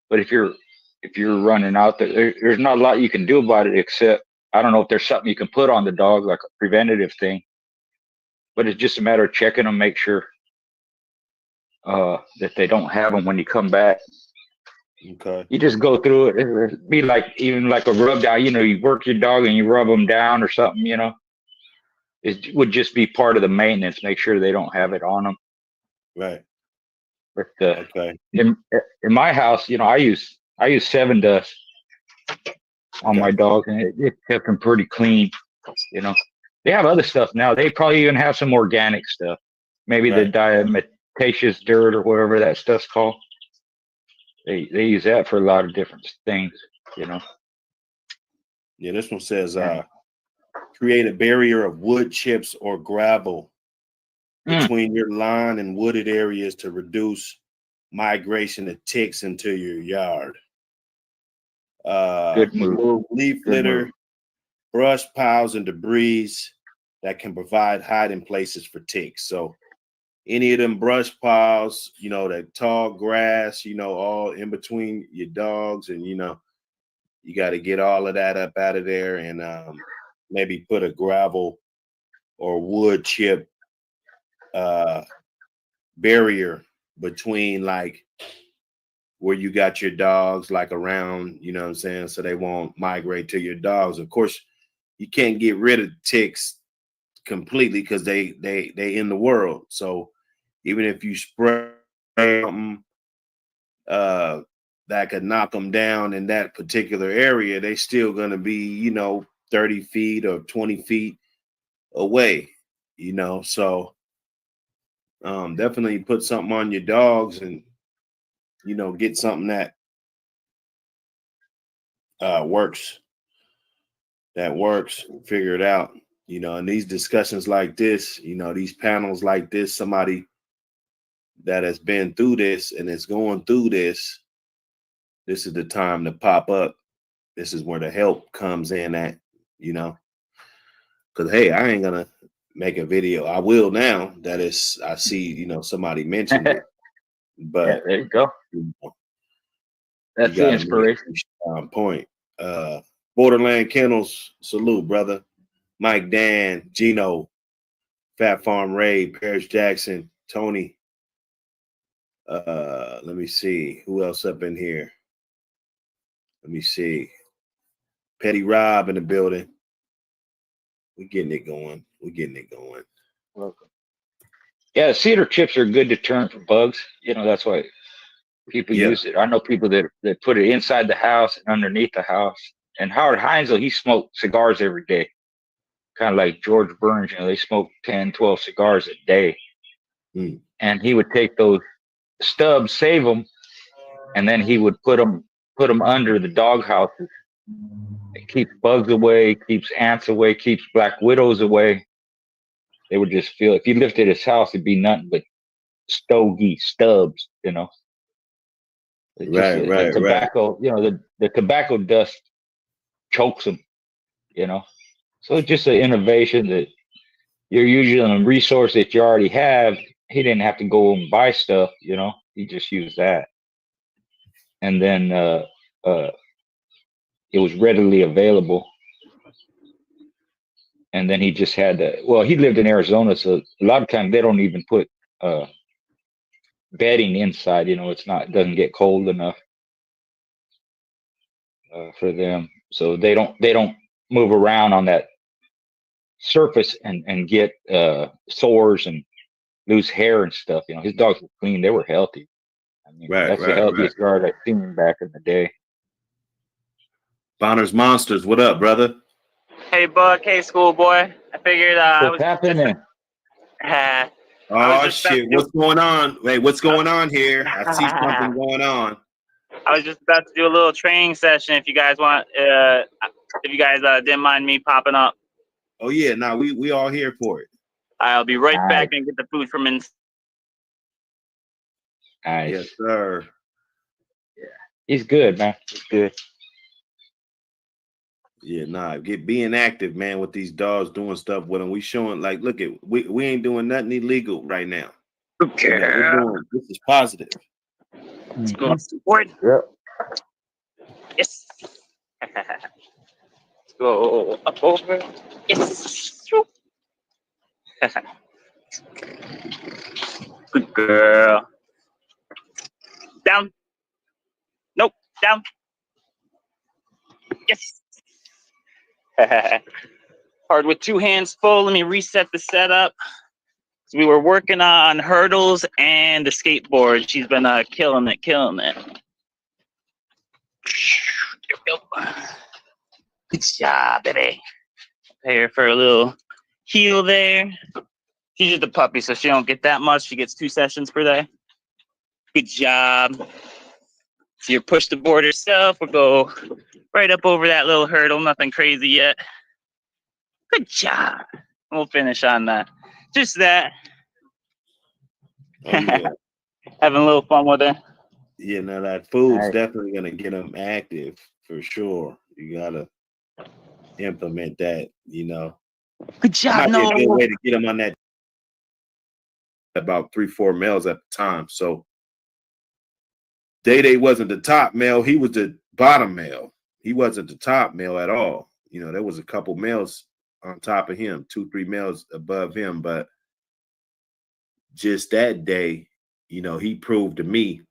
but if you're running out there's not a lot you can do about it, except I don't know if there's something you can put on the dog, like a preventative thing. But it's just a matter of checking them, make sure that they don't have them when you come back. Okay. You just go through it. It'd be like even like a rub down. You know, you work your dog and you rub them down or something. You know, it would just be part of the maintenance. Make sure they don't have it on them. Right. But Okay. in my house, you know, I use Seven Dust on my dog, and it kept them pretty clean. You know, they have other stuff now. They probably even have some organic stuff. Maybe the Right. diatomaceous dirt or whatever that stuff's called. They use that for a lot of different things. You know. Yeah, this one says And, create a barrier of wood chips or gravel between your lawn and wooded areas to reduce migration of ticks into your yard. good move. Remove leaf Good litter, move. brush piles, and debris that can provide hiding places for ticks. So any of them brush piles, you know, that tall grass, you know, all in between your dogs, and you know, you got to get all of that up out of there, and maybe put a gravel or wood chip barrier between, like, where you got your dogs, like around, you know what I'm saying, so they won't migrate to your dogs. Of course, you can't get rid of ticks completely because they in the world. So even if you spray something that could knock them down in that particular area, they still gonna be, you know, 30 feet or 20 feet away, you know. So definitely put something on your dogs, and you know, get something that works, figure it out, you know. And these discussions like this, you know, these panels like this, somebody that has been through this and is going through this is the time to pop up. This is where the help comes in at, you know, because hey, I ain't gonna make a video. I will now that I see, you know, somebody mentioned it, Yeah, but there you go. you know, you That's the gotta make inspiration. on point. Borderland Kennels, salute, brother. Mike, Dan, Gino, Fat Farm Ray, Paris Jackson, Tony. Let me see who else up in here. Let me see. Petty Rob in the building. We're getting it going. Welcome. Yeah, cedar chips are a good deterrent for bugs. You know, that's why people Yeah. use it. I know people that put it inside the house and underneath the house. And Howard Heinzel, he smoked cigars every day, kind of like George Burns. You know, they smoked 10, 12 cigars a day. Mm. And he would take those stubs, save them, and then he would put them under the dog houses. It keeps bugs away, keeps ants away, keeps black widows away. They would just feel, if you lifted his house, it'd be nothing but stogie stubs, you know. It just the Right. tobacco, you know, the tobacco dust chokes them, you know. So it's just an innovation that you're using a resource that you already have. He didn't have to go and buy stuff, you know. He just used that, and then it was readily available. And then he just had to. Well, he lived in Arizona, so a lot of times they don't even put bedding inside. You know, it doesn't get cold enough for them, so they don't move around on that surface and get sores and lose hair and stuff. You know, his dogs were clean; they were healthy. I mean, Right, that's the right, right. healthiest guard I've seen back in the day. Garner'S Monsters, what up, brother? Hey, Buck. Hey, schoolboy. I figured I What's was happening? I was Oh just about shit, to what's going on? Wait, what's going on here? I see something do. going on. I was just about to do a little training session. If you guys want, if you guys didn't mind me popping up, Oh yeah, now we all here for it. I'll be right Nice. back and get the food from inside. Nice. Yes, sir. He's good, man. He's good. Yeah, nah, being active, man, with these dogs, doing stuff with them. We showing like, look at we ain't doing nothing illegal right now. Okay. You know, we're doing this is positive. Let's go support. Yep. Yes. Let's go up over. Yes. Good girl. Down. Nope. Down. Yes. Hard with 2 hands full. Let me reset the setup. So we were working on hurdles and the skateboard. She's been killing it. There we go. Good job, baby. Pay her for a little heel there. She's just a puppy, so she don't get that much. She gets 2 sessions per day. Good job. So you push the board herself. We'll go right up over that little hurdle. Nothing crazy yet. Good job. We'll finish on that. Just that. Oh yeah. Having a little fun with her. Yeah, now that food's Nice. definitely gonna get them active for sure. You gotta implement that, you know. Good job. Might be a good No. way to get them on that about 3-4 males at the time. So Day wasn't the top male, he was the bottom male. He wasn't the top male at all. You know, there was a couple males on top of him, 2-3 males above him, but just that day, you know, he proved to me,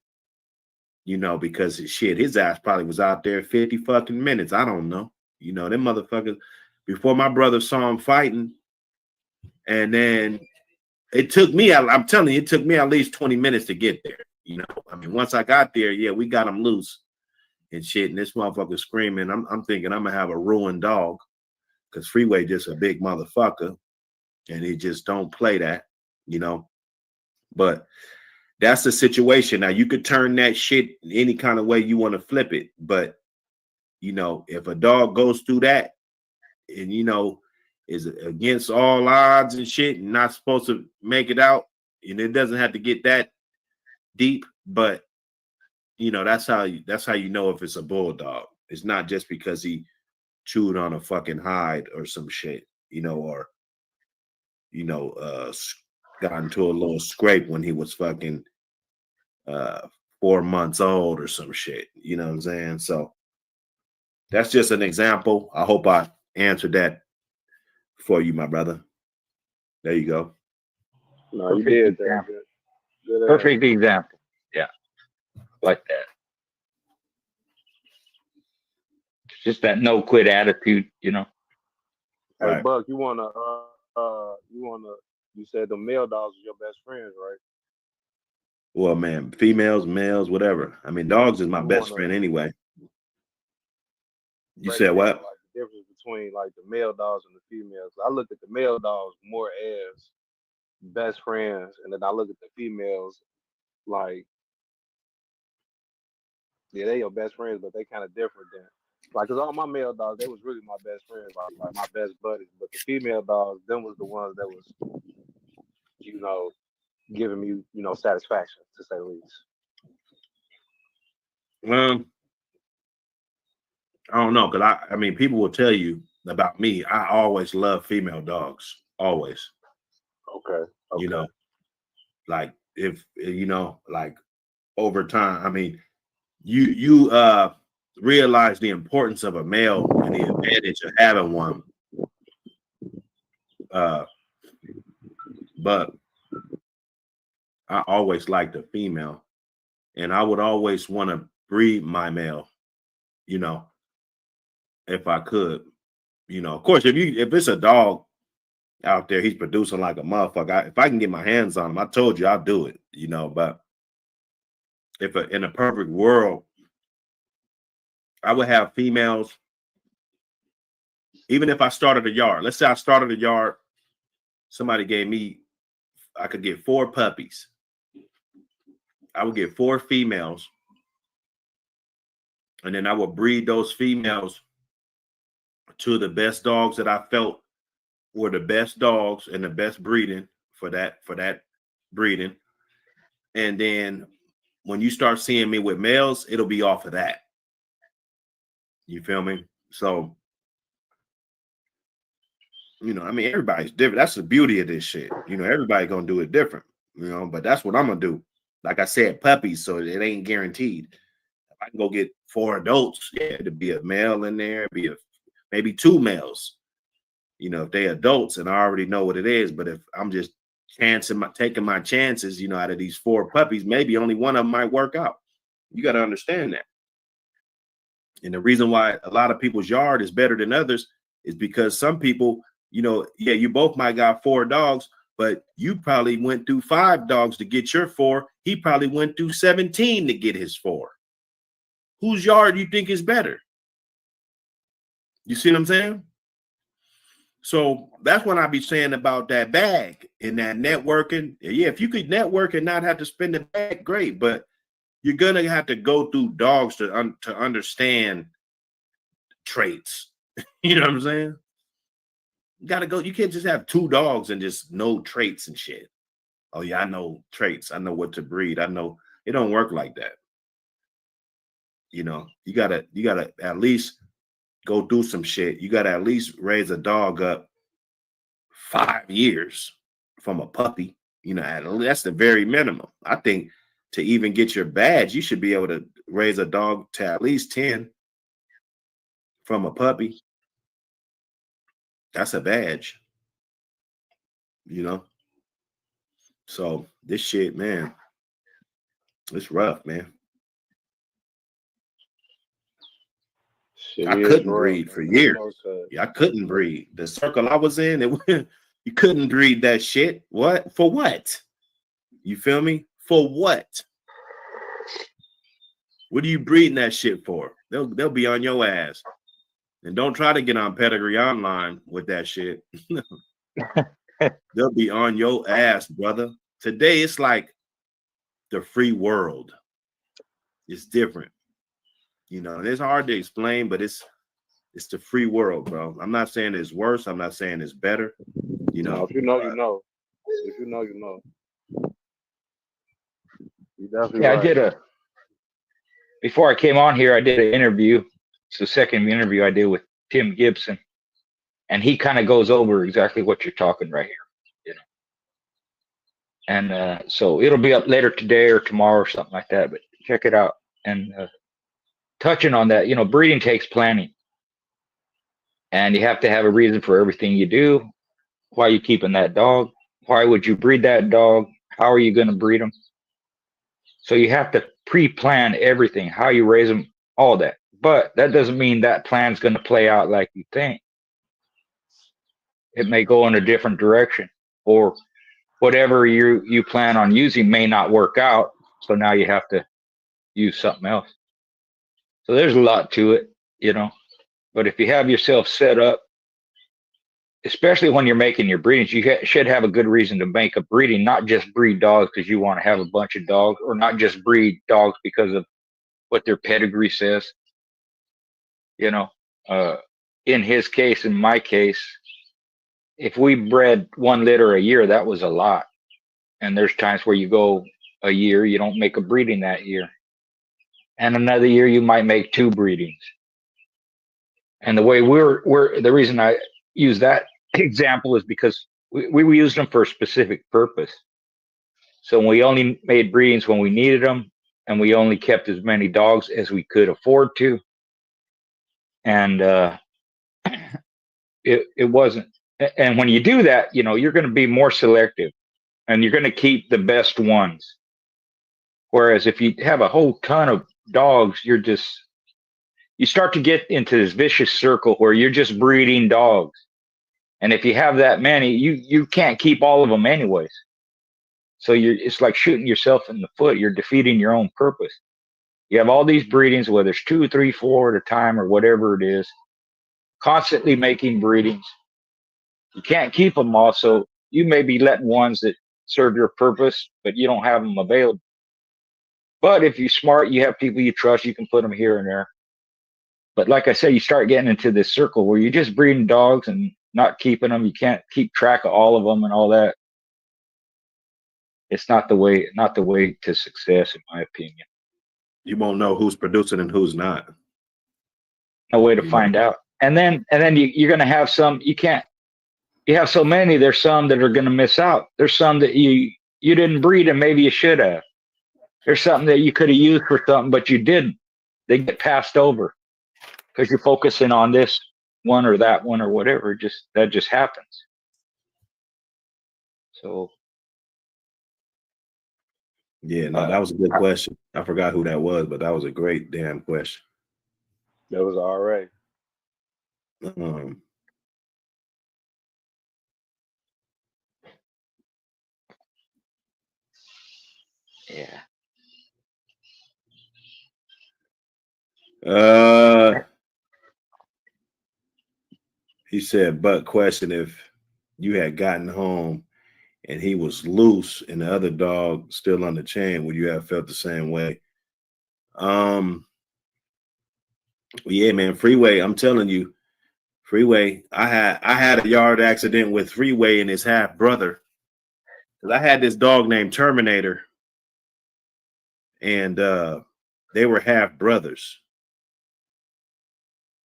you know, because his ass probably was out there 50 fucking minutes. I don't know. You know, them motherfuckers, before my brother saw him fighting, and then it took me, I'm telling you, it took me at least 20 minutes to get there. You know, I mean, once I got there, yeah, we got him loose and shit. And this motherfucker screaming. I'm thinking I'm gonna have a ruined dog because Freeway just a big motherfucker, and he just don't play that, you know. But that's the situation. Now you could turn that shit any kind of way you want to flip it, but you know, if a dog goes through that, and you know, is against all odds and shit, and not supposed to make it out, and it doesn't have to get that deep, but you know, that's how you know if it's a bulldog. It's not just because he chewed on a fucking hide or some shit, you know, or you know, got into a little scrape when he was fucking 4 months old or some shit. You know what I'm saying? So that's just an example. I hope I answered that for you, my brother. There you go. No, you did that. Good Perfect example. Yeah. Like that. Just that no quit attitude, you know. Hey, Right. Buck, you said the male dogs are your best friends, right? Well, man, females, males, whatever. I mean, dogs is my best friend anyway. You said what? Like the difference between like the male dogs and the females. I look at the male dogs more as best friends, and then I look at the females like, yeah, they your best friends, but they kind of different then. Like, cause all my male dogs, they was really my best friends, like my best buddies. But the female dogs, them was the ones that was, you know, giving me, you know, satisfaction to say the least. I don't know, because I mean, people will tell you about me. I always love female dogs, always. Okay. You know, like if you know, like over time. I mean, you realize the importance of a male and the advantage of having one. But I always liked a female, and I would always want to breed my male, you know, if I could. You know, of course, if it's a dog out there, he's producing like a motherfucker. If I can get my hands on him, I told you I'll do it, you know. But if in a perfect world, I would have females. Even if I started a yard, let's say I started a yard, somebody gave me, I could get 4 puppies. I would get 4 females, and then I would breed those females to the best dogs that I felt were the best dogs and the best breeding for that breeding. And then when you start seeing me with males, it'll be off of that. You feel me? So, you know, I mean, everybody's different. That's the beauty of this shit. You know, everybody gonna do it different, you know, but that's what I'm gonna do. Like I said, puppies, so it ain't guaranteed. If I can go get 4 adults, yeah, it'd be a male in there, maybe 2 males. You know, if they adults and I already know what it is, but if I'm just taking my chances, you know, out of these 4 puppies, maybe only one of them might work out. You got to understand that. And the reason why a lot of people's yard is better than others is because some people, you know, yeah, you both might got 4 dogs, but you probably went through 5 dogs to get your 4. He probably went through 17 to get his 4. Whose yard do you think is better? You see what I'm saying? So that's what I be saying about that bag and that networking. Yeah, if you could network and not have to spend the bag, great. But you're gonna have to go through dogs to understand traits. You know what I'm saying? You gotta go. You can't just have 2 dogs and just know traits and shit. Oh yeah, I know traits. I know what to breed. I know it don't work like that. You know, you gotta at least go do some shit. You gotta at least raise a dog up 5 years from a puppy. You know, that's the very minimum. I think to even get your badge, you should be able to raise a dog to at least 10 from a puppy. That's a badge, you know. So this shit, man, it's rough, man. Shit I is couldn't rough, breed for man. years. Okay. Yeah, I couldn't breed. The circle I was in, you couldn't breed that shit. What? For what? You feel me? For what? What are you breeding that shit for? They'll be on your ass. And don't try to get on Pedigree Online with that shit. They'll be on your ass, brother. Today it's like the free world. It's different. You know, and it's hard to explain, but it's the free world, bro. I'm not saying it's worse. I'm not saying it's better. You know, No, if you know, you know. If you know, you know. You definitely Yeah, right. before I came on here, I did an interview. It's the second interview I did with Tim Gibson, and he kind of goes over exactly what you're talking right here, you know. And so it'll be up later today or tomorrow or something like that. But check it out. And touching on that, you know, breeding takes planning, and you have to have a reason for everything you do. Why are you keeping that dog? Why would you breed that dog? How are you going to breed them? So you have to pre-plan everything, how you raise them, all that. But that doesn't mean that plan's going to play out like you think. It may go in a different direction, or whatever you plan on using may not work out. So now you have to use something else. So there's a lot to it, you know. But if you have yourself set up, especially when you're making your breedings, you should have a good reason to make a breeding, not just breed dogs because you want to have a bunch of dogs, or not just breed dogs because of what their pedigree says. You know, in his case, in my case, if we bred 1 litter a year, that was a lot. And there's times where you go a year, you don't make a breeding that year. And another year, you might make 2 breedings. And the way the reason I use that example is because we used them for a specific purpose. So we only made breedings when we needed them, and we only kept as many dogs as we could afford to. And it wasn't. And when you do that, you know, you're going to be more selective. and you're going to keep the best ones. Whereas if you have a whole ton of dogs, you start to get into this vicious circle where you're just breeding dogs. And if you have that many, you can't keep all of them anyways. So it's like shooting yourself in the foot. You're defeating your own purpose. You have all these breedings, whether it's 2, 3, 4 at a time or whatever it is, constantly making breedings. You can't keep them all. So you may be letting ones that serve your purpose, but you don't have them available. But if you're smart, you have people you trust, you can put them here and there. But like I said, you start getting into this circle where you're just breeding dogs and not keeping them. You can't keep track of all of them and all that. It's not the way to success, in my opinion. You won't know who's producing and who's not. No way to find out. And then you're going to have some, you have so many, there's some that are going to miss out. There's some that you didn't breed and maybe you should have. There's something that you could have used for something, but you didn't. They get passed over because you're focusing on this one or that one or whatever. That just happens. So. Yeah, no, that was a good question. I forgot who that was, but that was a great damn question. That was all right. Yeah. He said, but question, if you had gotten home and he was loose and the other dog still on the chain, would you have felt the same way? Yeah, man, Freeway, I'm telling you, Freeway, I had a yard accident with Freeway and his half brother. Because I had this dog named Terminator, and they were half brothers.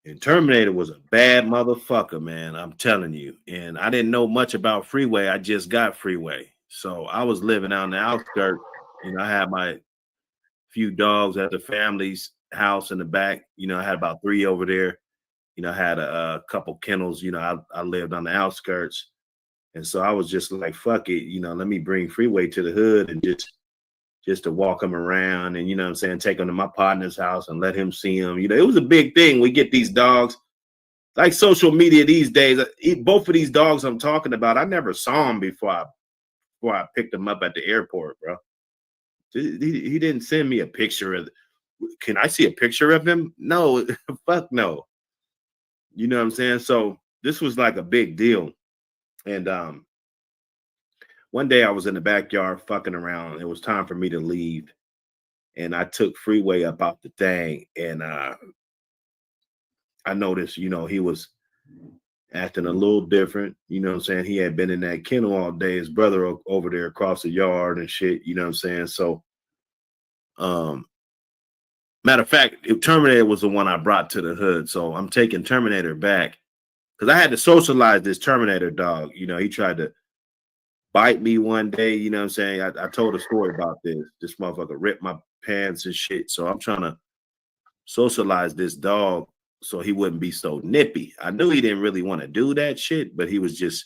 And Terminator was a bad motherfucker, man. I'm telling you. And I didn't know much about Freeway. I just got Freeway. So I was living out in the outskirts. You know, I had my few dogs at the family's house in the back. You know, I had about 3 over there. You know, I had a couple kennels. You know, I lived on the outskirts. And so I was just like, fuck it. You know, let me bring Freeway to the hood and just to walk him around and, you know what I'm saying, take him to my partner's house and let him see him. You know, it was a big thing. We get these dogs, like social media these days. Both of these dogs I'm talking about, I never saw them before I picked them up at the airport, bro. He didn't send me a picture of, can I see a picture of him? No, fuck no. You know what I'm saying? So this was like a big deal. And one day I was in the backyard fucking around. It was time for me to leave. And I took Freeway up out the thing. And I noticed, you know, he was acting a little different. You know what I'm saying? He had been in that kennel all day. His brother over there across the yard and shit. You know what I'm saying? So, matter of fact, Terminator was the one I brought to the hood. So I'm taking Terminator back because I had to socialize this Terminator dog. You know, he tried to bite me one day, you know what I'm saying? I told a story about this. This motherfucker ripped my pants and shit. So I'm trying to socialize this dog so he wouldn't be so nippy. I knew he didn't really want to do that shit, but he was just,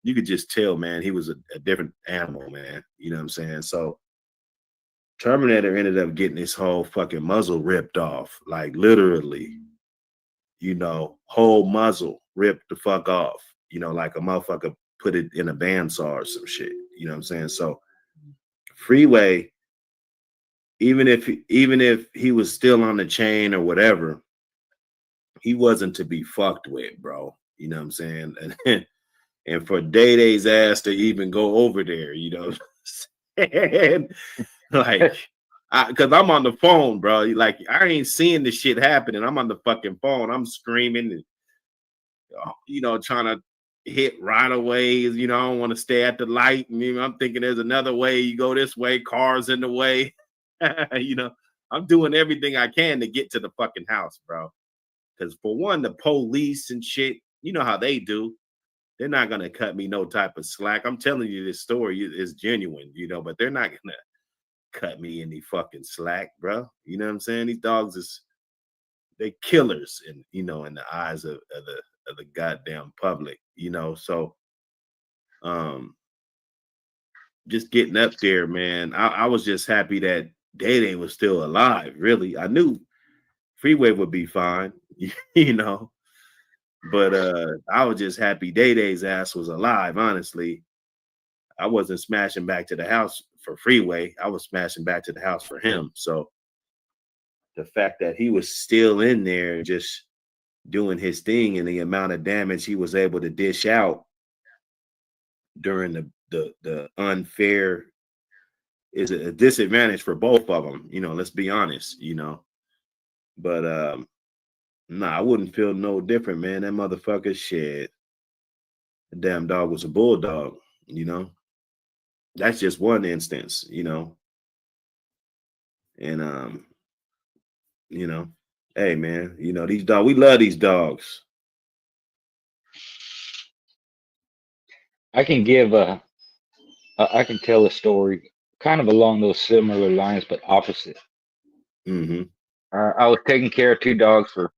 you could just tell, man, he was a different animal, man. You know what I'm saying? So Terminator ended up getting his whole fucking muzzle ripped off, like literally, you know, whole muzzle ripped the fuck off, you know, like a motherfucker put it in a bandsaw or some shit. You know what I'm saying? So Freeway, even if he was still on the chain or whatever, he wasn't to be fucked with, bro. You know what I'm saying? And for Day-Day's ass to even go over there, you know what I'm saying? Like, because I'm on the phone, bro. Like, I ain't seeing the shit happening. I'm on the fucking phone. I'm screaming and, you know, trying to hit right away. You know, I don't want to stay at the light. And, you know, I'm thinking there's another way. You go this way, cars in the way. You know, I'm doing everything I can to get to the fucking house, bro. Because for one, the police and shit, you know how they do. They're not gonna cut me no type of slack. I'm telling you, this story is genuine, you know, but they're not gonna cut me any fucking slack, bro. You know what I'm saying? These dogs they killers, in you know, in the eyes of the goddamn public, you know. So just getting up there, man. I was just happy that Day Day was still alive. Really, I knew Freeway would be fine, you know. But I was just happy Day Day's ass was alive. Honestly, I wasn't smashing back to the house for Freeway. I was smashing back to the house for him. So the fact that he was still in there, just doing his thing, and the amount of damage he was able to dish out during the unfair is a disadvantage for both of them. You know, let's be honest. You know, but nah, I wouldn't feel no different, man. That motherfucker shit. The damn dog was a bulldog. You know, that's just one instance. You know, and you know, hey man, you know these dogs. We love these dogs. I can I can tell a story kind of along those similar lines, but opposite. Mm-hmm. I was taking care of 2 dogs for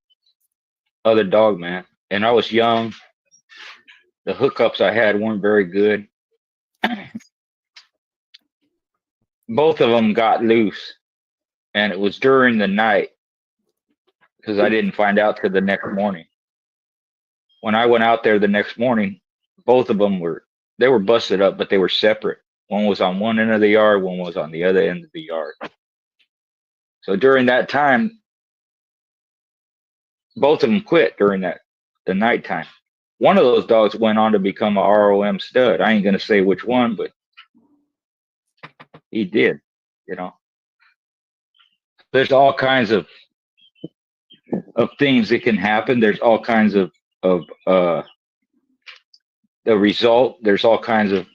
other dog man, and I was young. The hookups I had weren't very good. Both of them got loose, and it was during the night because I didn't find out till the next morning. When I went out there the next morning, both of them were busted up, but they were separate. One was on one end of the yard, one was on the other end of the yard. So during that time, both of them quit during the nighttime. One of those dogs went on to become a ROM stud. I ain't gonna say which one, but he did. You know, there's all kinds of things that can happen. There's all kinds of the result. There's all kinds of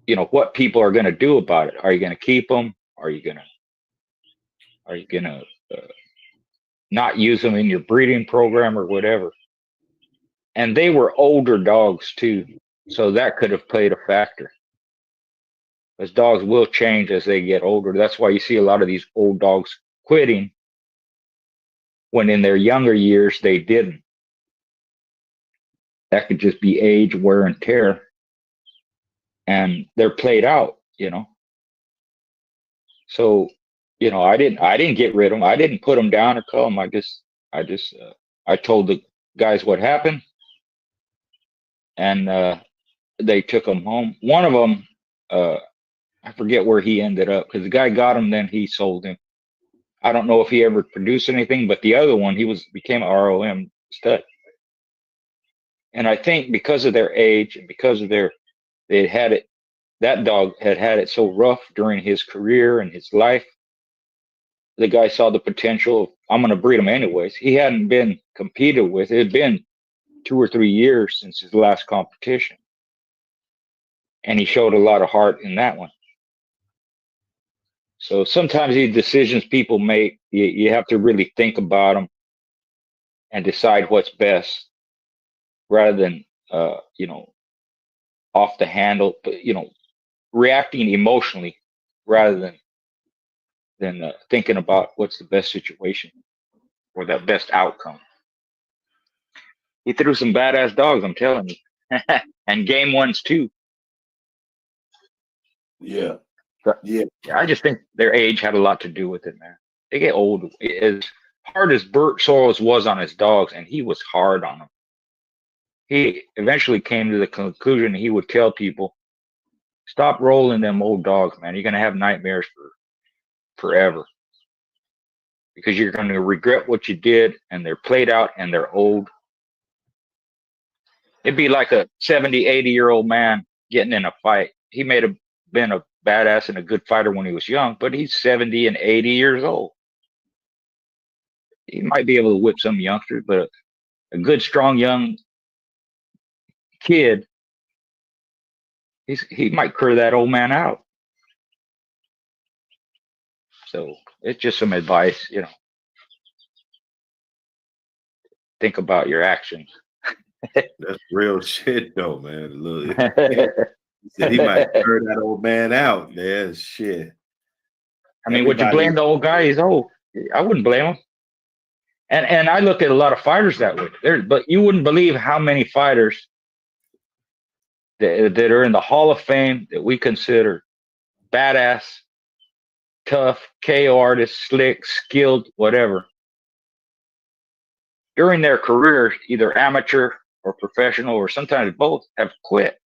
you know what people are going to do about it. Are you going to keep them? Are you going to not use them in your breeding program or whatever? And they were older dogs too, so that could have played a factor. As dogs will change as they get older. That's why you see a lot of these old dogs quitting when in their younger years they didn't. That could just be age, wear and tear, and they're played out, you know. So, you know, I didn't get rid of them. I didn't put them down or kill them. I told the guys what happened, and they took them home. One of them, I forget where he ended up because the guy got him, then he sold him. I don't know if he ever produced anything, but the other one, became an ROM stud. And I think because of their age and because of that dog had it so rough during his career and his life, the guy saw the potential of, I'm going to breed him anyways. He hadn't been competed with. It had been 2 or 3 years since his last competition. And he showed a lot of heart in that one. So sometimes these decisions people make, you have to really think about them and decide what's best rather than, you know, off the handle, but, you know, reacting emotionally rather than thinking about what's the best situation or the best outcome. He threw some badass dogs, I'm telling you, and game ones too. Yeah. So, Yeah. I just think their age had a lot to do with it, man. They get old. As hard as Bert Soros was on his dogs, and he was hard on them, he eventually came to the conclusion he would tell people, stop rolling them old dogs, man. You're going to have nightmares for forever because you're going to regret what you did, and they're played out and they're old. It'd be like a 70, 80-year-old man getting in a fight. He may have been a badass and a good fighter when he was young, but he's 70 and 80 years old. He might be able to whip some youngsters, but a good, strong, young kid, he might clear that old man out. So it's just some advice, you know. Think about your actions. That's real shit though, man. Look, he said he might turn that old man out, man. Shit. I mean, would you blame the old guy? He's old. I wouldn't blame him. And I look at a lot of fighters that way. But you wouldn't believe how many fighters that are in the Hall of Fame that we consider badass, tough, KO artists, slick, skilled, whatever. During their career, either amateur or professional, or sometimes both, have quit.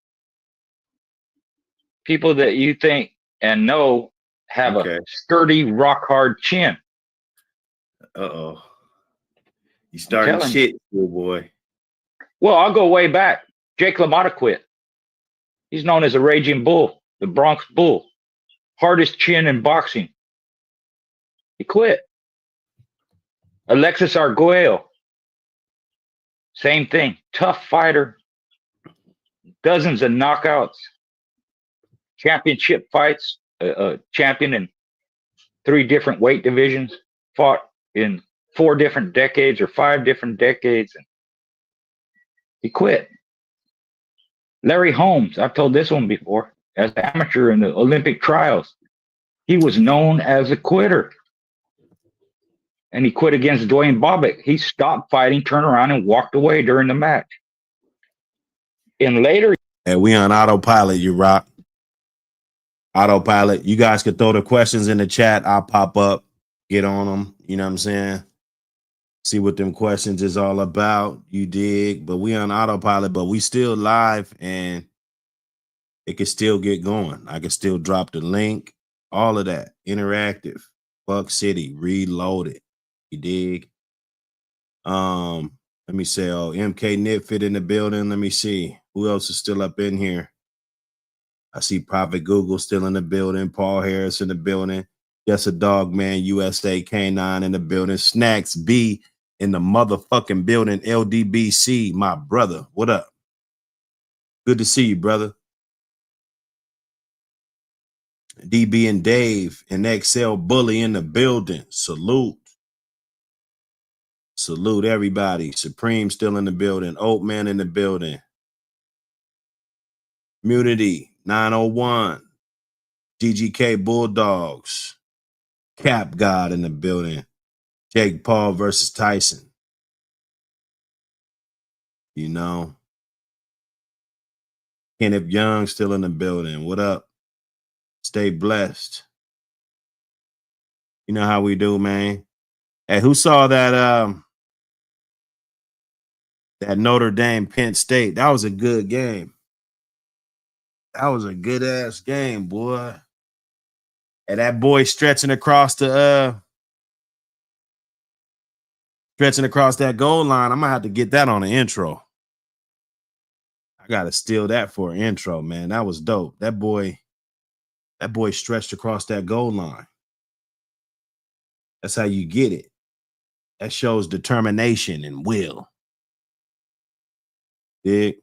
People that you think and know have a Okay. sturdy, rock hard chin. Uh-oh. You I'm starting telling you. shit, little boy. Well, I'll go way back. Jake LaMotta quit. He's known as a Raging Bull, the Bronx Bull, hardest chin in boxing. He quit. Alexis Arguello, same thing. Tough fighter, dozens of knockouts, championship fights, champion in 3 different weight divisions, fought in 4 different decades or 5 different decades, and he quit. Larry Holmes, I've told this one before, as an amateur in the Olympic trials, he was known as a quitter. And he quit against Dwayne Bobbitt. He stopped fighting, turned around, and walked away during the match. In later, Hey, we on autopilot, you rock. Autopilot. You guys can throw the questions in the chat. I'll pop up, get on them. You know what I'm saying? See what them questions is all about. You dig? But we on autopilot, but we still live and it can still get going. I can still drop the link, all of that. Interactive. Buckcity, reloaded. You dig? Let me say, oh, MK Nitfit in the building. Let me see. Who else is still up in here? I see Prophet Google still in the building. Paul Harris in the building. Yes, a dog man. USA K9 in the building. Snacks B in the motherfucking building. LDBC, my brother. What up? Good to see you, brother. DB and Dave and XL Bully in the building. Salute. Salute everybody. Supreme still in the building. Oat Man in the building. Munity 901. DGK Bulldogs. Cap God in the building. Jake Paul versus Tyson. You know. Kenneth Young still in the building. What up? Stay blessed. You know how we do, man. Hey, who saw that that Notre Dame Penn State? That was a good game. That was a good ass game, boy. And that boy stretching across that goal line. I'm gonna have to get that on the intro. I gotta steal that for an intro, man. That was dope. That boy stretched across that goal line. That's how you get it. That shows determination and will. Dig?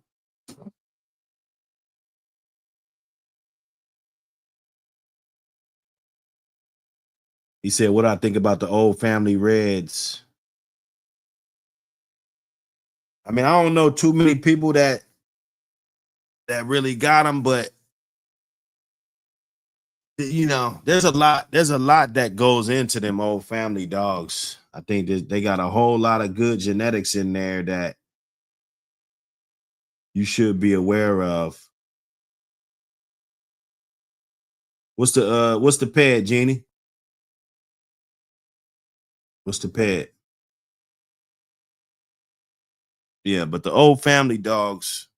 He said, what I think about the old family Reds. I mean, I don't know too many people that really got them, but you know, there's a lot that goes into them old family dogs. I think they got a whole lot of good genetics in there that you should be aware of. What's the pet, Jeannie? What's the pet? Yeah, but the old family dogs,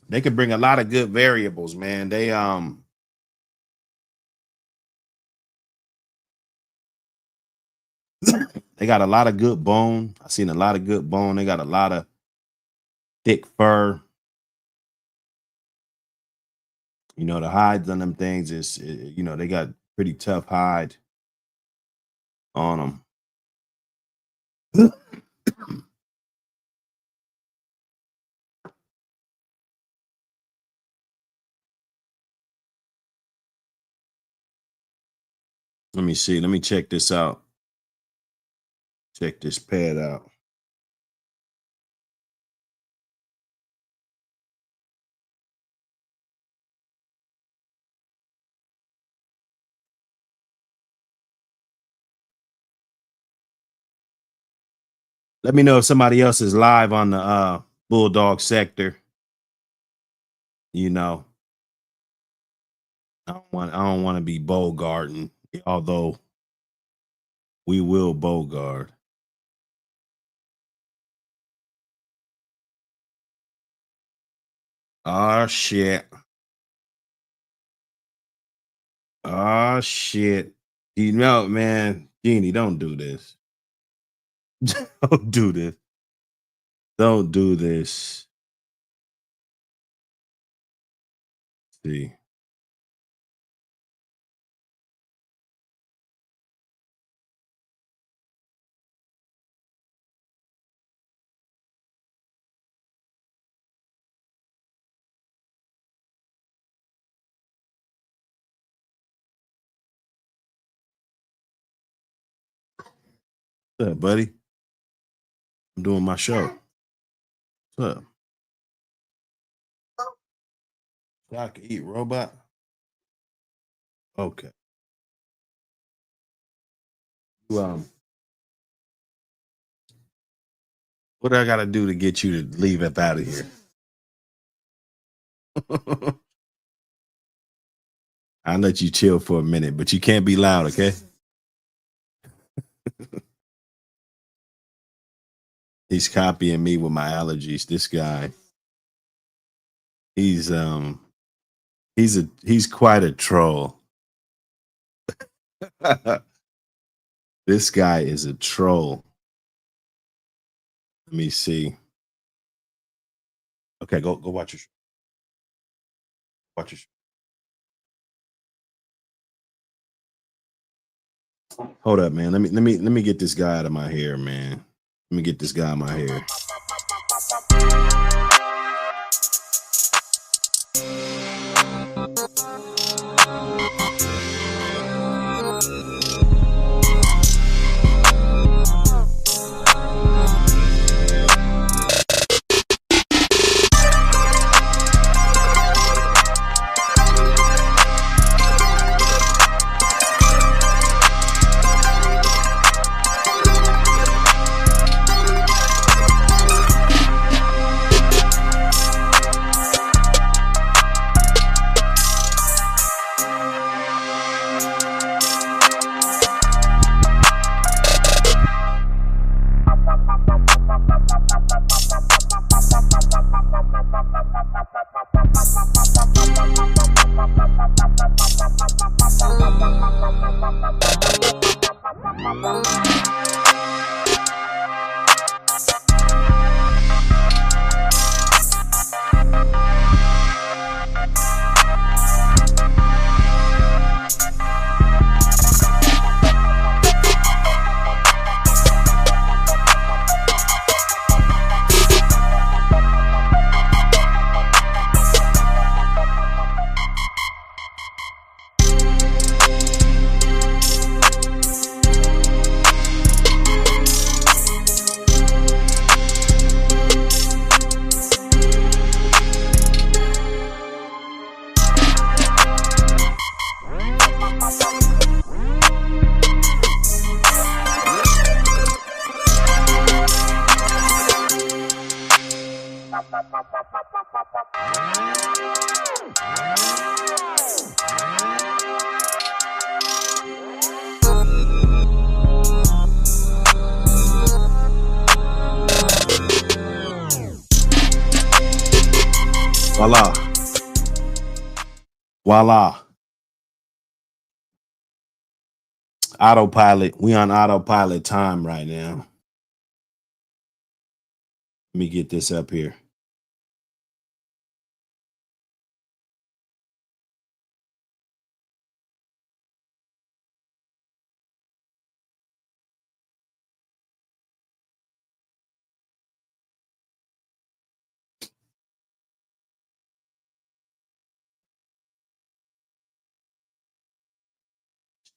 they can bring a lot of good variables, man. They they got a lot of good bone. I've seen a lot of good bone. They got a lot of thick fur. You know, the hides on them things is, you know, they got pretty tough hide on them. Let me see. Let me check this out. Check this pad out. Let me know if somebody else is live on the bulldog sector. You know, I don't want to be bogarting, although we will bogart. Oh shit. Oh shit. You know, man, Jeannie, don't do this. Don't do this. Don't do this. See. What's up, buddy? I'm doing my show. What's up? I can eat robot. Okay. What do I gotta do to get you to leave up out of here? I'll let you chill for a minute, but you can't be loud, okay? He's copying me with my allergies. This guy, he's quite a troll. This guy is a troll. Let me see. Okay, go watch your show. Watch your show. Hold up, man. Let me get this guy out of my hair, man. Let me get this guy out of my hair. Voila. Voila. Autopilot. We on autopilot time right now. Let me get this up here.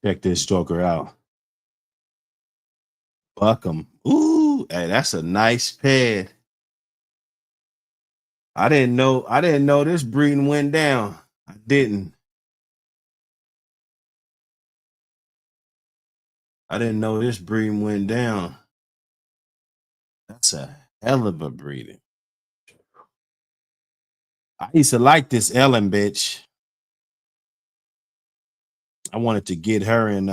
Check this joker out. Buckham. Ooh, hey, that's a nice pad. I didn't know this breeding went down. I didn't know this breeding went down. That's a hell of a breeding. I used to like this Ellen bitch. I wanted to get her in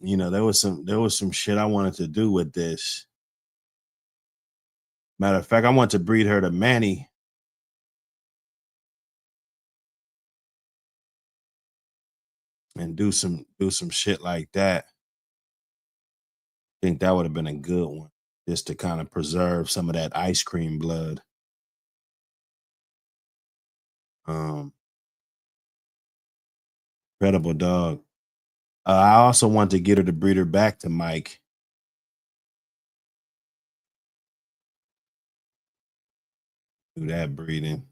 you know, there was some shit I wanted to do with this. Matter of fact, I want to breed her to Manny. And do some shit like that. I think that would have been a good one, just to kind of preserve some of that ice cream blood. Incredible dog. I also want to get her to breed her back to Mike. Do that breeding.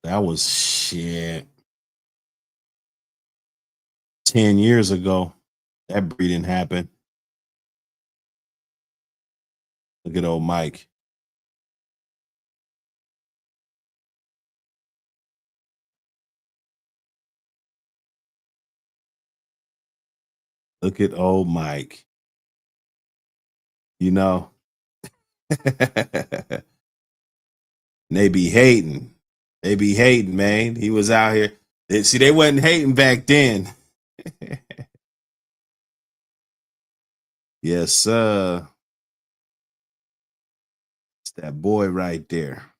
That was shit. 10 years ago, that breeding happened. Look at old Mike. Look at old Mike. You know, they be hating. They be hating, man. He was out here. See, they wasn't hating back then. Yes, sir. It's that boy right there.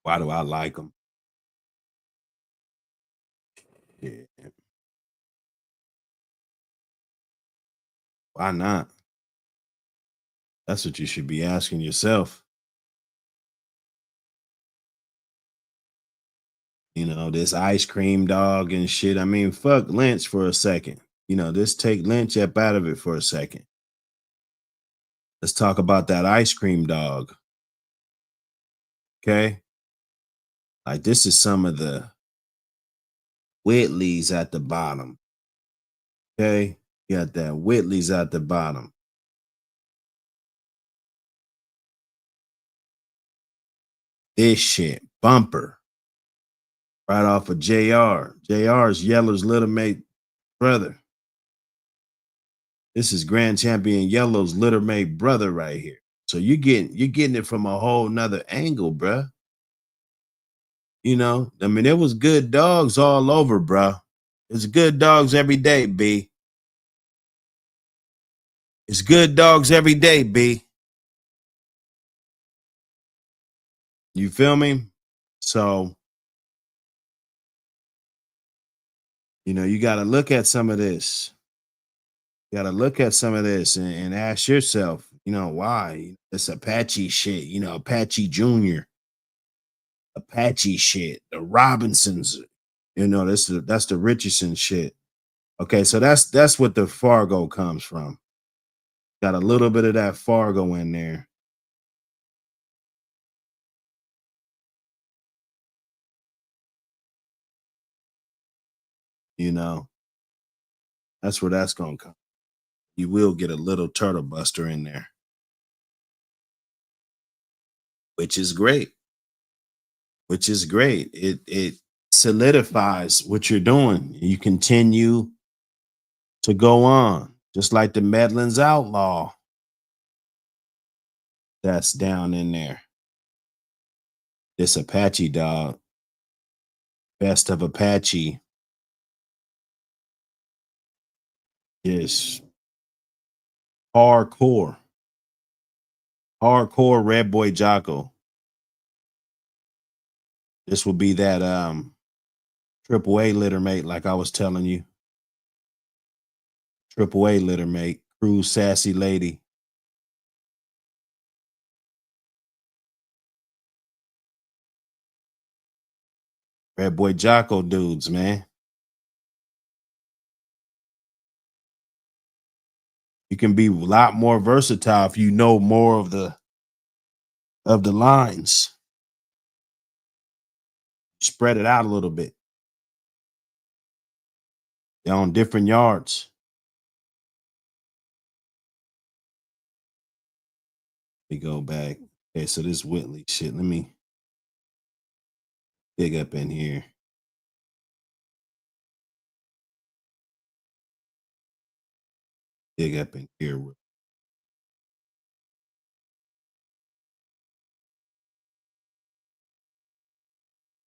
Why do I like him? Yeah. Why not? That's what you should be asking yourself. You know, this ice cream dog and shit. I mean, fuck Lynch for a second. You know, just take Lynch up out of it for a second. Let's talk about that ice cream dog. Okay. Like, this is some of the Whitleys at the bottom. Okay. You got that Whitleys at the bottom. This shit, bumper. Right off of JR. JR's Yellow's little mate brother. This is Grand Champion Yellow's little mate brother right here. So you're getting it from a whole nother angle, bruh. You know, I mean, there was good dogs all over, bruh. There's good dogs every day, B. It's good dogs every day, B. You feel me? So, you know, you got to look at some of this. You got to look at some of this and ask yourself, you know, why? It's Apache shit, you know, Apache Jr., Apache shit, the Robinsons, you know, that's the Richardson shit. Okay, so that's what the Fargo comes from. Got a little bit of that Fargo in there. You know, that's where that's gonna come. You will get a little turtle buster in there, which is great. Which is great. It solidifies what you're doing. You continue to go on, just like the Medlin's Outlaw that's down in there. This Apache dog, best of Apache, is hardcore. Hardcore Red Boy Jocko. This will be that triple A litter mate, like I was telling you. Triple A litter mate, cruise sassy lady. Red Boy Jocko dudes, man. You can be a lot more versatile if you know more of the lines. Spread it out a little bit. They're on different yards. Let me go back. Okay, so this Whitley shit. Let me Dig up in here. Dig up in here.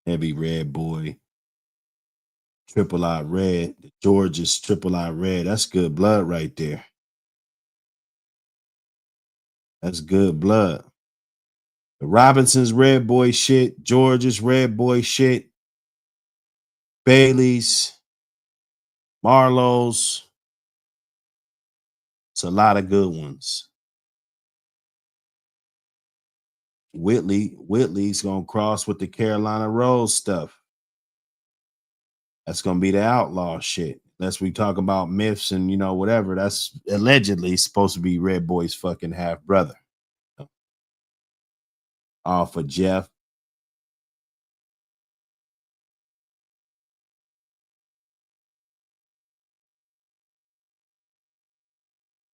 Heavy red boy. Triple I red. The George's triple I red. That's good blood right there. That's good blood. The Robinson's red boy shit. George's red boy shit. Bailey's. Marlowe's. It's a lot of good ones. Whitley's gonna cross with the Carolina Rose stuff. That's gonna be the outlaw shit. Unless we talk about myths and whatever. That's allegedly supposed to be Red Boy's fucking half brother. All for Jeff.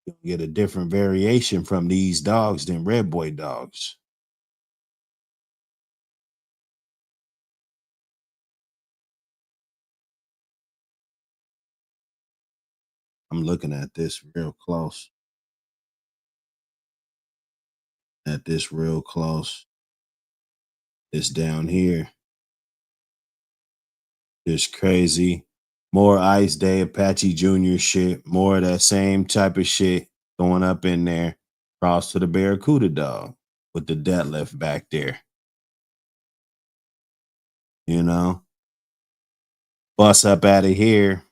You'll get a different variation from these dogs than Red Boy dogs. I'm looking at this real close. It's down here. It's crazy. More Ice Day, Apache Jr. shit. More of that same type of shit going up in there. Cross to the Barracuda dog with the deadlift back there. Bus up out of here.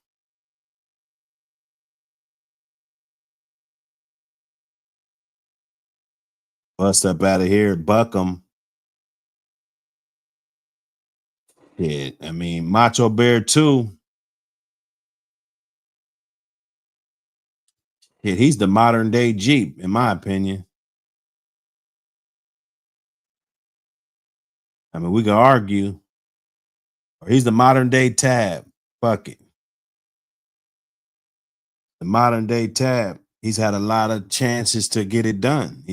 Bust up out of here. Buck 'em. Yeah, I mean, Macho Bear 2. Yeah, he's the modern day Jeep, in my opinion. I mean, we could argue. Or he's the modern day Tab. Fuck it. The modern day Tab. He's had a lot of chances to get it done.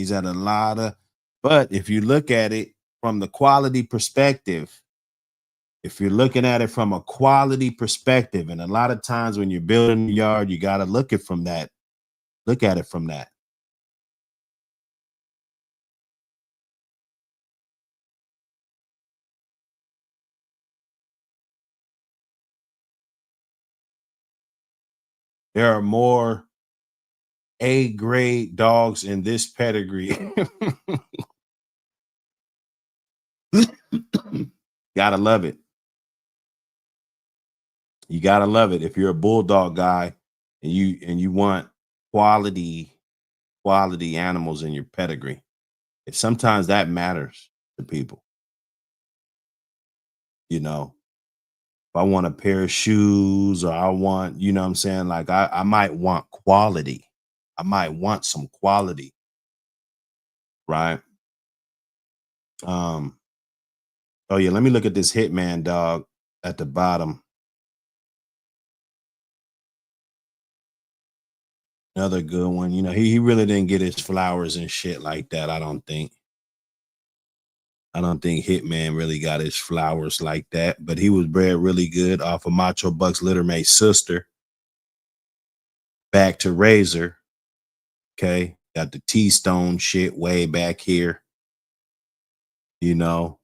But if you look at it from the quality perspective, if you're looking at it from a quality perspective, and a lot of times when you're building a yard, you got to look at it from that. There are more A-grade dogs in this pedigree. Gotta love it. You gotta love it if you're a bulldog guy and you want quality animals in your pedigree. If sometimes that matters to people. If I want a pair of shoes or I want, what I'm saying? Like I might want quality. I might want some quality. Right. Oh yeah, let me look at this Hitman dog at the bottom. Another good one. He really didn't get his flowers and shit like that. I don't think Hitman really got his flowers like that, but he was bred really good off of Macho Buck's littermate sister. Back to Razor. Okay. Got the T-Stone shit way back here. Some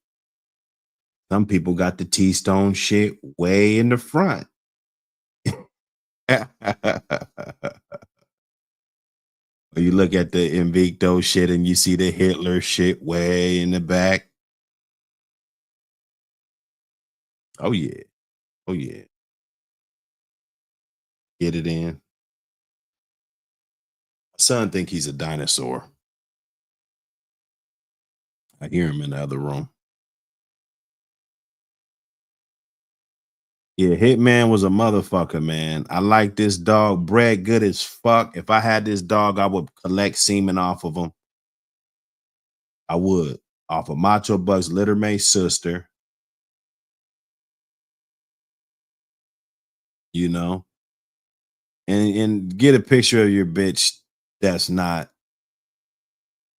people got the T-Stone shit way in the front. You look at the Invicto shit and you see the Hitler shit way in the back. Oh yeah. Get it in. My son think he's a dinosaur. I hear him in the other room. Yeah, Hitman was a motherfucker, man. I like this dog. Bred good as fuck. If I had this dog, I would collect semen off of him. I would. Off of Macho Buck's littermate sister. And get a picture of your bitch that's not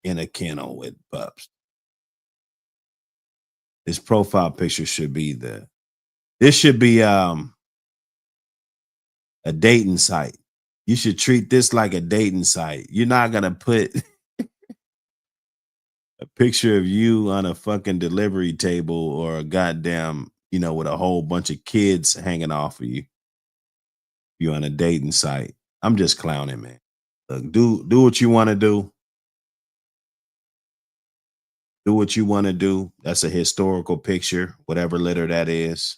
in a kennel with pups. His profile picture should be this should be a dating site. You should treat this like a dating site. You're not gonna put a picture of you on a fucking delivery table or a goddamn, with a whole bunch of kids hanging off of you. You on a dating site. I'm just clowning, man. Look, do what you want to do. Do what you want to do. That's a historical picture, whatever litter that is.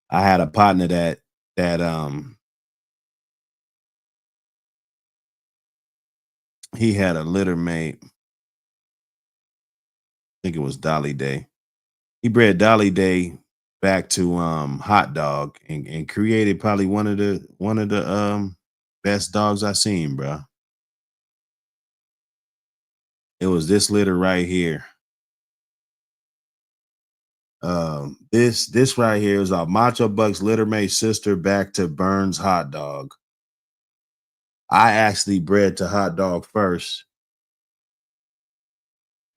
I had a partner that he had a litter mate. I think it was Dolly Day. He bred Dolly Day back to Hot Dog and created probably one of the best dogs I seen, bro. It was this litter right here. This right here is our Macho Buck's litter mate sister back to Burns Hot Dog. I actually bred to Hot Dog first.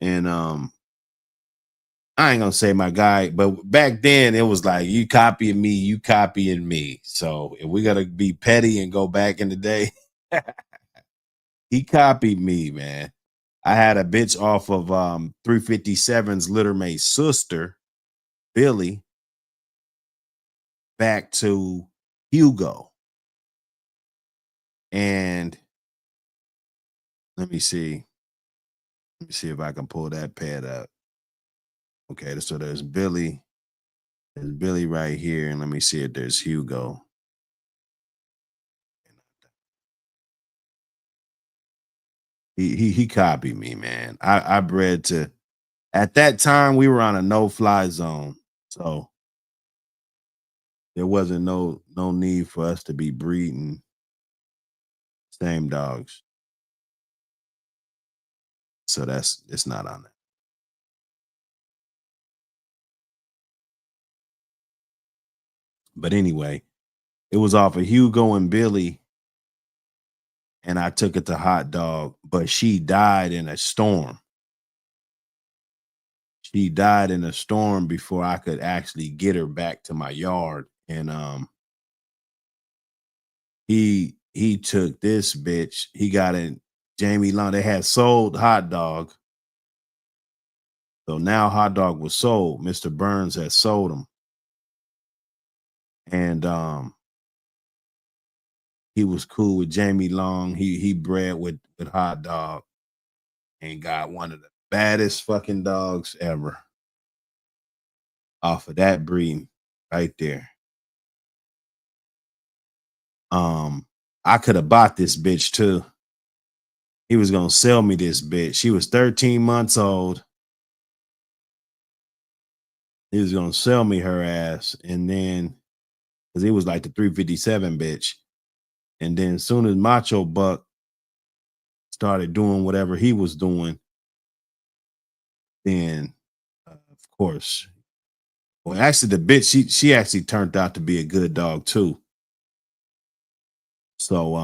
And I ain't gonna say my guy, but back then it was like you copying me, you copying me. So if we gotta be petty and go back in the day, he copied me, man. I had a bitch off of 357's littermate sister, Billy, back to Hugo. And let me see if I can pull that pad up. Okay, so there's Billy. There's Billy right here, and let me see if there's Hugo. He copied me, man. I bred to. At that time, we were on a no-fly zone, so there wasn't no need for us to be breeding same dogs. So it's not on there. But anyway, it was off of Hugo and Billy, and I took it to Hot Dog, but she died in a storm. She died in a storm before I could actually get her back to my yard. And he took this bitch. He got in Jamie Long. They had sold Hot Dog. So now Hot Dog was sold. Mr. Burns had sold him. And he was cool with Jamie Long. He bred with Hot Dog and got one of the baddest fucking dogs ever off of that breeding right there. I could have bought this bitch too. He was gonna sell me this bitch. She was 13 months old. He was gonna sell me her ass, and then because he was like the 357 bitch. And then as soon as Macho Buck started doing whatever he was doing, then of course, well, actually the bitch she actually turned out to be a good dog too. So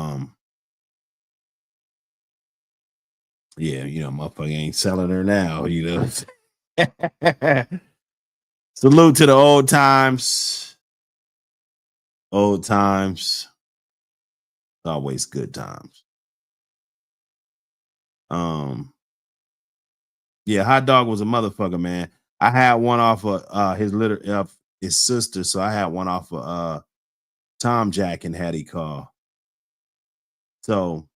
yeah, motherfucker ain't selling her now, Salute to the old times. Old times. Always good times. Yeah, Hot Dog was a motherfucker, man. I had one off of his sister, so I had one off of Tom Jack and Hattie Call. So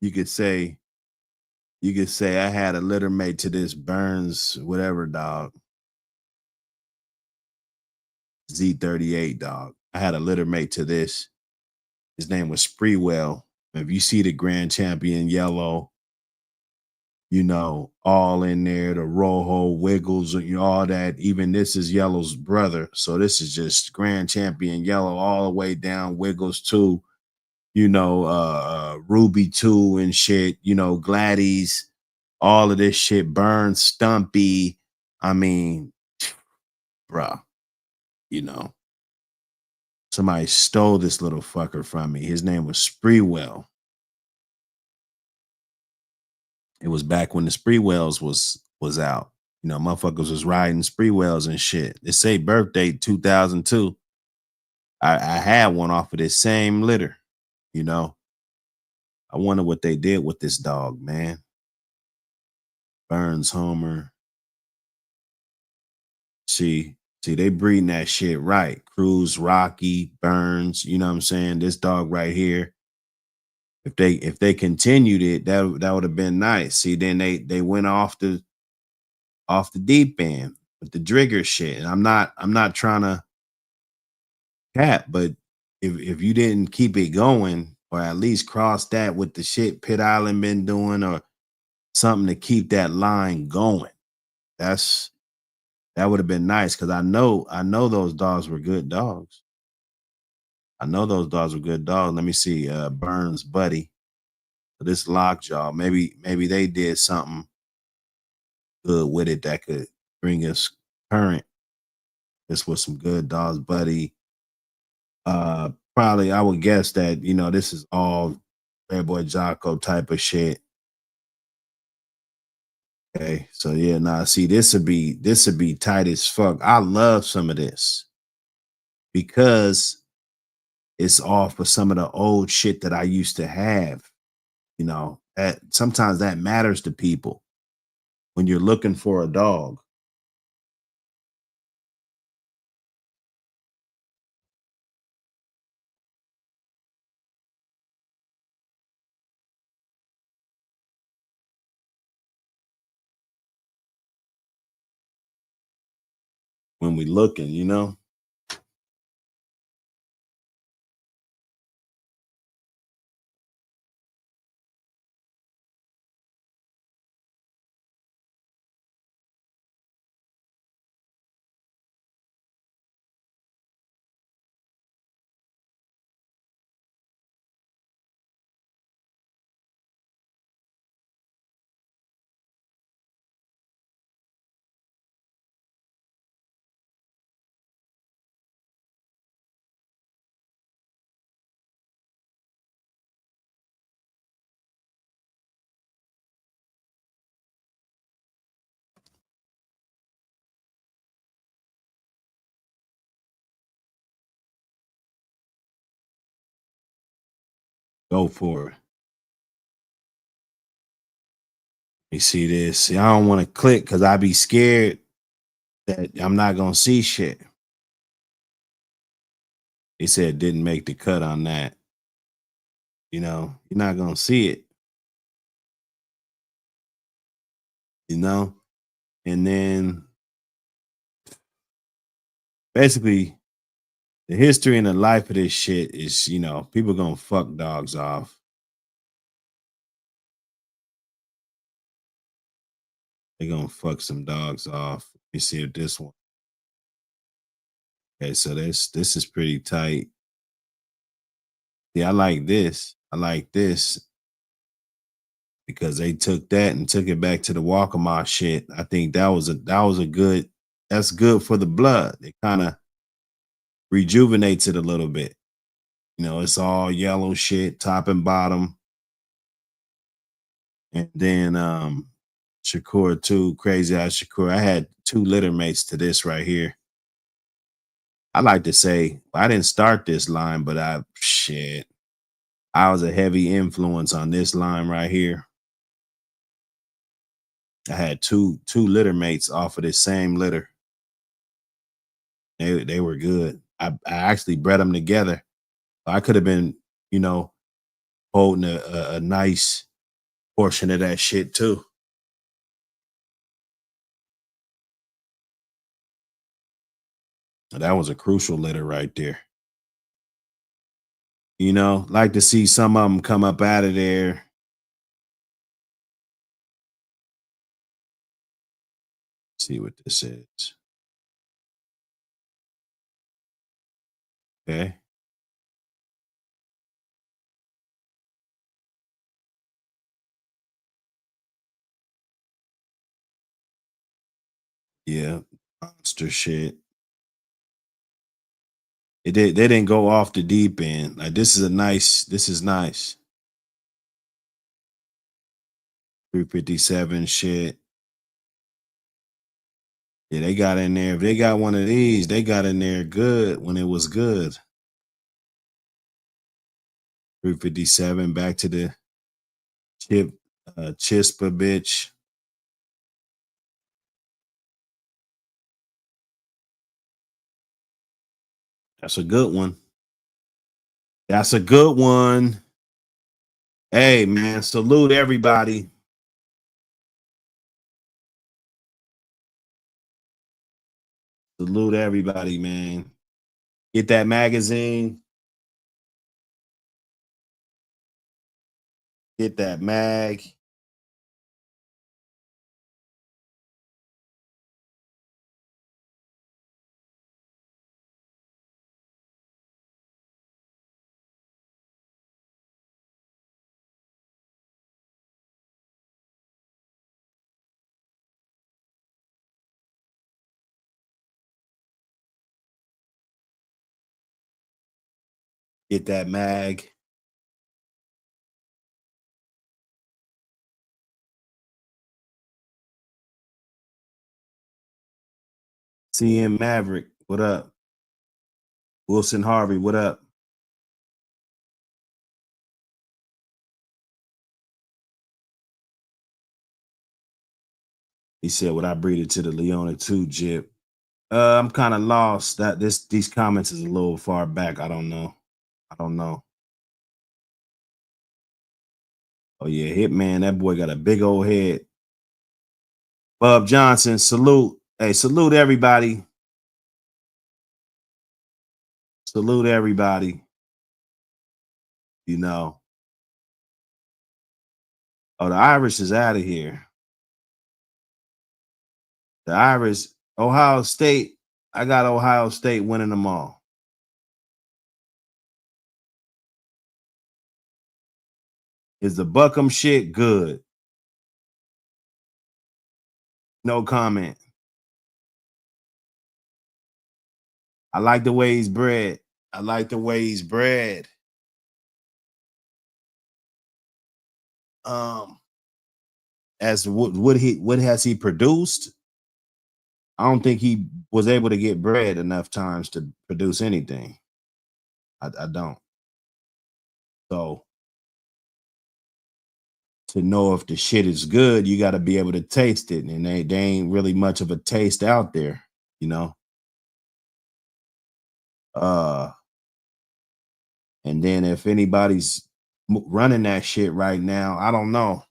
you could say I had a litter mate to this Burns whatever dog. Z38 dog. I had a litter mate to this. His name was Spreewell. If you see the Grand Champion yellow, all in there, the Rojo Wiggles, all that. Even this is Yellow's brother. So this is just Grand Champion Yellow all the way down, Wiggles too, Ruby too and shit, Gladys, all of this shit, Burns, Stumpy. I mean, bruh, somebody stole this little fucker from me. His name was Spreewell. It was back when the spree wells was out. You know, motherfuckers was riding spree wells and shit. They say birthday 2002. I had one off of this same litter. You know, I wonder what they did with this dog, man. Burns Homer. See, they breeding that shit right. Cruz, Rocky, Burns. You know what I'm saying? This dog right here. If they continued it, that would have been nice. See, then they went off the deep end with the Drigger shit. And I'm not trying to cap, but if you didn't keep it going, or at least cross that with the shit Pit Island been doing, or something to keep that line going, that would have been nice. Because I know those dogs were good dogs. I know those dogs were good dogs. Let me see, Burns Buddy. This Lockjaw, maybe they did something good with it that could bring us current. This was some good dogs, Buddy. Probably I would guess that, you know, this is all Red Boy Jocko type of shit. Okay, so yeah, nah, see, this would be tight as fuck. I love some of this because it's all for some of the old shit that I used to have. You know, that sometimes that matters to people when you're looking for a dog. When we looking, you know. Go for it. You see this? See, I don't want to click because I be scared that I'm not gonna see shit. They said didn't make the cut on that. You know, you're not gonna see it. You know, and then basically the history and the life of this shit is, you know, people gonna fuck dogs off. They gonna fuck some dogs off. Let me see if this one. Okay, so this is pretty tight. Yeah, I like this. I like this because they took that and took it back to the Walkama shit. I think that was a good. That's good for the blood. It kind of rejuvenates it a little bit. You know, it's all yellow shit, top and bottom. And then Shakur too, crazy ass Shakur. I had 2 litter mates to this right here. I like to say I didn't start this line, but I was a heavy influence on this line right here. I had two litter mates off of this same litter. They were good. I actually bred them together. I could have been, you know, holding a nice portion of that shit too. That was a crucial litter right there. You know, like to see some of them come up out of there. See what this is. Okay. Yeah. Monster shit. They didn't go off the deep end. Like this is nice. 357 shit. Yeah, they got in there. If they got one of these, they got in there good when it was good. 357 back to the Chispa bitch. That's a good one. That's a good one. Hey, man, salute everybody. Salute everybody, man. Get that magazine. Get that mag. Get that mag. CM Maverick, what up? Wilson Harvey, what up? He said, "Would I breed it to the Leona 2 Jip?" I'm kind of lost. That these comments is a little far back. I don't know. Oh yeah, Hitman, that boy got a big old head. Bub Johnson, salute. Hey, salute everybody. Salute everybody. You know. Oh, the Irish is out of here. The Irish, Ohio State. I got Ohio State winning them all. Is the Buckham shit good? No comment. I like the way he's bred. I like the way he's bred. As what has he produced? I don't think he was able to get bred enough times to produce anything. I don't. So to know if the shit is good, you got to be able to taste it, and they ain't really much of a taste out there, you know. And then if anybody's running that shit right now, I don't know.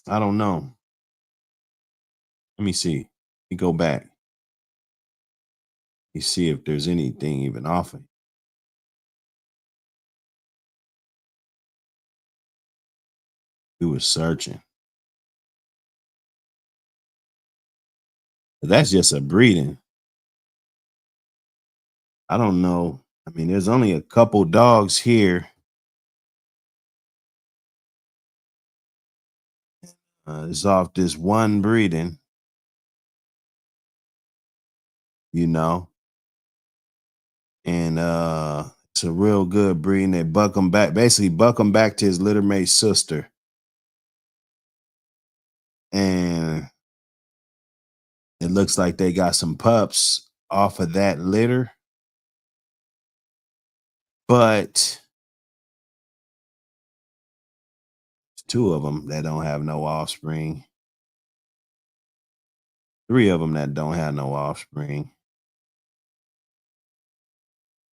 I don't know. Let me see. Let me go back. You see if there's anything even off it. We were searching. That's just a breeding. I don't know. I mean, there's only a couple dogs here. It's off this one breeding, you know, and it's a real good breeding. They buck him back, basically buck him back to his littermate sister, and it looks like they got some pups off of that litter, but two of them that don't have no offspring. Three of them that don't have no offspring.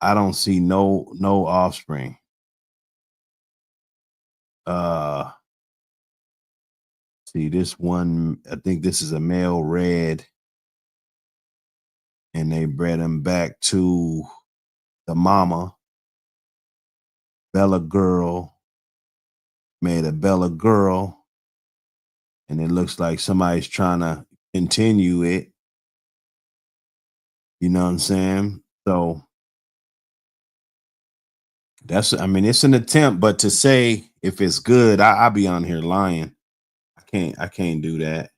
I don't see no offspring. See this one, I think this is a male red, and they bred him back to the mama. Bella girl, made a Bella girl, and it looks like somebody's trying to continue it. You know what I'm saying? So I mean, it's an attempt, but to say if it's good, I'll be on here lying. I can't do that.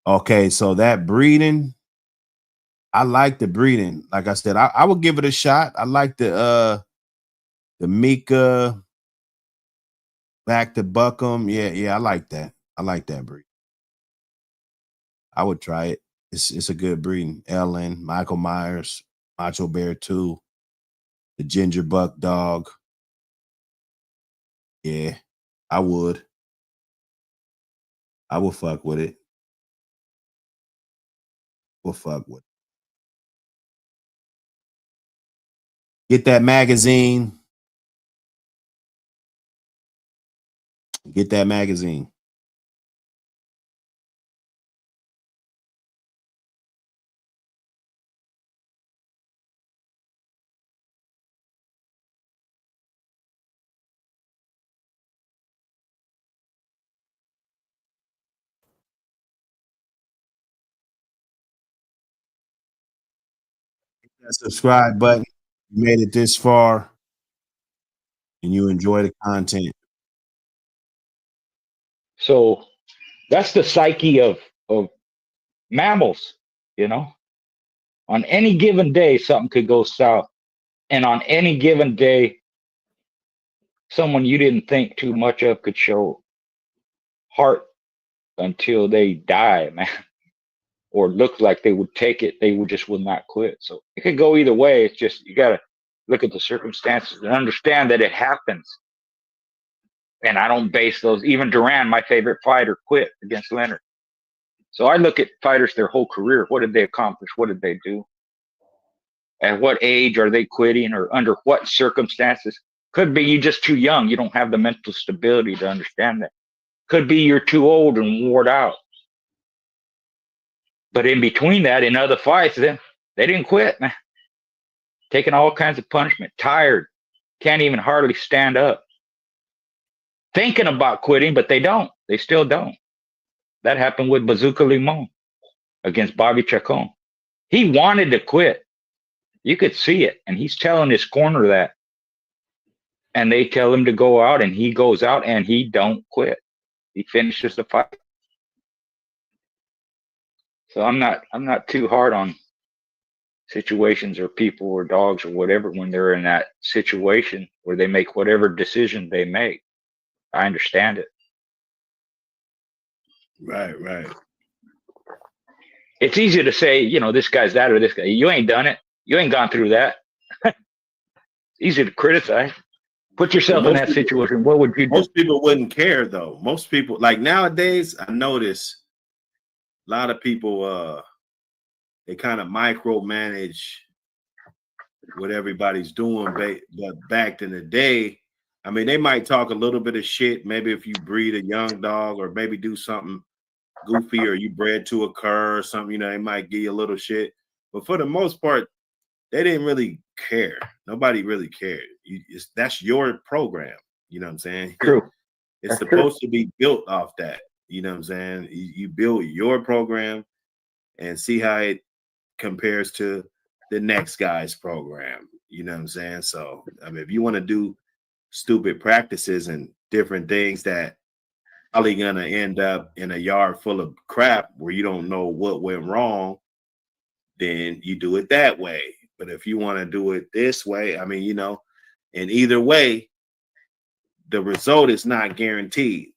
Okay, so that breeding, I like the breeding. Like I said, I would give it a shot. I like the Mika back to Buckham. Yeah, I like that. I like that breed. I would try it. It's a good breeding. Ellen, Michael Myers, Macho Bear 2, the Ginger Buck dog. Yeah, I would. I would fuck with it. We'll fuck with it. Get that magazine. Get that magazine. That subscribe button. You made it this far and you enjoy the content. So that's the psyche of mammals, you know. On any given day, something could go south. And on any given day, someone you didn't think too much of could show heart until they die, man. Or look like they would take it, they would just will not quit. So it could go either way. It's just you gotta look at the circumstances and understand that it happens. And I don't base those. Even Duran, my favorite fighter, quit against Leonard. So I look at fighters their whole career. What did they accomplish? What did they do? At what age are they quitting, or under what circumstances? Could be you just too young. You don't have the mental stability to understand that. Could be you're too old and worn out. But in between that, in other fights, then they didn't quit, man. Taking all kinds of punishment, tired, can't even hardly stand up. Thinking about quitting, but they don't. They still don't. That happened with Bazooka Limon against Bobby Chacon. He wanted to quit. You could see it. And he's telling his corner that. And they tell him to go out, and he goes out and he don't quit. He finishes the fight. So I'm not too hard on situations or people or dogs or whatever when they're in that situation where they make whatever decision they make. I understand it. Right. It's easy to say, you know, this guy's that or this guy. You ain't done it. You ain't gone through that. Easy to criticize. Put yourself in that situation. What would you do? Most people wouldn't care, though. Most people, like nowadays, I notice a lot of people, they kind of micromanage what everybody's doing. But back in the day, I mean, they might talk a little bit of shit. Maybe if you breed a young dog, or maybe do something goofy, or you bred to a cur or something, you know, they might give you a little shit. But for the most part, they didn't really care. Nobody really cared. That's your program. You know what I'm saying? True. It's supposed to be built off that. You know what I'm saying? You build your program and see how it compares to the next guy's program. You know what I'm saying? So, I mean, if you want to do stupid practices and different things that probably gonna end up in a yard full of crap where you don't know what went wrong, then you do it that way. But if you want to do it this way, I mean, you know, and either way, the result is not guaranteed.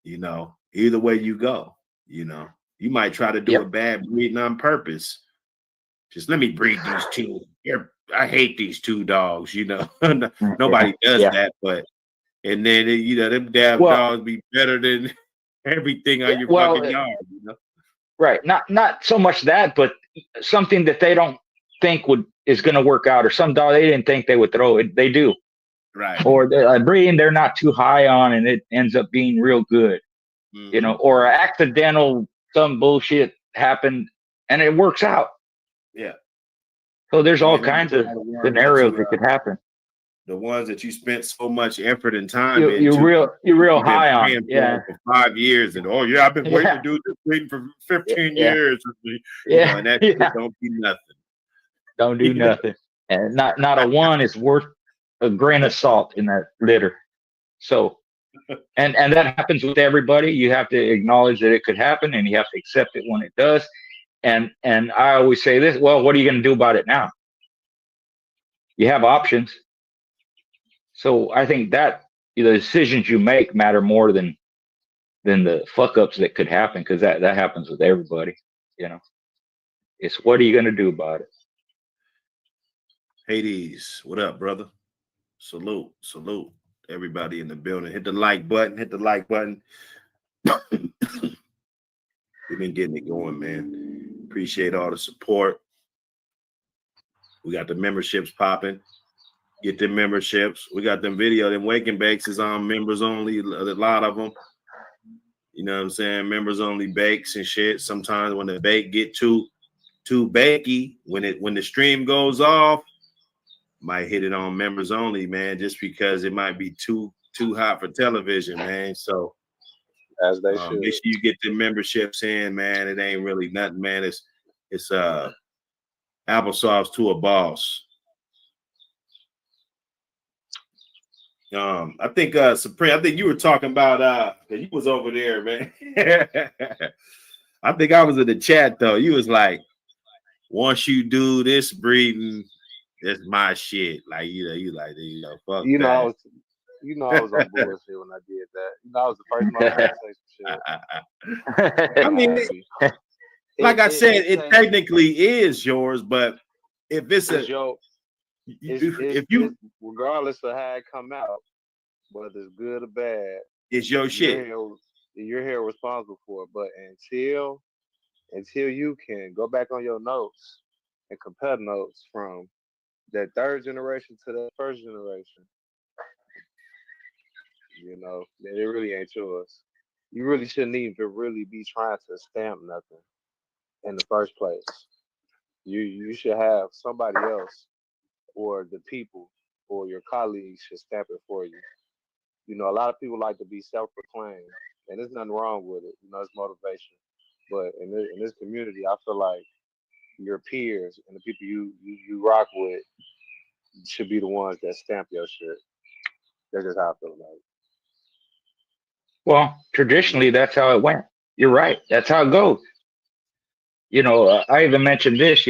You know, either way you go, you know, you might try to do a bad breeding on purpose. Just let me breed these two. I hate these two dogs, you know. Nobody does that, but and then you know, them damn dogs be better than everything on your fucking yard, you know. Right. Not so much that, but something that they don't think is going to work out, or some dog they didn't think they would throw it. They do. Right. Or a breeding they're not too high on, and it ends up being real good. Mm-hmm. You know, or accidental, some bullshit happened and it works out. Yeah. So there's all kinds of scenarios that could happen. The ones that you spent so much effort and time you're real high on. For 5 years, and I've been waiting to do this breeding for 15 years. You know, and that don't do nothing. Don't do nothing. And not a one is worth a grain of salt in that litter. So and that happens with everybody. You have to acknowledge that it could happen, and you have to accept it when it does. And And I always say this, well, what are you going to do about it now? You have options. So I think that the decisions you make matter more than the fuck ups that could happen, because that happens with everybody. It's what are you going to do about it? Hades, what up, brother? Salute. Everybody in the building. Hit the like button. We've been getting it going, man. Appreciate all the support. We got the memberships popping. Get them memberships. We got them them wake and bakes is on members only. A lot of them. You know what I'm saying? Members only bakes and shit. Sometimes when the bake get too bakey, when the stream goes off, might hit it on members only, man, just because it might be too hot for television, man. So as they should. Make sure you get the memberships in, man. It ain't really nothing, man. It's applesauce to a boss. I think Supreme, I think you were talking about you was over there, man. I think I was in the chat though. You was like, once you do this breeding, that's my shit. Like, you like, fuck that. I was on bullshit when I did that. I was the first one to say some shit. I mean, like I said, it technically is yours, but if it's regardless of how it come out, whether it's good or bad, it's your shit. You're here responsible for it. But until you can go back on your notes and compare notes from that third generation to that first generation, it really ain't yours. You really shouldn't even really be trying to stamp nothing in the first place. You should have somebody else, or the people or your colleagues should stamp it for you. A lot of people like to be self-proclaimed, and there's nothing wrong with it. It's motivation. But in this community, I feel like your peers and the people you rock with should be the ones that stamp your shit. That's just how I feel about it. Well, traditionally, that's how it went. You're right. That's how it goes. I even mentioned this.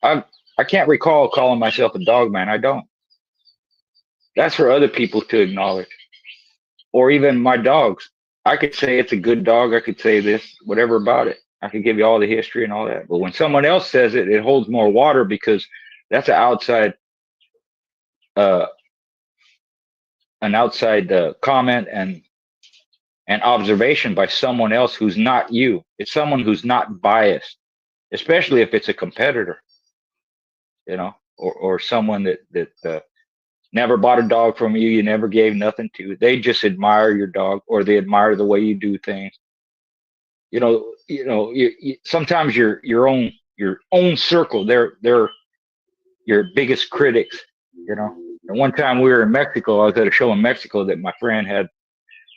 I can't recall calling myself a dog man. I don't. That's for other people to acknowledge. Or even my dogs. I could say it's a good dog. I could say this, whatever about it. I could give you all the history and all that. But when someone else says it, it holds more water, because that's an outside comment and observation by someone else who's not you. It's someone who's not biased, especially if it's a competitor, or someone that never bought a dog from you. You never gave nothing to. They just admire your dog, or they admire the way you do things. Sometimes your own circle, they're your biggest critics. And one time we were in Mexico, I was at a show in Mexico that my friend had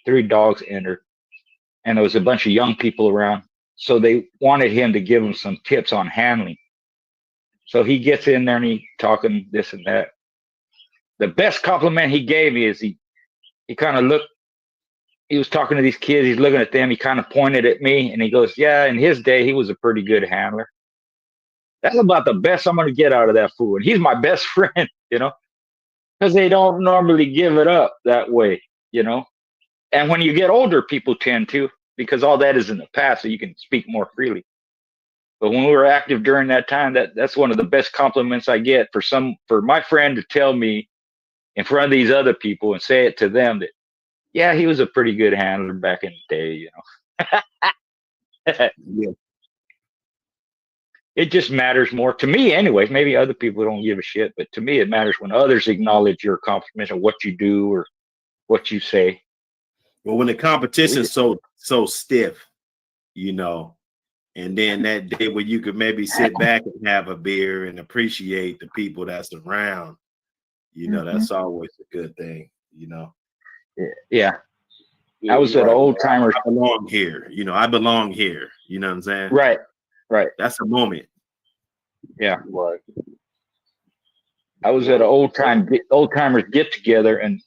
3 dogs entered, and there was a bunch of young people around. So they wanted him to give them some tips on handling. So he gets in there and he talking this and that. The best compliment he gave me is he kind of looked, he was talking to these kids, he's looking at them, he kind of pointed at me and he goes, yeah, in his day, he was a pretty good handler. That's about the best I'm going to get out of that fool. And he's my best friend, because they don't normally give it up that way, And when you get older, people tend to, because all that is in the past, so you can speak more freely. But when we were active during that time, that's one of the best compliments I get for my friend to tell me in front of these other people and say it to them that, yeah, he was a pretty good handler back in the day, Yeah. It just matters more to me anyways. Maybe other people don't give a shit, but to me, it matters when others acknowledge your accomplishments or what you do or what you say. Well, when the competition's so stiff, and then that day where you could maybe sit back and have a beer and appreciate the people that's around, that's always a good thing, Yeah. I was at old timers. I belong here. I belong here. You know what I'm saying? Right. That's a moment. Yeah. Right. I was at an old timers get together, and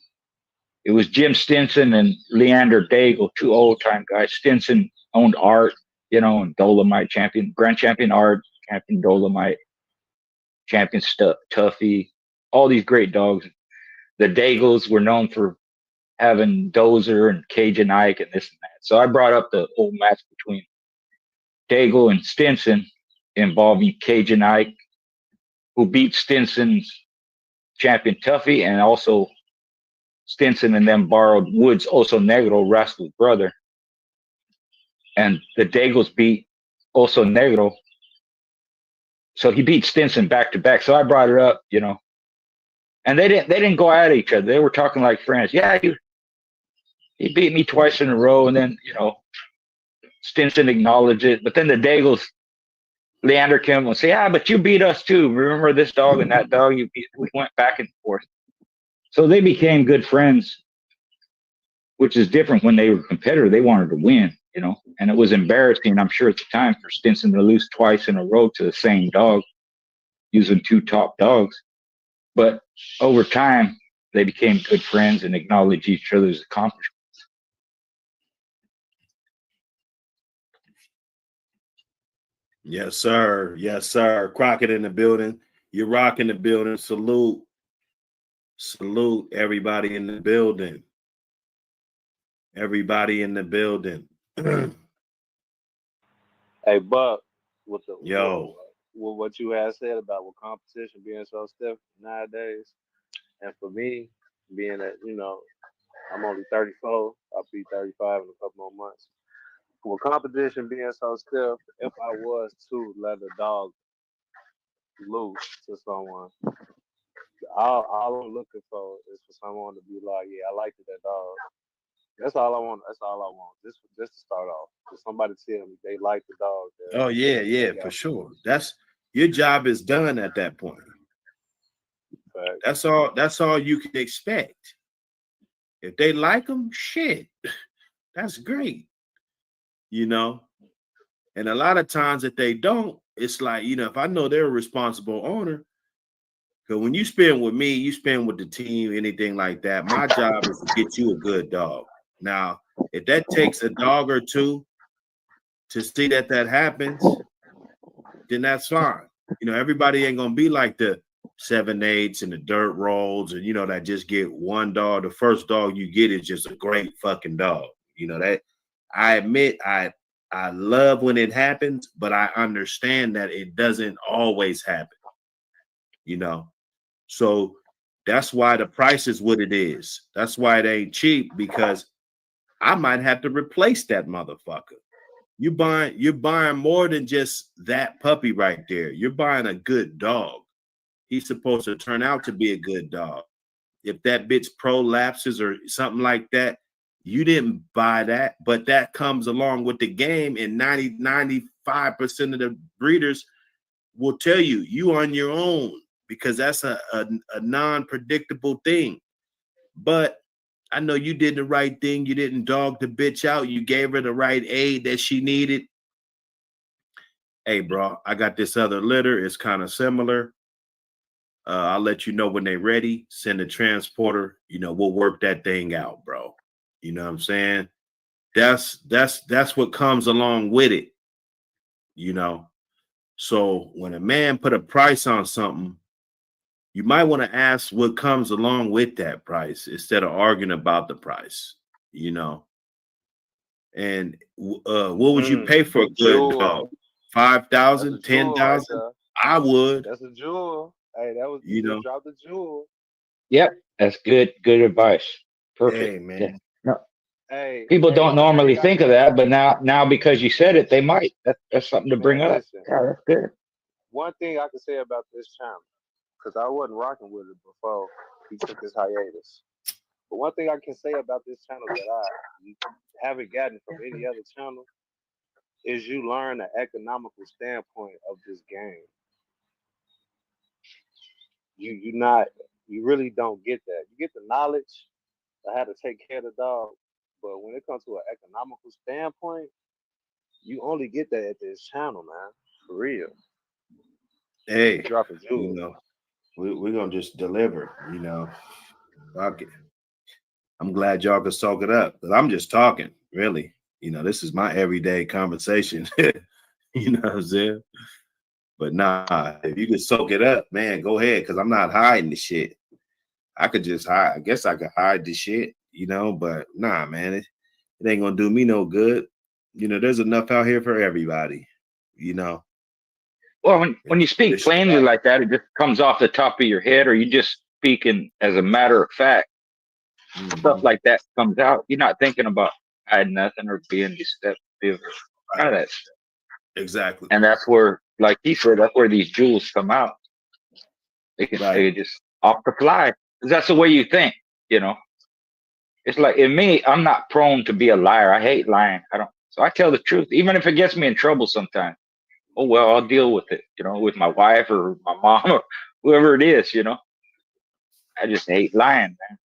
it was Jim Stinson and Leander Daigle, 2 old time guys. Stinson owned Art, and Dolomite Grand Champion Art, Champion Dolomite, Champion Tuffy, all these great dogs. The Daigles were known for having Dozer and Cajun Ike and this and that. So I brought up the old match between Daigle and Stinson involving Cajun Ike, who beat Stinson's Champion Tuffy, and also Stinson and them borrowed Woods Oso Negro, Rascal's brother. And the Daigles beat Oso Negro. So he beat Stinson back to back. So I brought it up, you know. And they didn't go at each other. They were talking like friends. Yeah, he beat me twice in a row, and then, you know, Stinson acknowledged it. But then the Daigles, Leander Kim will say, "Yeah, but you beat us too. Remember this dog and that dog you beat?" We went back and forth. So they became good friends, which is different when they were competitors. They wanted to win, you know, and it was embarrassing, I'm sure, at the time for Stinson to lose twice in a row to the same dog, using two top dogs. But over time, they became good friends and acknowledged each other's accomplishments. Yes, sir. Yes, sir. Crockett in the building. You're rocking the building. Salute. Salute everybody in the building. Everybody in the building. Hey, Buck, with the Yo. with what you had said about with competition being so stiff nowadays, and for me being that, you know, I'm only 34, I'll be 35 in a couple more months. With competition being so stiff, if I was to let a dog loose to someone, all I'm looking for is for someone to be like, yeah, I liked that dog. That's all I want. That's all I want. Just to start off. Just somebody tell me they like the dog. Oh, yeah, yeah, for sure. That's your job is done at that point. Fact. That's all you can expect. If they like them, shit, that's great. You know, and a lot of times if they don't, it's like, you know, if I know they're a responsible owner, because when you spend with me, you spend with the team, anything like that. My job is to get you a good dog. Now, if that takes a dog or two to see that happens, then that's fine. You know, everybody ain't gonna be like the 7/8s and the dirt rolls, and you know, that just get one dog. The first dog you get is just a great fucking dog. You know, that I admit I love when it happens, but I understand that it doesn't always happen. You know, so that's why the price is what it is. That's why it ain't cheap, because I might have to replace that motherfucker. You're buying more than just that puppy right there. You're buying a good dog. He's supposed to turn out to be a good dog. If that bitch prolapses or something like that, you didn't buy that, but that comes along with the game. And 95% of the breeders will tell you you on your own, because that's a non-predictable thing. But I know you did the right thing. You didn't dog the bitch out. You gave her the right aid that she needed. Hey, bro, I got this other litter. It's kind of similar. I'll let you know when they're ready. Send a transporter. You know, we'll work that thing out, bro. You know what I'm saying? That's what comes along with it. You know, so when a man put a price on something, you might want to ask what comes along with that price instead of arguing about the price. You know, and what would you pay for a good dog? 5,000, 10,000? Right, I would. that's a jewel. Hey, that was, You know, dropped the jewel. Yep, that's good advice. Perfect. hey, man. No, Hey, people don't one normally thing think of that, but now because you said it, they might. That's something to bring up. listen, Yeah, that's good. one thing I can say about this channel, because I wasn't rocking with it before he took his hiatus. But one thing I can say about this channel that I haven't gotten from any other channel is you learn the economical standpoint of this game. You really don't get that. You get the knowledge of how to take care of the dog, but when it comes to an economical standpoint, you only get that at this channel, man. For real. Hey, Dropping you jewels. know, we're gonna just deliver, you know. Fuck it. I'm glad y'all can soak it up, but I'm just talking, really. You know, this is my everyday conversation. You know what I'm saying? But nah, if you could soak it up, man, go ahead. Cause I'm not hiding the shit. I could just hide. I guess I could hide the shit, you know, but nah, man, it ain't gonna do me no good. You know, there's enough out here for everybody, you know. Well, when you speak This- plainly like that, it just comes off the top of your head, or you just speaking as a matter of fact. Stuff like that comes out. You're not thinking about hiding nothing or being deceptive or none of that stuff. Exactly. And that's where, like he said, that's where these jewels come out. They can Right. say just off the fly. 'Cause that's the way you think, you know. It's like in me, I'm not prone to be a liar. I hate lying. I don't. So I tell the truth, even if it gets me in trouble sometimes. Oh well, I'll deal with it, you know, with my wife or my mom or whoever it is, you know. I just hate lying, man.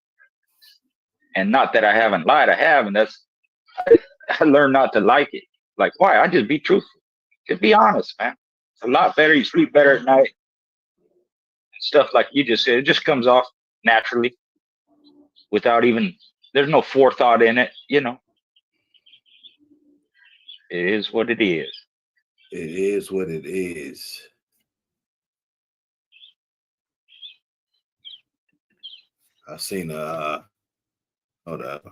And not that I haven't lied, I have, and I learned not to like it. Like, why? I just be truthful. Just be honest, man. It's a lot better. You sleep better at night. Stuff like you just said, it just comes off naturally without even, there's no forethought in it, you know. It is what it is. It is what it is. I seen hold up.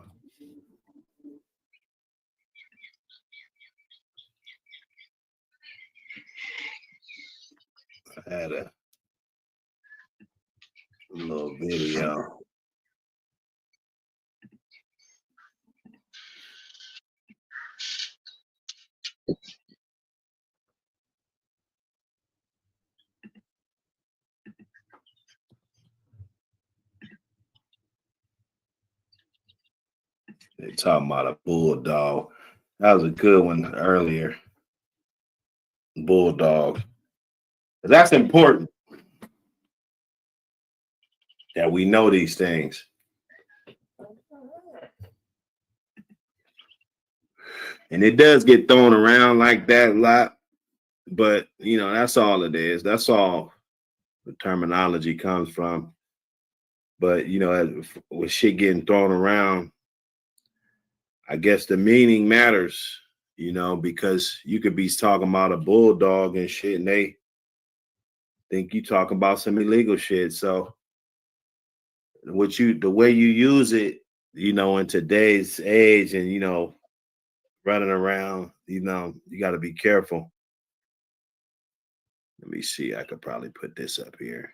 I had a little video. They talking about a bulldog. That was a good one earlier. Bulldog. That's important that we know these things. And it does get thrown around like that a lot, but you know, that's all it is. That's all the terminology comes from. But you know, with shit getting thrown around, I guess the meaning matters, you know, because you could be talking about a bulldog and shit, and they think you talking about some illegal shit. So the way you use it, you know, in today's age and, you know, running around, you know, you got to be careful. Let me see. I could probably put this up here.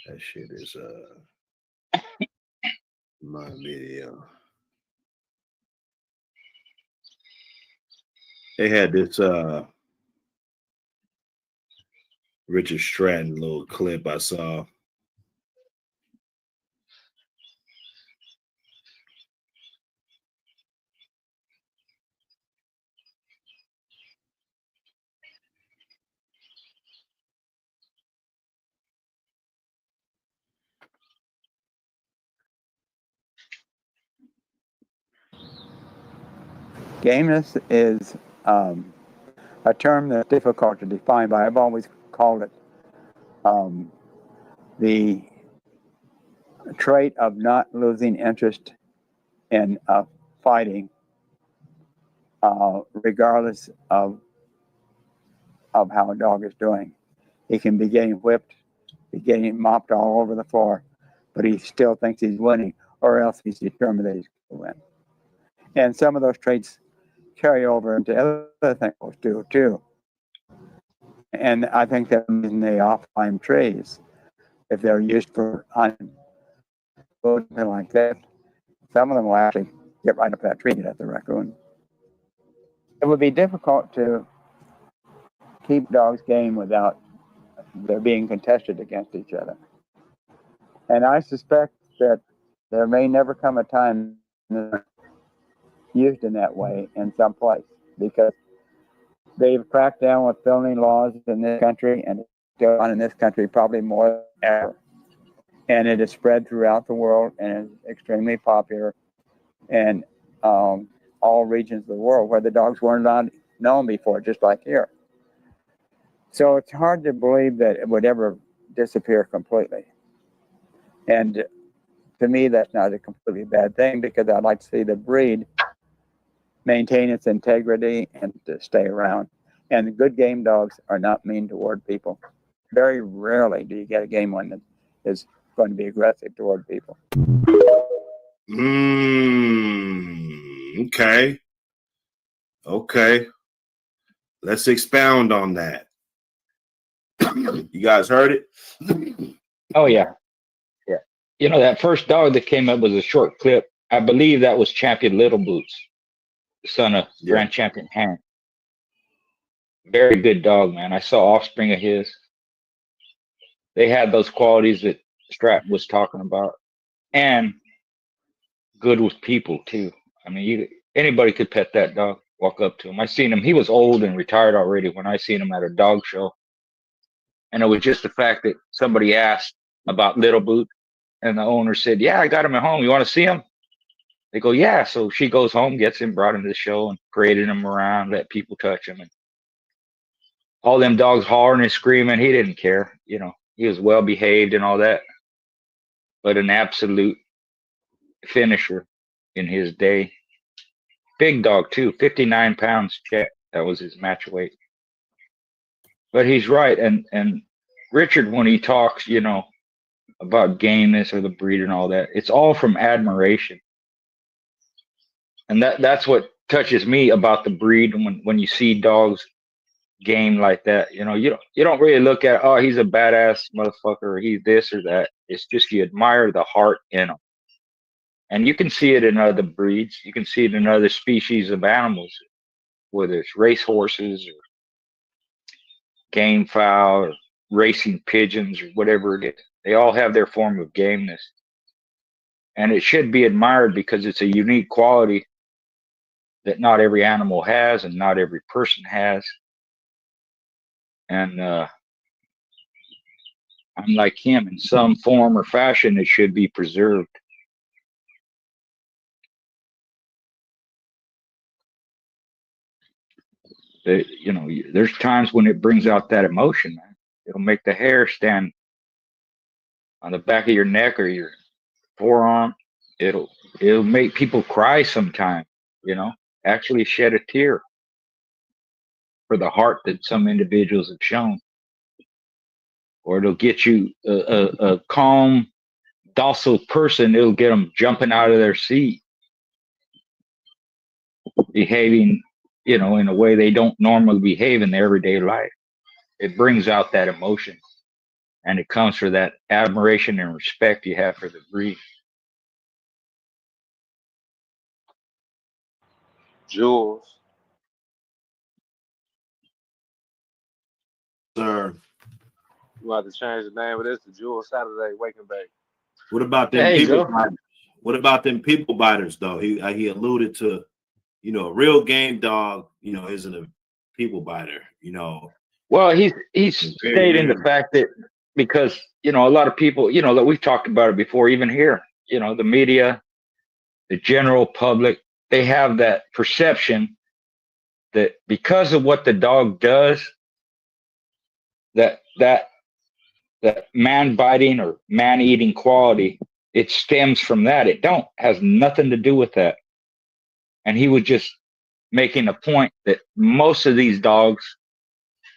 That shit is my video. They had this Richard Stratton little clip I saw. Gameness is a term that's difficult to define, but I've always called it the trait of not losing interest in fighting, regardless of how a dog is doing. He can be getting whipped, be getting mopped all over the floor, but he still thinks he's winning, or else he's determined that he's going to win. And some of those traits carry over into other things too. And I think that in the off-climb trees, if they're used for hunting, something like that, some of them will actually get right up that tree and get at the raccoon. It would be difficult to keep dogs game without they're being contested against each other. And I suspect that there may never come a time used in that way in some place, because they've cracked down with felony laws in this country, and it's still on in this country probably more than ever. And it is spread throughout the world and is extremely popular in all regions of the world where the dogs weren't known before, just like here. So it's hard to believe that it would ever disappear completely. And to me, that's not a completely bad thing, because I'd like to see the breed maintain its integrity and to stay around. And the good game dogs are not mean toward people. Very rarely do you get a game one that is going to be aggressive toward people. Okay. Okay. Let's expound on that. You guys heard it? Oh yeah. Yeah. You know, that first dog that came up was a short clip. I believe that was Champion Little Boots, the son of Grand Champion Hank. Very good dog, man. I saw offspring of his. They had those qualities that Stratton was talking about, and good with people too. I mean, anybody could pet that dog, walk up to him. I seen him. He was old and retired already when I seen him at a dog show, and it was just the fact that somebody asked about Little Boot, and the owner said, "Yeah, I got him at home. You want to see him?" They go, "Yeah." So she goes home, gets him, brought him to the show, and paraded him around, let people touch him, and all them dogs hollering and screaming. He didn't care, you know. He was well behaved and all that, but an absolute finisher in his day. Big dog too, 59 pounds check. That was his match weight. But he's right, and Richard, when he talks, you know, about gameness or the breed and all that, it's all from admiration, and that's what touches me about the breed. When you see dogs game like that, you know, you don't really look at, oh, he's a badass motherfucker, or he's this or that. It's just you admire the heart in him. And you can see it in other breeds. You can see it in other species of animals, whether it's race horses or game fowl or racing pigeons or whatever it is. They all have their form of gameness. And it should be admired because it's a unique quality that not every animal has and not every person has. And I'm like him, in some form or fashion, it should be preserved. You know, there's times when it brings out that emotion, man. It'll make the hair stand on the back of your neck or your forearm. It'll make people cry sometimes, you know, actually shed a tear for the heart that some individuals have shown. Or it'll get you a calm, docile person. It'll get them jumping out of their seat, behaving, you know, in a way they don't normally behave in their everyday life. It brings out that emotion, and it comes from that admiration and respect you have for the breed. Jules. Sir. You want to change the name of this to Jules Saturday Waking Bake. What about them There you people go. biters? What about them people biters though? He alluded to, you know, a real game dog, you know, isn't a people biter, you know. Well, he's stating the fact that, because, you know, a lot of people, you know, that we've talked about it before, even here, you know, the media, the general public, they have that perception that because of what the dog does, that man biting or man eating quality, it stems from that. It has nothing to do with that. And he was just making a point that most of these dogs,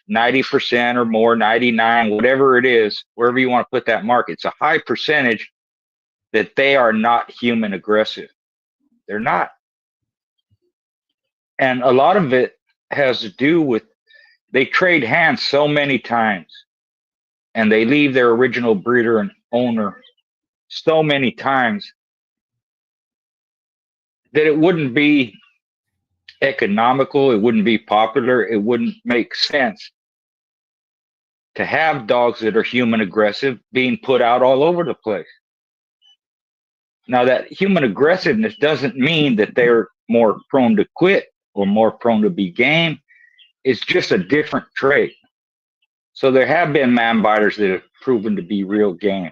90% or more, 99, whatever it is, wherever you want to put that mark, it's a high percentage that they are not human aggressive. They're not. And a lot of it has to do with they trade hands so many times, and they leave their original breeder and owner so many times that it wouldn't be economical, it wouldn't be popular, it wouldn't make sense to have dogs that are human aggressive being put out all over the place. Now, that human aggressiveness doesn't mean that they're more prone to quit or more prone to be game. It's just a different trait. So there have been man biters that have proven to be real game,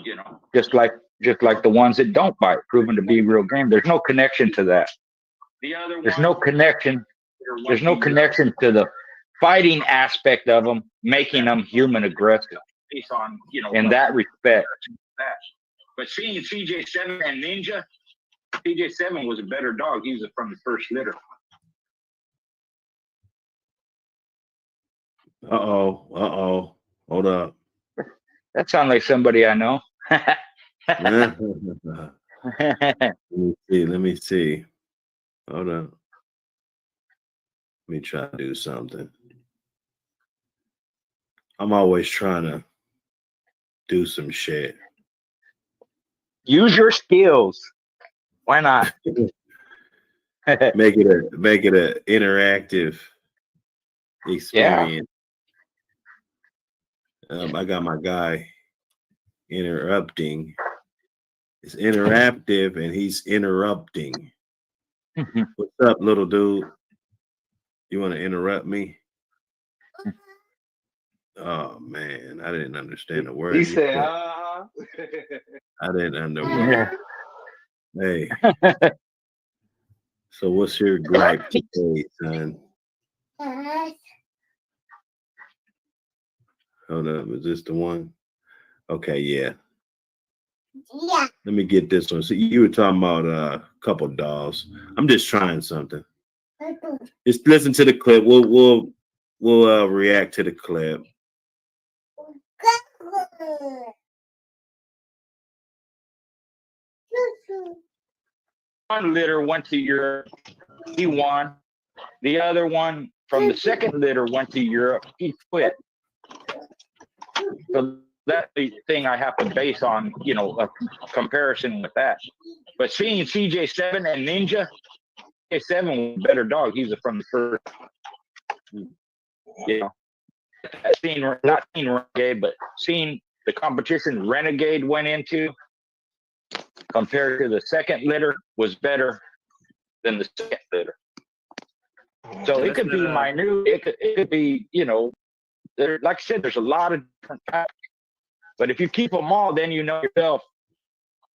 you know, just like the ones that don't bite, proven to be real game. There's no connection to that. There's no connection. There's no connection to the fighting aspect of them, making them human aggressive. In that respect. But seeing CJ7 and Ninja, CJ7 was a better dog. He was from the first litter. Uh-oh. Hold up. That sounds like somebody I know. Let me see. Hold on. Let me try to do something. I'm always trying to do some shit. Use your skills. Why not? Make it a interactive experience. I got my guy interrupting. It's interactive and he's interrupting. What's up, little dude? You want to interrupt me? Oh man, I didn't understand the word. He said, I didn't understand. Hey. So what's your gripe today, son? Hold up, is this the one? Okay, yeah. Yeah. Let me get this one. So you were talking about a couple dolls. I'm just trying something. Just listen to the clip. We'll react to the clip. One litter went to Europe. He won. The other one from the second litter went to Europe. He quit. So that's the thing I have to base on, a comparison with that. But seeing CJ7 and Ninja, CJ7 was a better dog. He's from the first, not seeing Renegade, but seeing the competition Renegade went into compared to the second litter was better than the second litter. So it could be minute. It could be, there, like I said, there's a lot of different factors. But if you keep them all, then you know yourself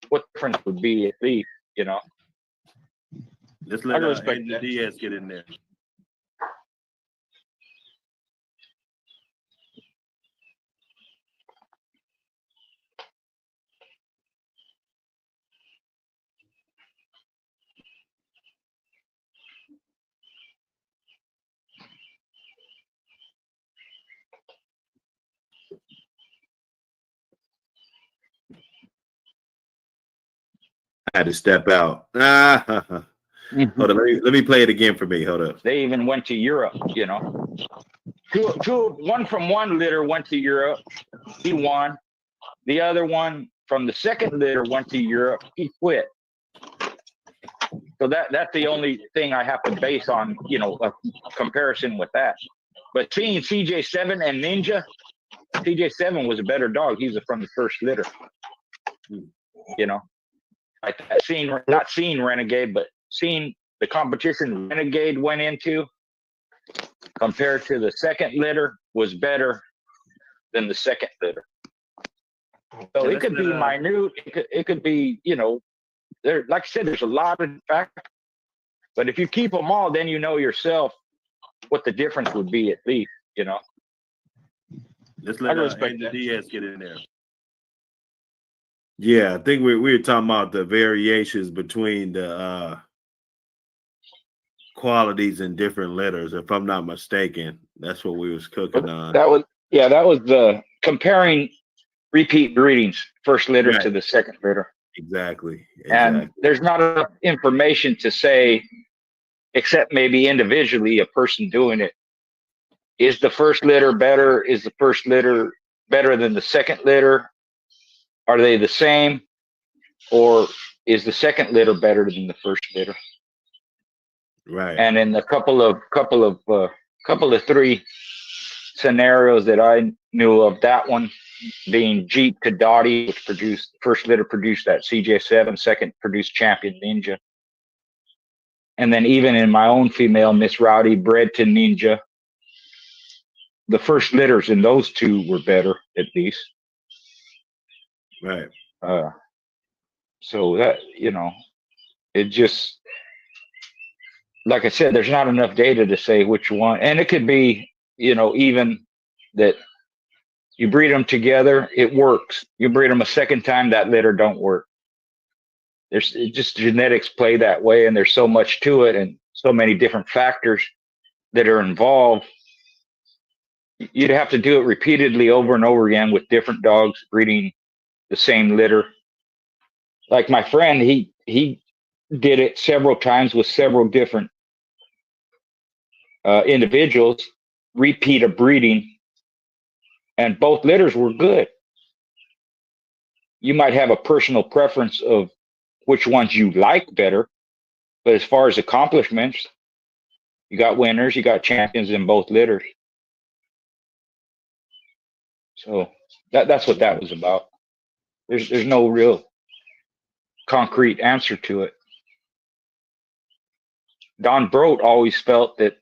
what the difference would be at least, Let's let Angel Diaz get in there. I had to step out. Hold on, let me play it again for me. Hold up. They even went to Europe, One from one litter went to Europe. He won. The other one from the second litter went to Europe. He quit. So that's the only thing I have to base on, a comparison with that. But seeing CJ7 and Ninja, CJ7 was a better dog. He's from the first litter. Not seeing Renegade, but seeing the competition Renegade went into compared to the second litter was better than the second litter. So it could be minute. It could be, there. Like I said, there's a lot of factors. But if you keep them all, then you know yourself what the difference would be at least, Let's let Angel Diaz get in there. Yeah, I think we were talking about the variations between the qualities in different litters. If I'm not mistaken, that's what we was cooking on. That was the comparing repeat breedings, first litter to the second litter. Exactly. And there's not enough information to say, except maybe individually, a person doing it. Is the first litter better? Is the first litter better than the second litter? Are they the same? Or is the second litter better than the first litter? Right. And in a couple of three scenarios that I knew of, that one being Jeep to Dottie, which produced first litter produced that CJ7, second produced Champion Ninja. And then even in my own female, Miss Rowdy, bred to Ninja, the first litters in those two were better, at least. Right. So that, it just, like I said, there's not enough data to say which one. And it could be, even that you breed them together, it works. You breed them a second time, that litter don't work. just genetics play that way, and there's so much to it, and so many different factors that are involved. You'd have to do it repeatedly over and over again with different dogs breeding the same litter. Like my friend, he did it several times with several different individuals, repeat of breeding, and both litters were good. You might have a personal preference of which ones you like better, but as far as accomplishments, you got winners, you got champions in both litters. So that's what that was about. There's no real concrete answer to it. Don Brodt always felt that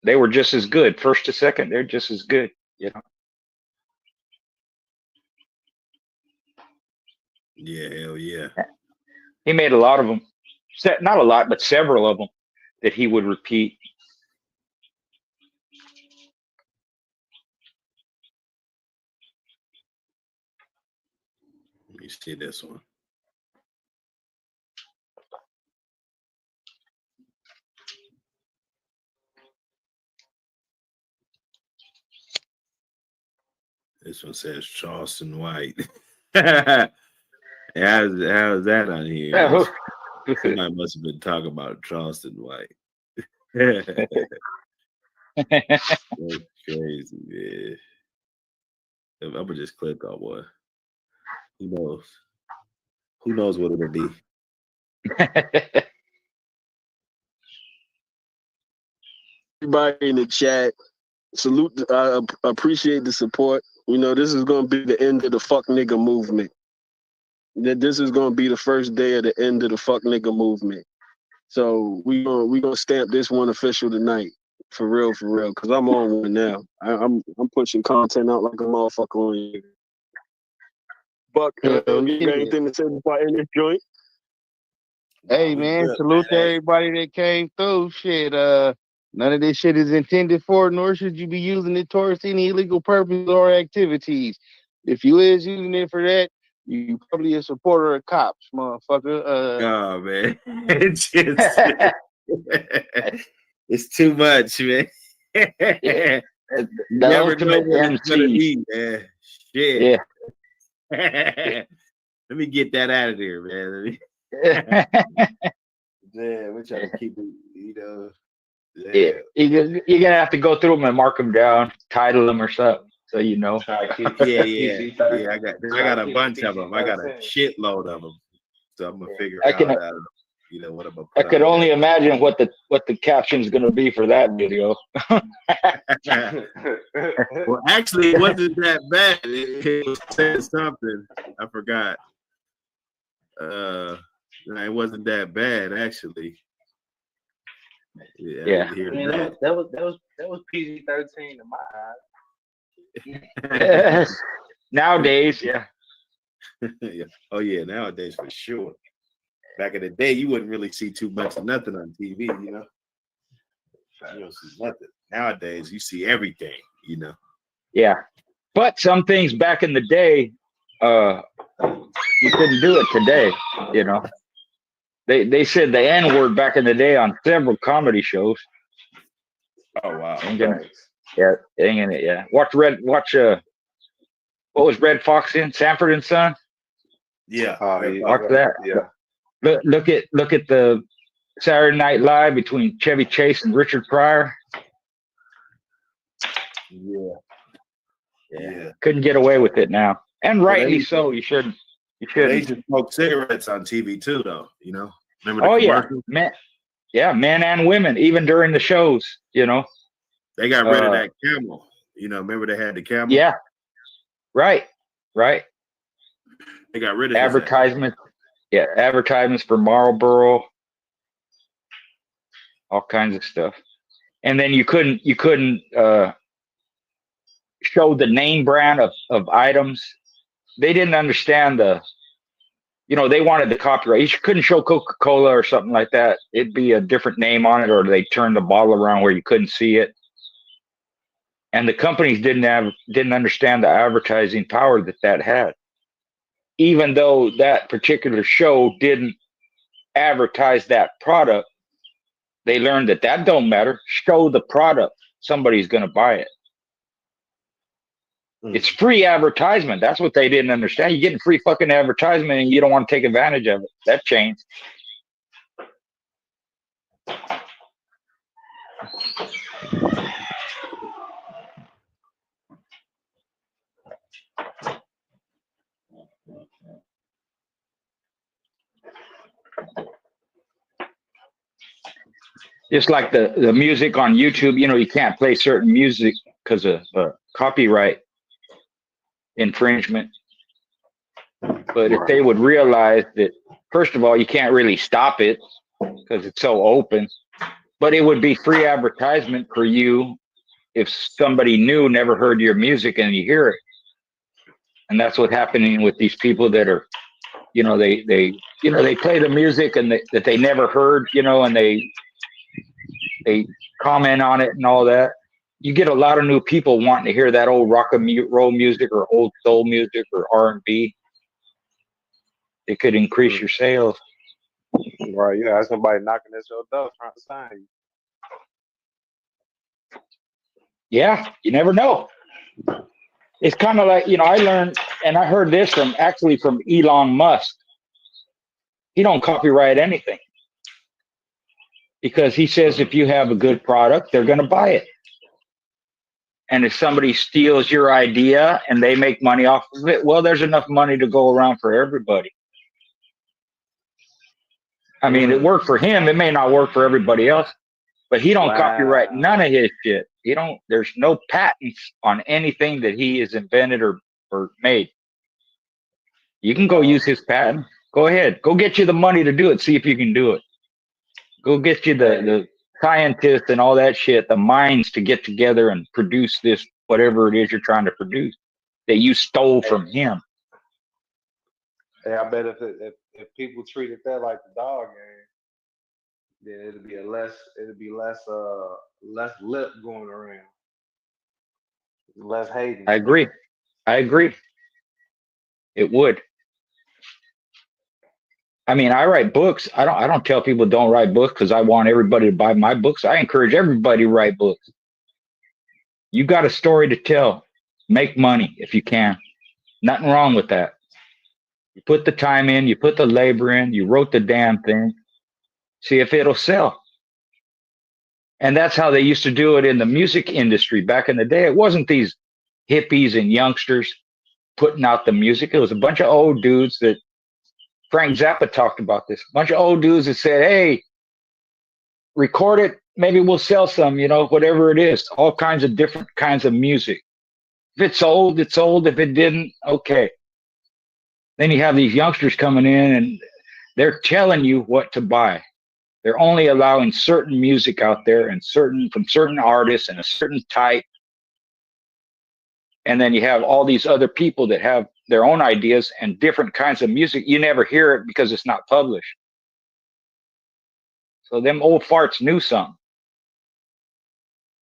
they were just as good. First to second, they're just as good, you know. Yeah, hell yeah. He made a lot of them. Not a lot, but several of them that he would repeat. Let me see this one. This one says Charleston White. How's that on here? Yeah, Somebody must have been talking about Charleston White. That's crazy, man. I'm gonna just click on one. Who knows? Who knows what it'll be? Everybody in the chat, salute. I appreciate the support. You know, this is going to be the end of the fuck nigga movement. This is going to be the first day of the end of the fuck nigga movement. So we gonna stamp this one official tonight, for real, because I'm on one now. I'm pushing content out like a motherfucker on you. Buck, you got anything to say before I end this joint? Hey man, salute to everybody that came through. Shit, none of this shit is intended for, nor should you be using it towards any illegal purpose or activities. If you is using it for that, you probably a supporter of cops, motherfucker. Oh man, it's just it's too much, man. The Never know ultimate what it's gonna MC. be, man. Shit. Yeah. Let me get that out of there, man. Yeah. We're trying to keep it, you know. Yeah. You're gonna have to go through them and mark them down, title them or something, so you know. Yeah. I got a bunch of them. I got a shitload of them. So I'm gonna figure out how to, you know, what I'm gonna put. I could only imagine what the caption's gonna be for that video. Well, actually, it wasn't that bad. It was saying something. I forgot. It wasn't that bad, actually. Yeah. I mean, that was PG-13 in my eyes. Nowadays, yeah. Yeah. Oh yeah, nowadays for sure. Back in the day, you wouldn't really see too much of nothing on TV, you know. You don't see nothing. Nowadays, you see everything, you know. Yeah. But some things back in the day, you couldn't do it today, you know. They said the N-word back in the day on several comedy shows. Oh wow. Yeah. Watch what was Red Fox in? Sanford and Son? Yeah. Watch that. Yeah. Look at the Saturday Night Live between Chevy Chase and Richard Pryor. Yeah. Couldn't get away with it now. And rightly so. You shouldn't. They just smoke cigarettes on TV too, though. You know. Remember the commercials? Men and women, even during the shows. You know. They got rid of that camel. You know, remember they had the camel? Yeah. Right. They got rid of advertisements. Yeah, advertisements for Marlboro, all kinds of stuff. And then you couldn't show the name brand of items. They didn't understand they wanted the copyright. You couldn't show Coca-Cola or something like that. It'd be a different name on it, or they turned the bottle around where you couldn't see it. And the companies didn't understand the advertising power that had. Even though that particular show didn't advertise that product, they learn that that don't matter. Show the product. Somebody's going to buy it. It's free advertisement. That's what they didn't understand. You're getting free fucking advertisement and you don't want to take advantage of it. That changed. Just like the music on YouTube, you know, you can't play certain music because of copyright infringement. But if they would realize that, first of all, you can't really stop it because it's so open, but it would be free advertisement for you if somebody new never heard your music and you hear it. And that's what's happening with these people that are, you know, they play the music and that they never heard, you know, and they comment on it and all that. You get a lot of new people wanting to hear that old rock and roll music or old soul music or R&B. It could increase your sales. Right, you have somebody knocking at your door trying to sign you. Yeah, you never know. It's kind of like, you know, I learned, and I heard this from Elon Musk. He don't copyright anything because he says if you have a good product, they're going to buy it. And if somebody steals your idea and they make money off of it, well, there's enough money to go around for everybody. I mean, it worked for him. It may not work for everybody else, but he don't copyright none of his shit. There's no patents on anything that he has invented or made. You can go use his patent. Go ahead. Go get you the money to do it. See if you can do it. Go get you the scientists and all that shit, the minds to get together and produce this, whatever it is you're trying to produce that you stole from him. Hey, I bet if people treated that like the dog game, then it'd be less lip going around, less hating. I agree. It would. I mean, I write books. I don't tell people don't write books because I want everybody to buy my books. I encourage everybody to write books. You got a story to tell. Make money if you can. Nothing wrong with that. You put the time in, you put the labor in, you wrote the damn thing. See if it'll sell. And that's how they used to do it in the music industry back in the day. It wasn't these hippies and youngsters putting out the music. It was a bunch of old dudes that Frank Zappa talked about this. A bunch of old dudes that said, hey, record it. Maybe we'll sell some, you know, whatever it is. All kinds of different kinds of music. If it's old, it's old. If it didn't, okay. Then you have these youngsters coming in and they're telling you what to buy. They're only allowing certain music out there and from certain artists and a certain type. And then you have all these other people that have their own ideas and different kinds of music. You never hear it because it's not published. So them old farts knew something.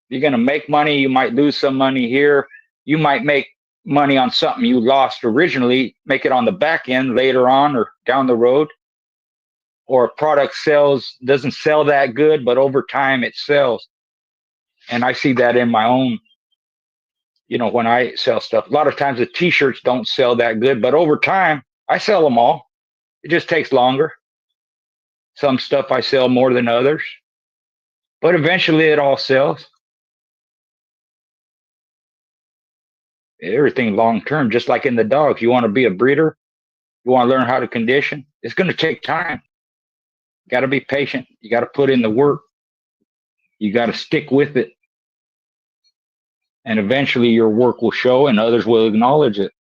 You're going to make money. You might lose some money here. You might make money on something you lost originally, make it on the back end later on or down the road. Or a product doesn't sell that good, but over time it sells. And I see that in my own, you know, when I sell stuff. A lot of times the t-shirts don't sell that good, but over time I sell them all. It just takes longer. Some stuff I sell more than others, but eventually it all sells. Everything long term, just like in the dogs. You want to be a breeder, you want to learn how to condition. It's going to take time. You got to be patient. You got to put in the work. You got to stick with it. And eventually your work will show and others will acknowledge it.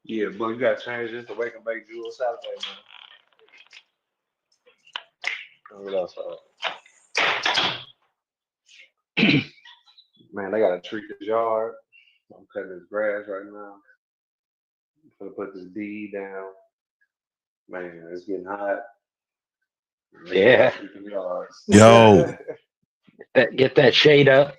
Yeah, but you gotta change this to wake and bake Jewel Saturday, man. What else? Man, they gotta treat this yard. I'm cutting this grass right now. I'm gonna put this deed down. Man, it's getting hot. Yeah. Yo. Get that shade up.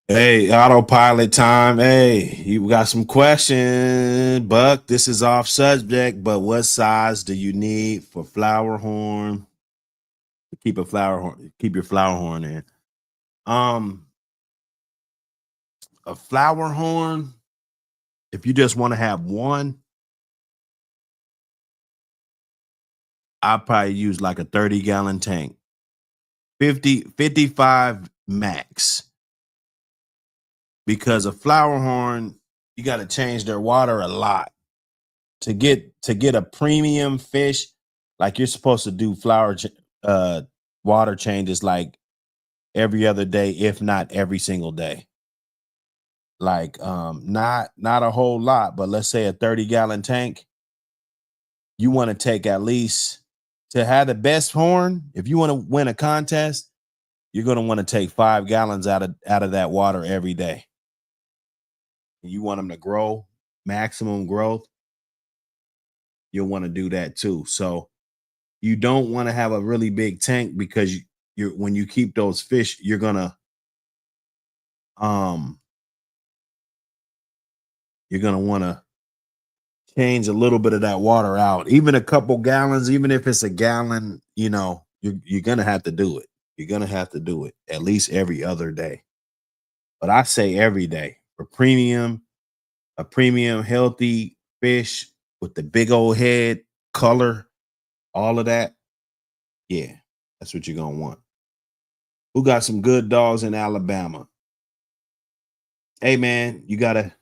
Hey, autopilot time. Hey, you got some questions, Buck. This is off subject, but what size do you need for flower horn? Keep your flower horn in. A flower horn, if you just want to have one, I probably use like a 30-gallon tank. 55 max. Because a flower horn, you got to change their water a lot. To get a premium fish, like you're supposed to do water changes like every other day, if not every single day. Like not a whole lot, but let's say a 30-gallon tank, you want to take at least, to have the best horn, if you want to win a contest, you're going to want to take 5 gallons out of that water every day. You want them to grow, maximum growth, you'll want to do that too. So you don't want to have a really big tank, because when you keep those fish, you're gonna want to change a little bit of that water out. Even a couple gallons, even if it's a gallon, you're gonna have to do it. You're gonna have to do it at least every other day. But I say every day for a premium healthy fish with the big old head, color, all of that. Yeah, that's what you're gonna want. Who got some good dogs in Alabama? Hey man, you gotta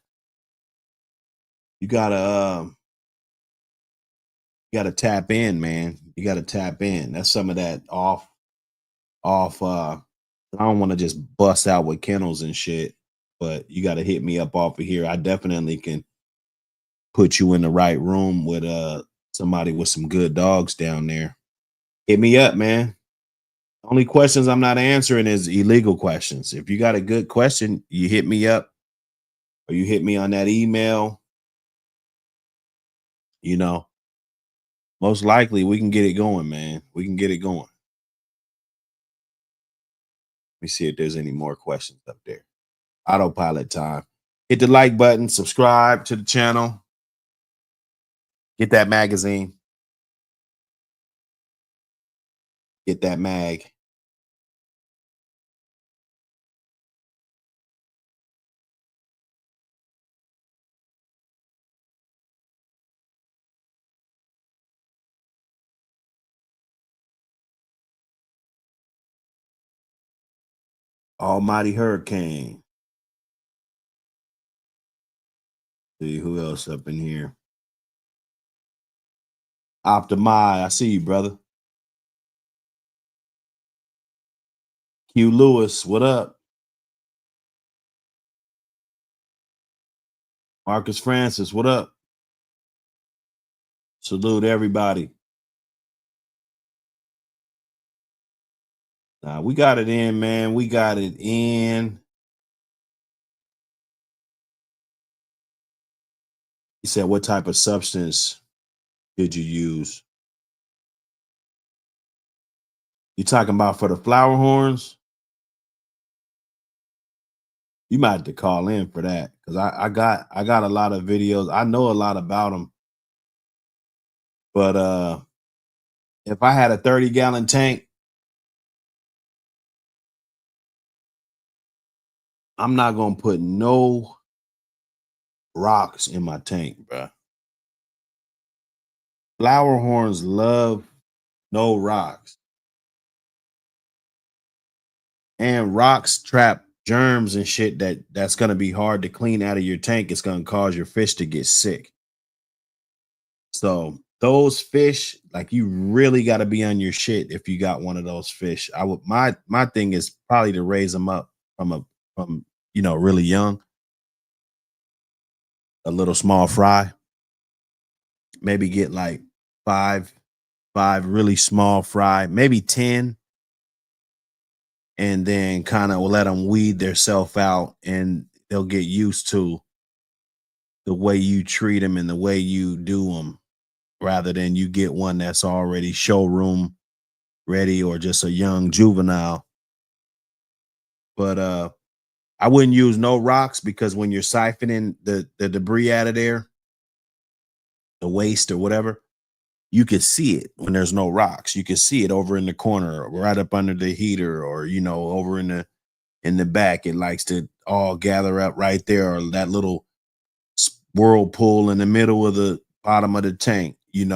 tap in, man. You gotta tap in. That's some of that off. I don't want to just bust out with kennels and shit, but you gotta hit me up off of here. I definitely can put you in the right room with somebody with some good dogs down there. Hit me up, man. Only questions I'm not answering is illegal questions. If you got a good question, you hit me up, or you hit me on that email. Most likely we can get it going, man. We can get it going. Let me see if there's any more questions up there. Autopilot time. Hit the like button, subscribe to the channel. Get that magazine. Get that mag. Almighty Hurricane. See who else up in here. Optimi, I see you, brother. Q Lewis, what up? Marcus Francis, what up? Salute everybody. We got it in, man. We got it in. He said, what type of substance did you use? You talking about for the flower horns? You might have to call in for that, because I got a lot of videos. I know a lot about them. But if I had a 30-gallon tank, I'm not going to put no rocks in my tank, bro. Flower horns love no rocks. And rocks trap germs and shit that's going to be hard to clean out of your tank. It's going to cause your fish to get sick. So those fish, like, you really got to be on your shit if you got one of those fish. My thing is probably to raise them up from really young. A little small fry. Maybe get like five really small fry, maybe 10. And then kind of let them weed themselves out, and they'll get used to the way you treat them and the way you do them. rather than you get one that's already showroom ready or just a young juvenile. But I wouldn't use no rocks, because when you're siphoning the debris out of there, the waste or whatever, you could see it when there's no rocks. You can see it over in the corner, or right up under the heater, or over in the back. It likes to all gather up right there, or that little whirlpool in the middle of the bottom of the tank, and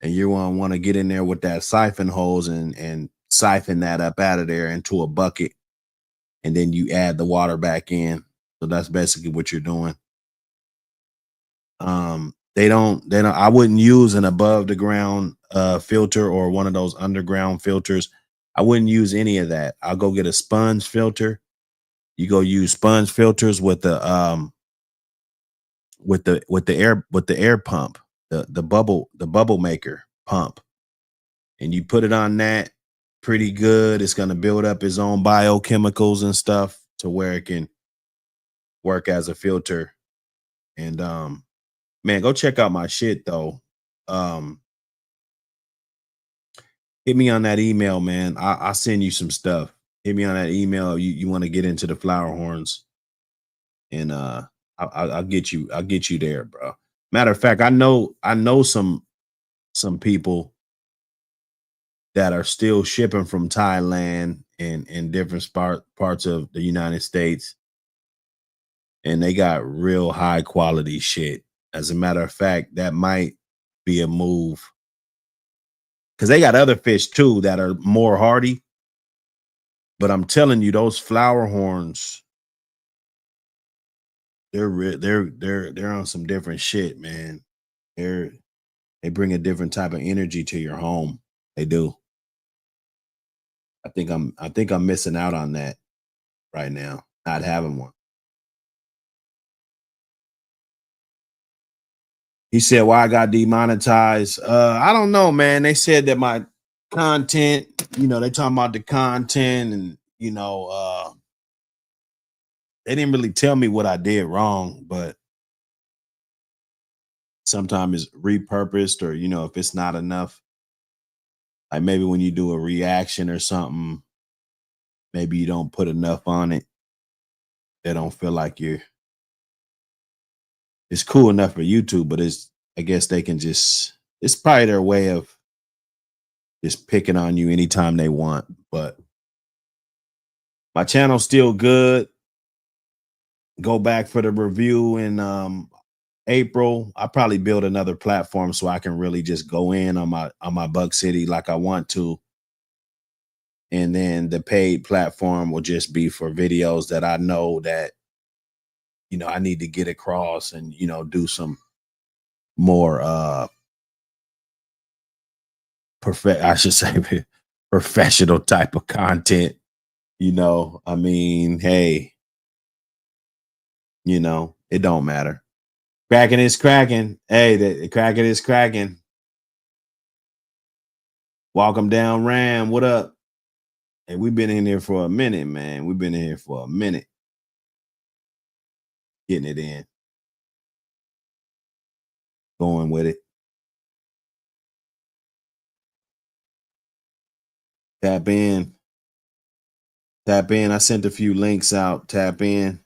you want to get in there with that siphon hose and siphon that up out of there into a bucket, and then you add the water back in. So that's basically what you're doing. I wouldn't use an above the ground filter or one of those underground filters. I wouldn't use any of that. I'll go get a sponge filter. You go use sponge filters with the air pump, the bubble maker pump, and you put it on that pretty good. It's going to build up its own biochemicals and stuff to where it can work as a filter. And man, go check out my shit though. Hit me on that email, man. I'll send you some stuff. Hit me on that email. You want to get into the flower horns, and I'll get you. I'll get you there, bro. Matter of fact, I know some people that are still shipping from Thailand and different parts of the United States, and they got real high quality shit. As a matter of fact, that might be a move, because they got other fish too that are more hardy. But I'm telling you, those flower horns, they're on some different shit, man. They bring a different type of energy to your home. They do. I think I'm missing out on that right now, not having one. He said, "Why I got demonetized?" I don't know, man. They said that my content, they talking about the content, and they didn't really tell me what I did wrong, but sometimes it's repurposed, or if it's not enough. Like maybe when you do a reaction or something, maybe you don't put enough on it. They don't feel like it's cool enough for YouTube, but I guess they can it's probably their way of just picking on you anytime they want. But my channel's still good. Go back for the review in April. I probably build another platform so I can really just go in on my Buckcity like I want to. And then the paid platform will just be for videos that I know that I need to get across, and do some more I should say professional type of content. I mean, hey, it don't matter. Cracking is cracking. Hey, the cracking is cracking. Welcome down, Ram. What up? Hey, we've been in here for a minute, man. We've been in here for a minute. Getting it in. Going with it. Tap in. Tap in. I sent a few links out. Tap in.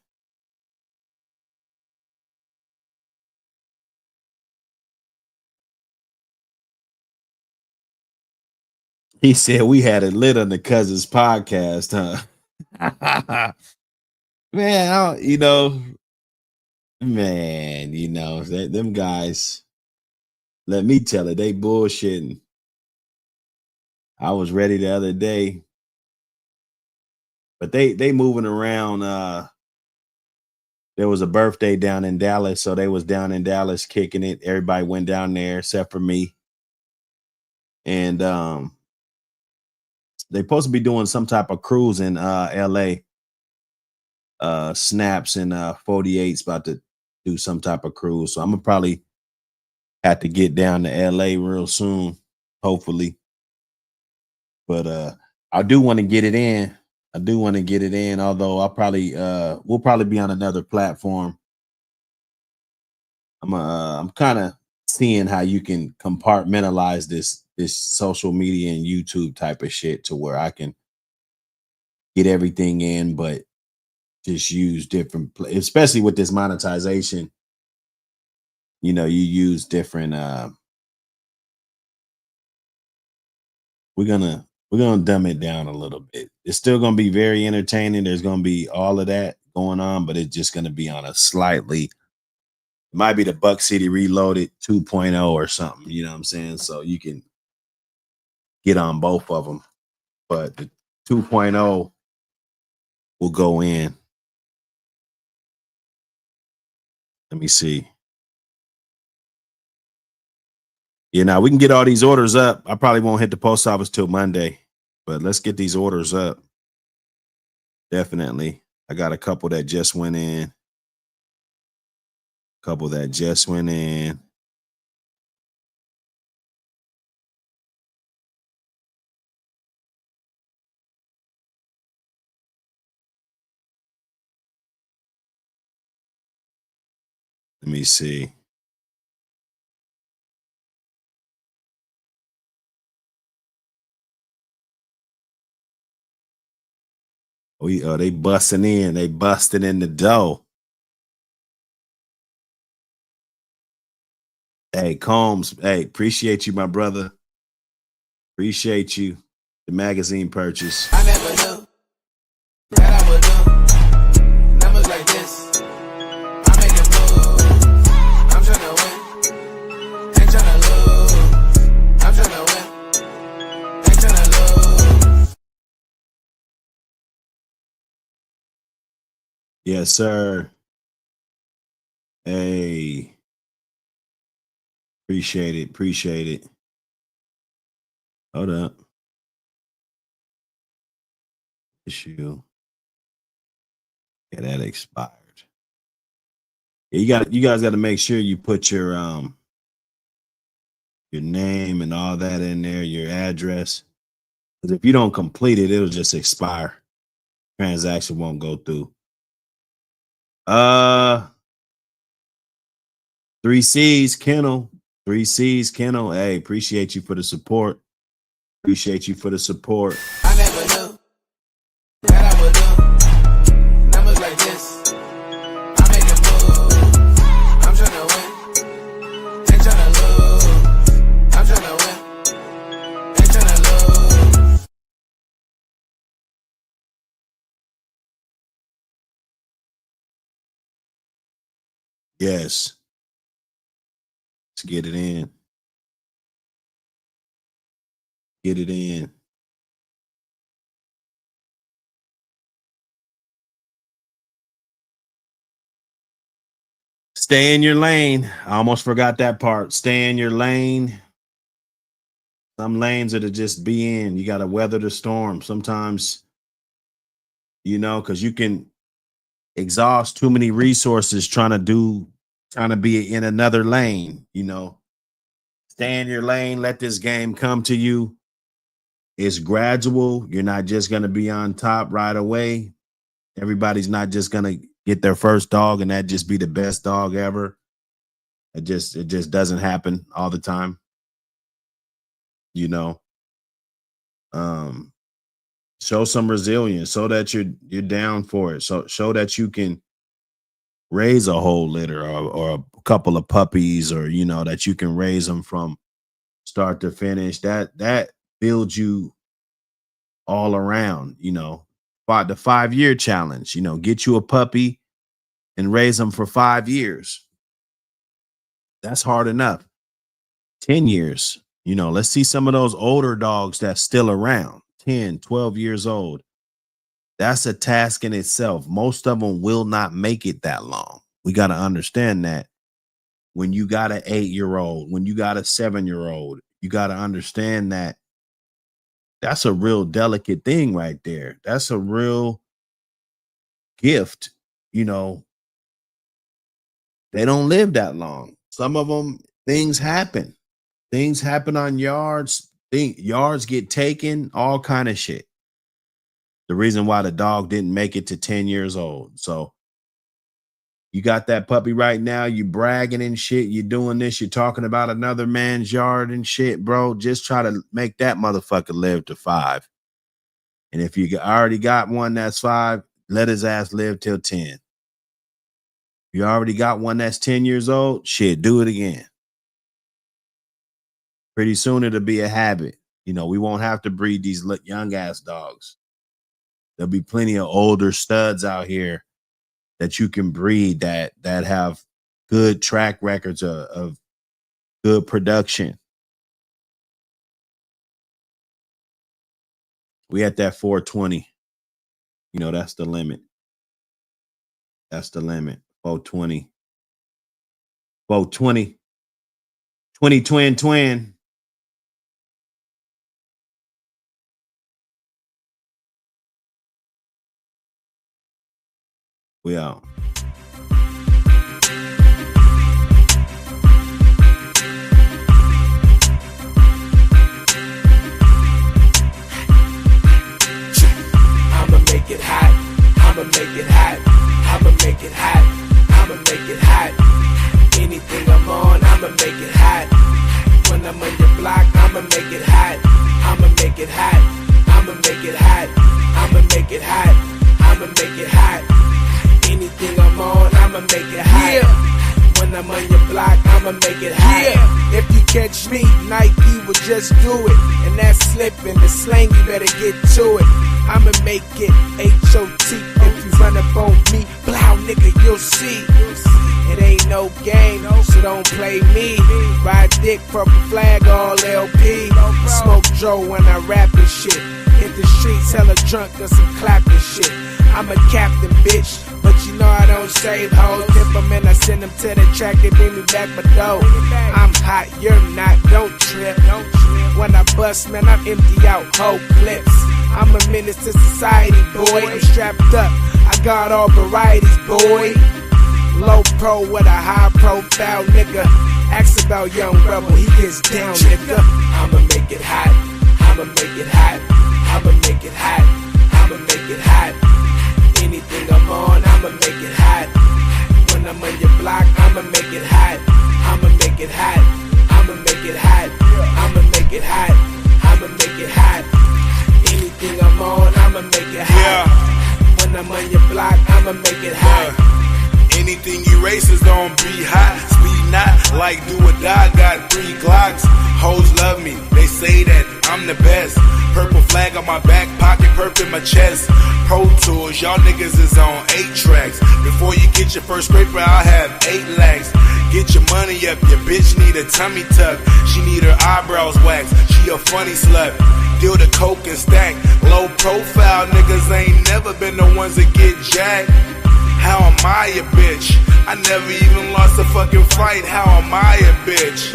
He said we had it lit on the Cousins podcast, huh? Man, them guys, let me tell it, they bullshitting. I was ready the other day, but they moving around. There was a birthday down in Dallas, so they was down in Dallas kicking it. Everybody went down there except for me. And they supposed to be doing some type of cruise in LA. Snaps and 48's about to do some type of cruise. So I'm gonna probably have to get down to LA real soon, hopefully. But I do want to get it in. Although we'll probably be on another platform. I'm kind of seeing how you can compartmentalize this social media and YouTube type of shit to where I can get everything in, but just use different, especially with this monetization. You know, you use different. We're gonna dumb it down a little bit. It's still gonna be very entertaining. There's gonna be all of that going on, but it's just gonna be on a slightly. Might be the Buckcity Reloaded 2.0 or something. You know what I'm saying? So you can get on both of them, but the 2.0 will go in. Let me see. Yeah, now we can get all these orders up. I probably won't hit the post office till Monday, but let's get these orders up. Definitely. I got a couple that just went in. Couple that just went in. Let me see. They busting in. They busting in the dough. Hey, Combs. Hey, appreciate you, my brother. Appreciate you. The magazine purchase. I never knew that I would do numbers like this. I make it move. I'm tryna win, ain't tryna lose. I'm tryna win, ain't tryna lose. Yes, sir. Hey. Appreciate it. Appreciate it. Hold up. Issue. Yeah, that expired. Yeah, you guys got to make sure you put your name and all that in there, your address. Because if you don't complete it, it'll just expire. Transaction won't go through. 3C's Kennel. 3C's Kennel. Hey, appreciate you for the support. Appreciate you for the support. I never knew that I would do numbers like this. I make it move. I'm tryna win, ain't tryna lose. I'm tryna win, ain't tryna lose. Yes. Let's get it in. Get it in. Stay in your lane. I almost forgot that part. Stay in your lane. Some lanes are to just be in. You got to weather the storm. Sometimes, you know, because you can exhaust too many resources trying to be in another lane, you know. Stay in your lane. Let this game come to you. It's gradual. You're not just going to be on top right away. Everybody's not just going to get their first dog and that just be the best dog ever. It just doesn't happen all the time. You know. Show some resilience so that you're down for it. So show that you can raise a whole litter or a couple of puppies, or you know, that you can raise them from start to finish. That builds you all around, you know. The 5-year challenge, you know, get you a puppy and raise them for 5 years. That's hard enough. 10 years, you know, let's see some of those older dogs that's still around, 10, 12 years old. That's a task in itself. Most of them will not make it that long. We got to understand that. When you got an 8-year-old, when you got a 7-year-old, you got to understand that that's a real delicate thing right there. That's a real gift. You know, they don't live that long. Some of them, things happen. Things happen on yards. Yards get taken, all kind of shit. The reason why the dog didn't make it to 10 years old. So, You got that puppy right now, you bragging and shit, you doing this, you're talking about another man's yard and shit, bro. Just try to make that motherfucker live to 5. And if you already got one that's 5, let his ass live till 10. You already got one that's 10 years old, shit, do it again. Pretty soon it'll be a habit. You know, we won't have to breed these young ass dogs. There'll be plenty of older studs out here that you can breed that have good track records of good production. We at that 420. You know, that's the limit. That's the limit. 420. 420. 20 twin. We out. I'ma make it hot. I'ma make it hot. I'ma make it hot. I'ma make it hot. Anything I'm on, I'ma make it hot. When I'm on your block, I'ma make it hot. I'ma make it hot. I'ma make it hot. I'ma make it hot. I'ma make it hot. Anything I'm on, I'ma make it hot. Yeah. When I'm on your block, I'ma make it hot. Yeah. If you catch me, Nike will just do it. And that's slipping, the slang, you better get to it. I'ma make it H-O-T. If you run up on me, blow nigga, you'll see. It ain't no game, so don't play me. Ride dick, purple flag, all LP. Smoke Joe when I rap and shit. Hit the streets hella drunk on some clapping shit. I'm a captain, bitch, but you know I don't save hoes. Tip them and I send them to the track, they bring me back my dough. I'm hot, you're not, don't trip. When I bust, man, I'm empty out whole clips. I'm a menace to society, boy. I'm strapped up, I got all varieties, boy. Low pro with a high profile, nigga. Ask about young rebel, he gets down, nigga. I'ma make it hot, I'ma make it hot. I'ma make it hot, I'ma make it hot. Anything I'm on, I'ma make it hot. When I'm on your block, I'ma make it hot. I'ma make it hot, I'ma make it hot. I'ma make it hot, I'ma make it hot. Anything I'm on, I'ma make it hot. When I'm on your block, I'ma make it hot. Anything you racist gon' be hot. Speed not like do or die. Got 3 Glocks. Hoes love me. They say that I'm the best. Purple flag on my back pocket, purple in my chest. Pro Tools, y'all niggas is on 8 tracks. Before you get your first scraper, I'll have 8 lakhs. Get your money up, your bitch need a tummy tuck. She need her eyebrows waxed. She a funny slut. Deal the coke and stack. Low profile niggas ain't never been the ones that get jacked. How am I a bitch? I never even lost a fucking fight. How am I a bitch?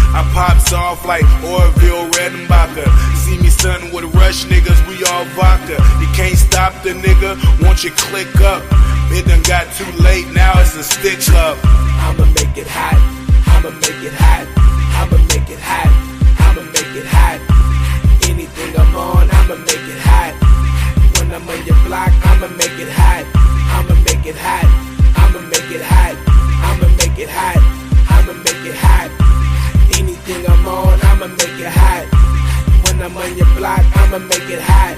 I pops off like Orville Redenbacher. See me stunning with rush niggas, we all vodka. You can't stop the nigga, won't you click up? It done got too late, now it's a stick up. I'ma make it hot, I'ma make it hot. I'ma make it hot, I'ma make it hot. Anything I'm on, I'ma make it hot. When I'm on your block, I'ma make it hot. I'ma make it hot, I'ma make it hot. I'ma make it hot, I'ma make it hot. Anything I'm on, I'ma make it hot. When I'm on your block, I'ma make it hot.